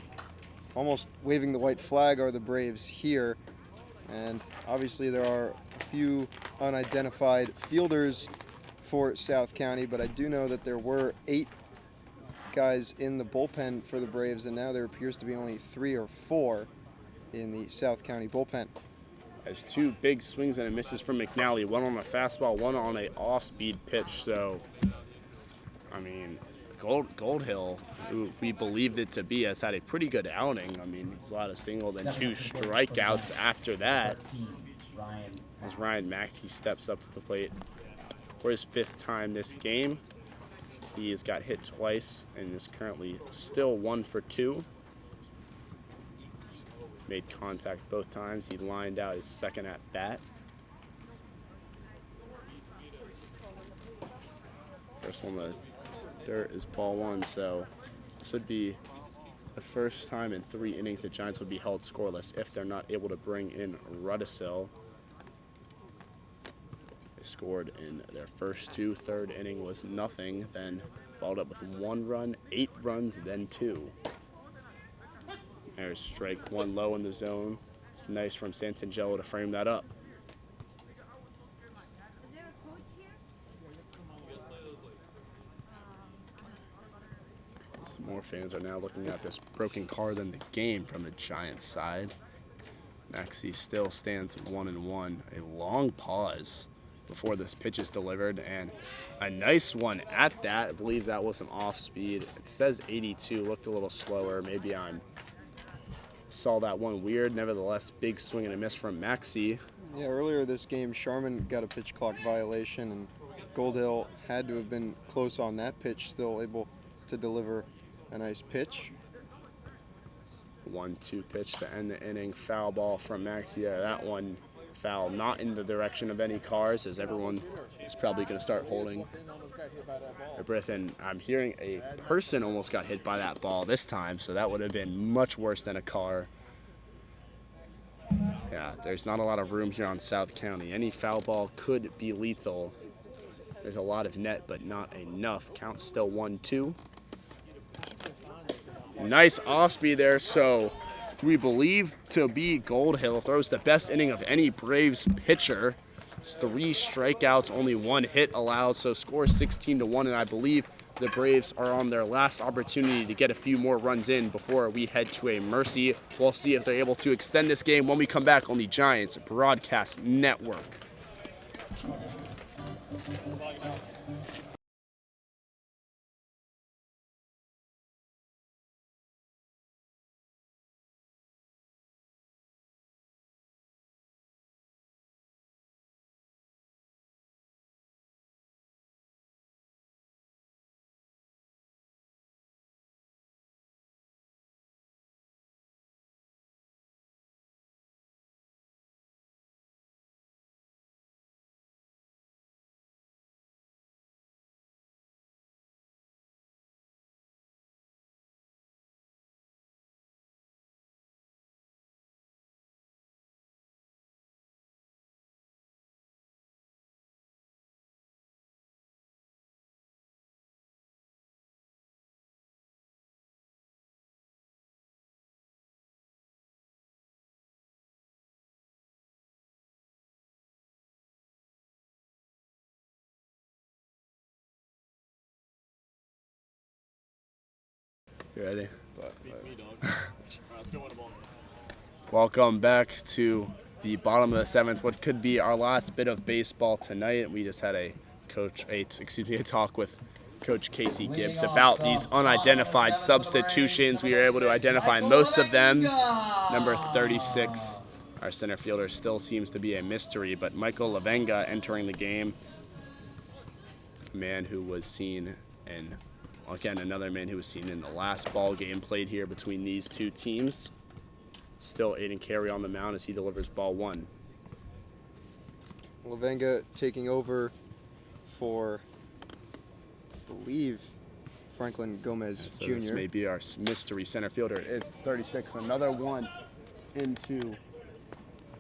almost waving the white flag are the Braves here. And obviously there are a few unidentified fielders for South County, but I do know that there were 8 guys in the bullpen for the Braves, and now there appears to be only 3 or 4 in the South County bullpen. There's 2 big swings and a misses from McNally, one on a fastball, one on a off-speed pitch. So, I mean, Goldhill, who we believed it to be, has had a pretty good outing. I mean, he's allowed a single, then 2 strikeouts after that. As Ryan Mackey steps up to the plate for his 5th time this game. He has got hit twice and is currently still 1 for 2. Made contact both times. He lined out his 2nd at bat. First on the dirt is ball 1, so this would be the first time in 3 innings the Giants would be held scoreless if they're not able to bring in Rudisil. They scored in their first 2. 3rd inning was nothing, then followed up with 1 run, 8 runs, then 2. There's strike 1 low in the zone. It's nice from Santangelo to frame that up. Some more fans are now looking at this broken card in the game from the Giants side. Maxey still stands 1-1. A long pause before this pitch is delivered, and a nice one at that. I believe that was an off speed. It says 82, looked a little slower. Maybe I saw that one weird. Nevertheless, big swing and a miss from Maxey. Yeah, earlier this game, Sharman got a pitch clock violation, and Goldhill had to have been close on that pitch, still able to deliver a nice pitch. 1-2 pitch to end the inning. Foul ball from Maxey. Yeah, that one foul, not in the direction of any cars, as everyone is probably going to start holding their breath. And I'm hearing a person almost got hit by that ball this time, so that would have been much worse than a car. Yeah, there's not a lot of room here on South County. Any foul ball could be lethal. There's a lot of net, but not enough. Count still 1-2. Nice off speed there, so we believe to be Goldhill throws the best inning of any Braves pitcher. It's 3 strikeouts, only 1 hit allowed, so score 16-1, and I believe the Braves are on their last opportunity to get a few more runs in before we head to a mercy. We'll see if they're able to extend this game when we come back on the Giants Broadcast Network. You ready? Welcome back to the bottom of the 7th, what could be our last bit of baseball tonight. We just had a talk with Coach Casey Gibbs about these unidentified substitutions. We were able to identify most of them. Number 36, our center fielder, still seems to be a mystery, but Michael Lavenga entering the game, a man who was seen in, again, another man who was seen in the last ball game played here between these two teams. Still Aiden Carey on the mound as he delivers ball 1. Lavenga taking over for believe Franklin Gomez So Jr. this may be our mystery center fielder. It's 36. Another one into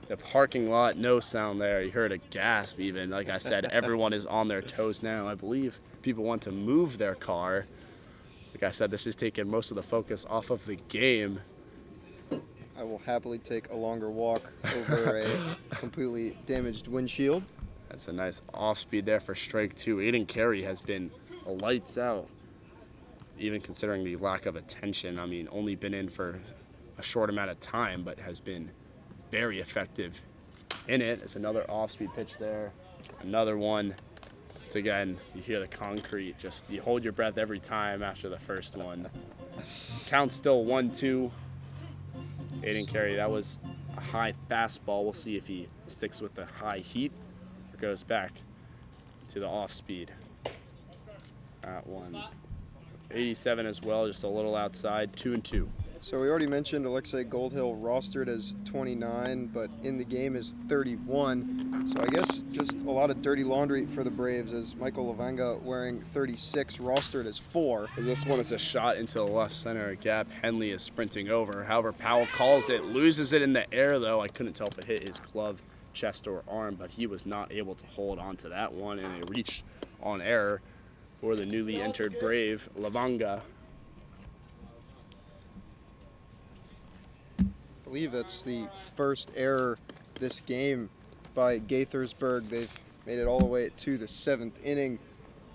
the parking lot. No sound there. You heard a gasp even. Like I said, everyone is on their toes now. I believe people want to move their car. Like I said, this is taking most of the focus off of the game. I will happily take a longer walk over a completely damaged windshield. That's a nice off speed there for strike two. Aiden Carey has been lights out, even considering the lack of attention. I mean, only been in for a short amount of time, but has been very effective in it. It's another off speed pitch there. Another one. It's again, you hear the concrete, just you hold your breath every time after the first one. Count still 1-2. Aiden Carey, that was a high fastball. We'll see if he sticks with the high heat or goes back to the off speed. That one. 87 as well, just a little outside, 2-2. So we already mentioned Alexei Goldhill rostered as 29, but in the game is 31. So I guess just a lot of dirty laundry for the Braves, as Michael Lavanga wearing 36, rostered as 4. This one is a shot into the left center gap. Henley is sprinting over. However, Powell calls it, loses it in the air though. I couldn't tell if it hit his glove, chest, or arm, but he was not able to hold on to that one, and a reach on error for the newly entered Brave, Lavanga. I believe that's the first error this game by Gaithersburg. They've made it all the way to the 7th inning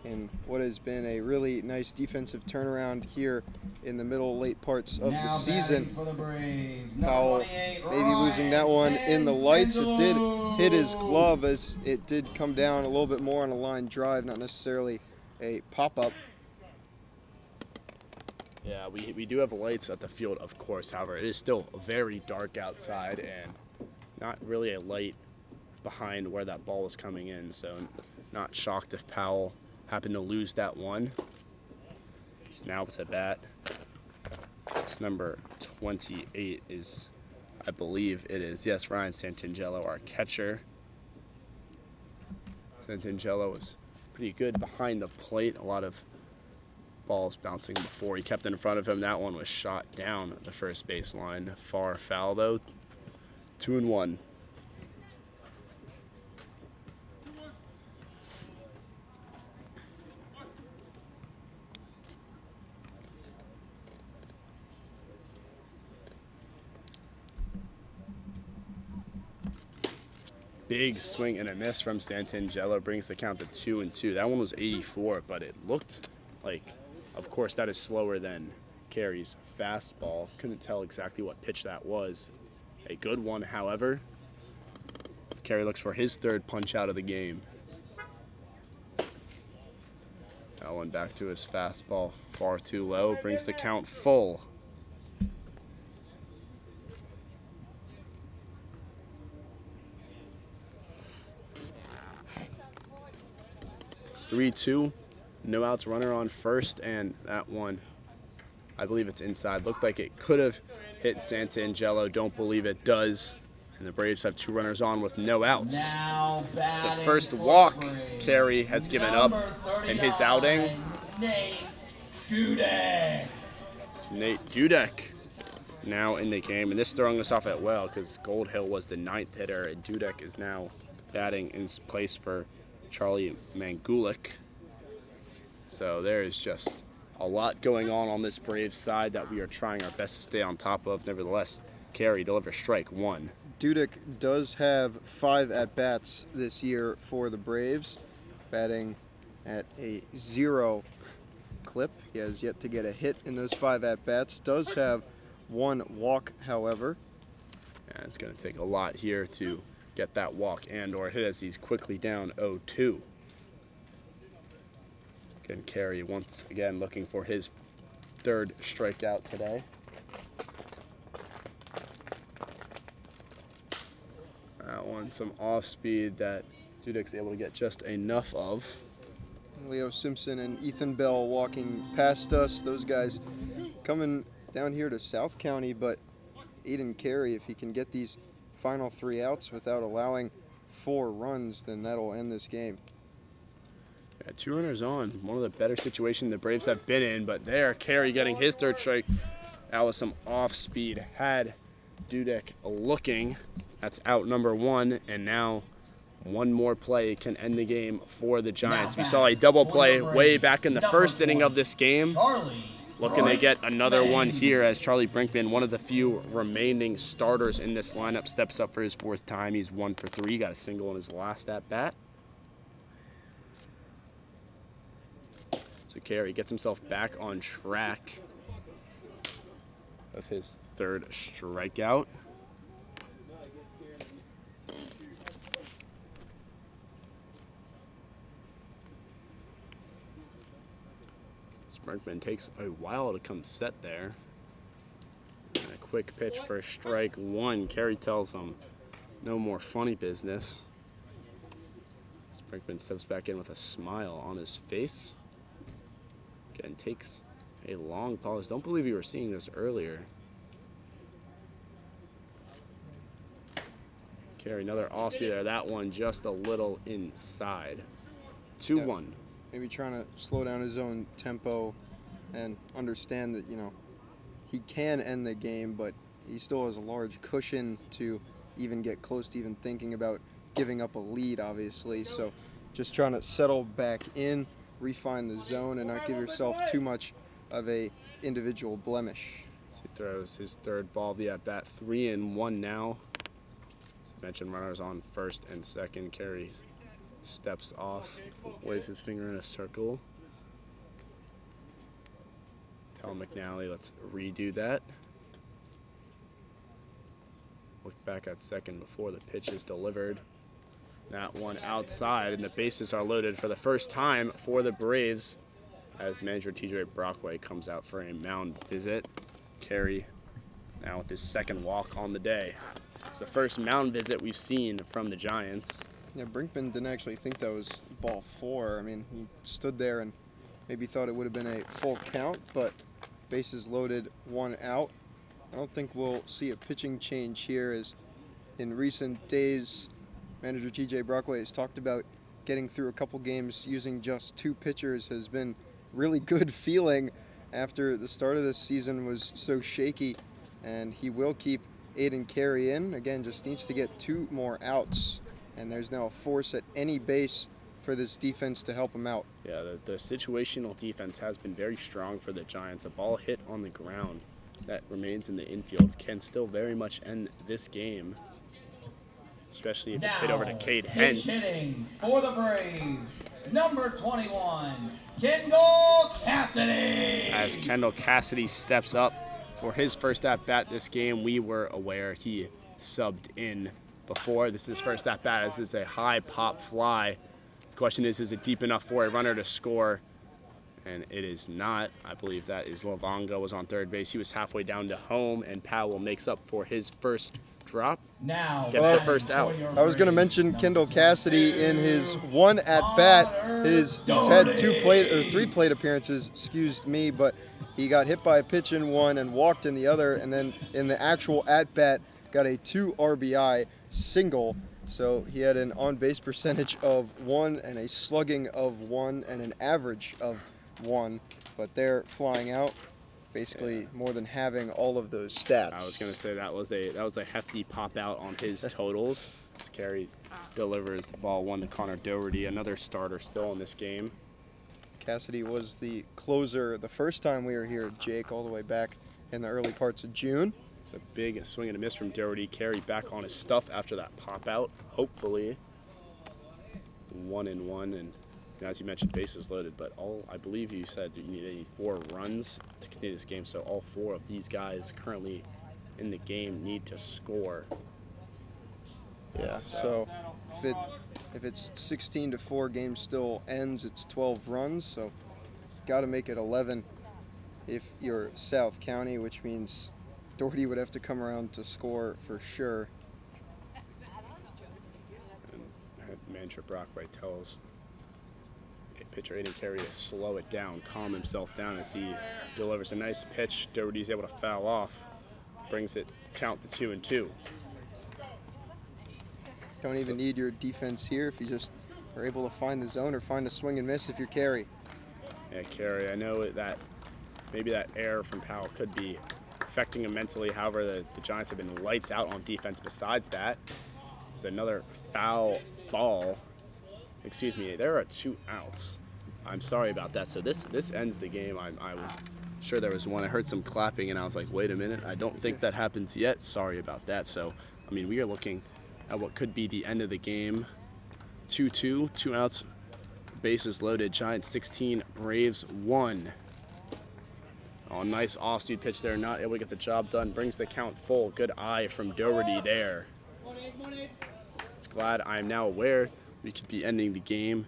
in what has been a really nice defensive turnaround here in the middle late parts of the season. Powell maybe losing that one in the lights. It did hit his glove as it did come down a little bit more on a line drive, not necessarily a pop-up. Yeah, we do have lights at the field, of course. However, it is still very dark outside and not really a light behind where that ball was coming in. So not shocked if Powell happened to lose that one. He's now to bat. It's number 28 is, I believe it is, yes, Ryan Santangelo, our catcher. Santangelo was pretty good behind the plate. A lot of balls bouncing before he kept in front of him. That one was shot down the first baseline. Far foul though. 2-1. Big swing and a miss from Santangelo brings the count to 2-2. That one was 84, but it looked like, of course, that is slower than Carey's fastball. Couldn't tell exactly what pitch that was. A good one, however. As Carey looks for his third punch out of the game. That one back to his fastball, far too low, brings the count full. (3-2). No outs, runner on first, and that one, I believe it's inside. Looked like it could have hit Santangelo. Don't believe it does. And the Braves have 2 runners on with no outs. It's the first walk Carey has given up in his outing. Nate Dudek. It's Nate Dudek now in the game, and this throwing us off at well because Goldhill was the 9th hitter, and Dudek is now batting in place for Charlie Mangulik. So there is just a lot going on this Braves side that we are trying our best to stay on top of. Nevertheless, Carey delivers strike 1. Dudek does have 5 at-bats this year for the Braves, batting at a 0 clip. He has yet to get a hit in those 5 at-bats. Does have 1 walk, however. And it's going to take a lot here to get that walk and or hit as he's quickly down 0-2. Again, Carey once again looking for his 3rd strikeout today. That one, some off speed that Dudek's able to get just enough of. Leo Simpson and Ethan Bell walking past us. Those guys coming down here to South County, but Aiden Carey, if he can get these final 3 outs without allowing 4 runs, then that'll end this game. Yeah, 2 runners on. One of the better situations the Braves have been in, but there, Carey getting his third strike. That was some off speed. Had Dudek looking. That's out number 1, and now one more play can end the game for the Giants. We saw a double play way back in the first inning of this game. Looking to get another one here as Charlie Brinkman, one of the few remaining starters in this lineup, steps up for his 4th time. He's 1 for 3. Got a single in his last at bat. So Carey gets himself back on track of his 3rd strikeout. Brinkman takes a while to come set there. And a quick pitch for strike 1. Carey tells him no more funny business. Brinkman steps back in with a smile on his face. Again, takes a long pause. Don't believe you were seeing this earlier. Carey, another off speed there. That one just a little inside. 2-1. Maybe trying to slow down his own tempo and understand that, he can end the game, but he still has a large cushion to even get close to even thinking about giving up a lead, obviously. So just trying to settle back in, refine the zone, and not give yourself too much of a individual blemish. So he throws his 3rd ball of the at-bat. 3-1 now. As I mentioned, runners on 1st and 2nd. Carey steps off, waves his finger in a circle. Tell McNally, let's redo that. Look back at 2nd before the pitch is delivered. That one outside, and the bases are loaded for the first time for the Braves as manager TJ Brockway comes out for a mound visit. Carey now with his 2nd walk on the day. It's the first mound visit we've seen from the Giants. Yeah, Brinkman didn't actually think that was ball 4. I mean, he stood there and maybe thought it would have been a full count, but bases loaded, 1 out. I don't think we'll see a pitching change here, as in recent days, manager TJ Brockway has talked about getting through a couple games using just 2 pitchers has been really good feeling after the start of this season was so shaky, and he will keep Aiden Carey in. Again, just needs to get 2 more outs. And there's now a force at any base for this defense to help him out. Yeah, the situational defense has been very strong for the Giants. A ball hit on the ground that remains in the infield can still very much end this game, especially if it's hit over to Cade Hentz. Hitting for the Braves, number 21, Kendall Cassidy. As Kendall Cassidy steps up for his 1st at-bat this game, we were aware he subbed in before. This is his 1st at-bat, as is a high pop fly. The question is it deep enough for a runner to score? And it is not. I believe that is Lavonga was on 3rd base. He was halfway down to home, and Powell makes up for his 1st drop. Now gets the 1st out. I was going to mention Kendall Cassidy in his 1 at-bat. He's had 3 plate appearances, excuse me, but he got hit by a pitch in 1 and walked in the other, and then in the actual at-bat got a 2 RBI single. So he had an on-base percentage of 1 and a slugging of 1 and an average of 1. But they're flying out, basically more than having all of those stats. I was going to say that was a hefty pop out on his totals. As Carey delivers ball 1 to Connor Doherty, another starter still in this game. Cassidy was the closer the first time we were here, Jake, all the way back in the early parts of June. A big swing and a miss from Doherty. Carey back on his stuff after that pop out. Hopefully 1-1, and as you mentioned, bases loaded. But I believe you said you need 4 runs to continue this game. So all 4 of these guys currently in the game need to score. Yeah. So if it's 16-4, game still ends. It's 12 runs. So got to make it 11 if you're South County, which means Doherty would have to come around to score for sure. And manager Brockway tells pitcher Aiden Carey to slow it down, calm himself down as he delivers a nice pitch. Doherty's able to foul off, brings it count to 2-2. Don't even need your defense here if you just are able to find the zone or find a swing and miss if you're Carey. Yeah, Carey, I know that maybe that error from Powell could be affecting him mentally. However, the Giants have been lights out on defense besides that. There's another foul ball. Excuse me, there are 2 outs. I'm sorry about that. So this ends the game. I was sure there was one. I heard some clapping, and I was like, wait a minute. I don't think that happens yet. Sorry about that. So, I mean, we are looking at what could be the end of the game. 2-2, 2 outs, bases loaded. Giants 16, Braves 1. Oh, nice off-speed pitch there. Not able to get the job done. Brings the count full. Good eye from Doherty there. It's glad I am now aware we could be ending the game.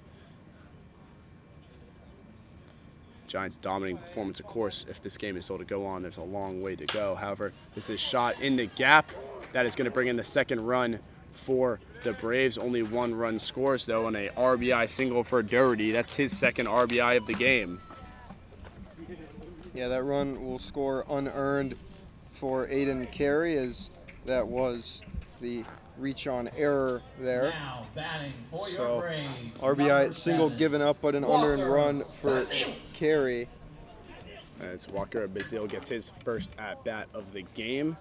Giants dominating performance, of course. If this game is still to go on, there's a long way to go. However, this is shot in the gap. That is going to bring in the second run for the Braves. Only 1 run scores, though, on a RBI single for Doherty. That's his second RBI of the game. Yeah, that run will score unearned for Aiden Carey, as that was the reach on error there. Now batting for your So Braves, RBI number single 7, given up, but an unearned Walker run for Bazile. Carey. As Walker Bazile gets his first at-bat of the game.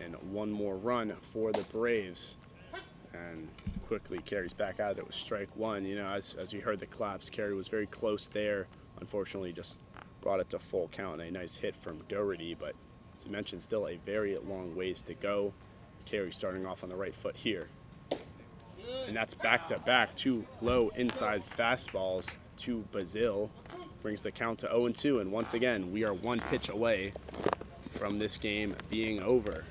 And 1 more run for the Braves. And quickly Carey's back out of it with strike 1. You know, as we heard the claps, Carey was very close there. Unfortunately, just brought it to full count. A nice hit from Doherty, but as you mentioned, still a very long ways to go. Carey starting off on the right foot here. And that's back-to-back 2 low inside fastballs to Bazile. Brings the count to 0-2, and once again, we are 1 pitch away from this game being over.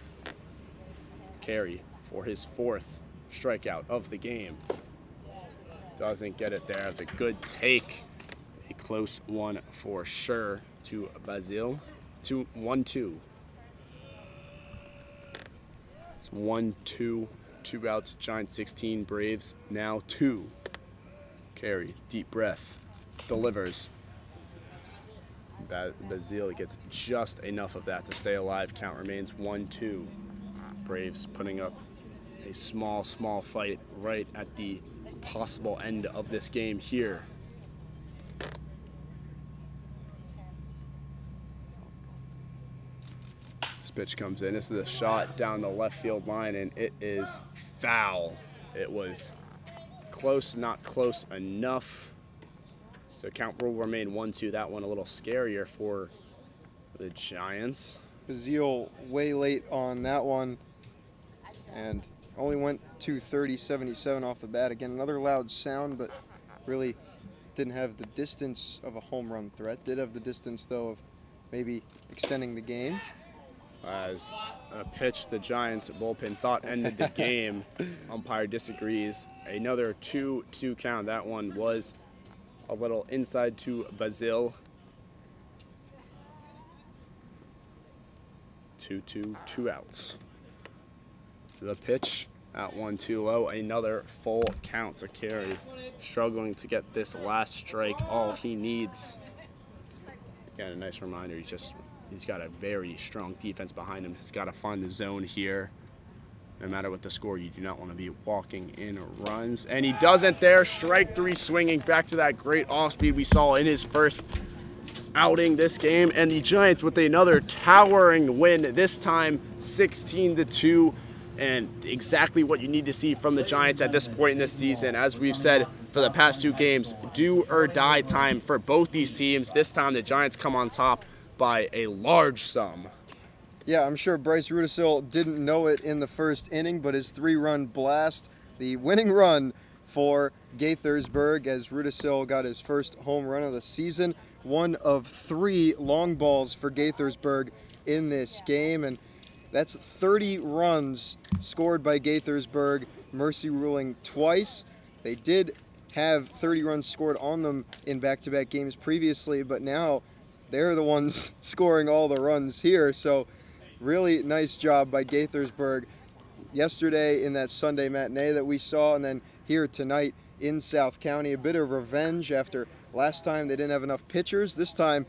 Carey for his 4th strikeout of the game. Doesn't get it there. It's a good take. A close one for sure to Bazile. 1-2. It's 1-2. 2 outs. Giants 16. Braves now 2. Carey, deep breath. Delivers. Bazile gets just enough of that to stay alive. Count remains 1-2. Braves putting up a small fight right at the possible end of this game here. This pitch comes in. This is a shot down the left field line, and it is foul. It was close, not close enough. So count will remain 1-2. That one a little scarier for the Giants. Bazile way late on that one, and only went 230-77 off the bat. Again, another loud sound, but really didn't have the distance of a home run threat. Did have the distance, though, of maybe extending the game. As a pitch the Giants bullpen thought ended the game, umpire disagrees. Another 2-2 count. That one was a little inside to Bazile. 2-2, 2 outs. The pitch at 1-2-0, another full count. So Carey struggling to get this last strike, all he needs. Again, a nice reminder, he's got a very strong defense behind him. He's got to find the zone here. No matter what the score, you do not want to be walking in runs. And he doesn't there. Strike 3 swinging back to that great off-speed we saw in his first outing this game. And the Giants with another towering win, this time 16-2. And exactly what you need to see from the Giants at this point in this season. As we've said for the past 2 games, do or die time for both these teams. This time the Giants come on top by a large sum. Yeah, I'm sure Bryce Rudisil didn't know it in the first inning, but his 3-run blast, the winning run for Gaithersburg, as Rudisil got his first home run of the season. 1 of 3 long balls for Gaithersburg in this game, and that's 30 runs scored by Gaithersburg, mercy ruling twice. They did have 30 runs scored on them in back-to-back games previously, but now they're the ones scoring all the runs here. So really nice job by Gaithersburg yesterday in that Sunday matinee that we saw, and then here tonight in South County. A bit of revenge after last time they didn't have enough pitchers. This time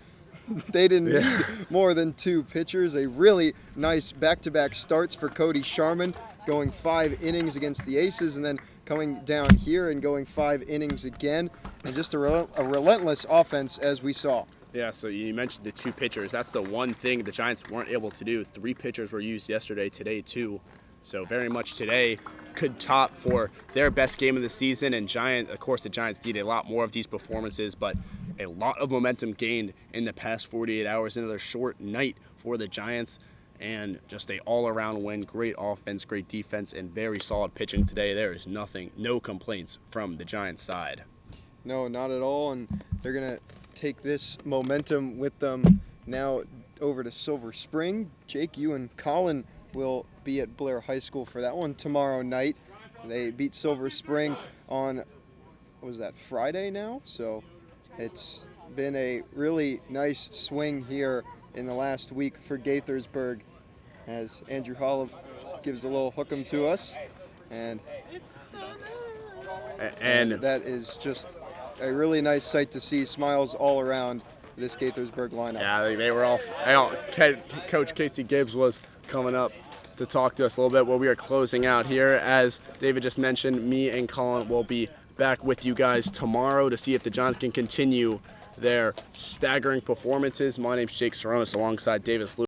they didn't need more than 2 pitchers. A really nice back-to-back starts for Cody Sharman. going 5 innings against the Aces and then coming down here and going 5 innings again, and just a relentless offense as we saw. Yeah, so you mentioned the 2 pitchers. That's the one thing the Giants weren't able to do. 3 pitchers were used yesterday, today 2. So very much today could top for their best game of the season. And of course, the Giants need a lot more of these performances, but a lot of momentum gained in the past 48 hours. Another short night for the Giants, and just a all-around win. Great offense, great defense, and very solid pitching today. There is no complaints from the Giants side. No, not at all, and they're going to take this momentum with them now over to Silver Spring. Jake, you and Colin will be at Blair High School for that one tomorrow night. They beat Silver Spring on, what was that, Friday now? So it's been a really nice swing here in the last week for Gaithersburg, as Andrew Holliv gives a little hook'em to us, and that is just a really nice sight to see. Smiles all around this Gaithersburg lineup. Yeah, they were all. Coach Casey Gibbs was coming up to talk to us a little bit while we are closing out here. As David just mentioned, me and Colin will be back with you guys tomorrow to see if the Giants can continue their staggering performances. My name's Jake Tseronis alongside Davis Lewis.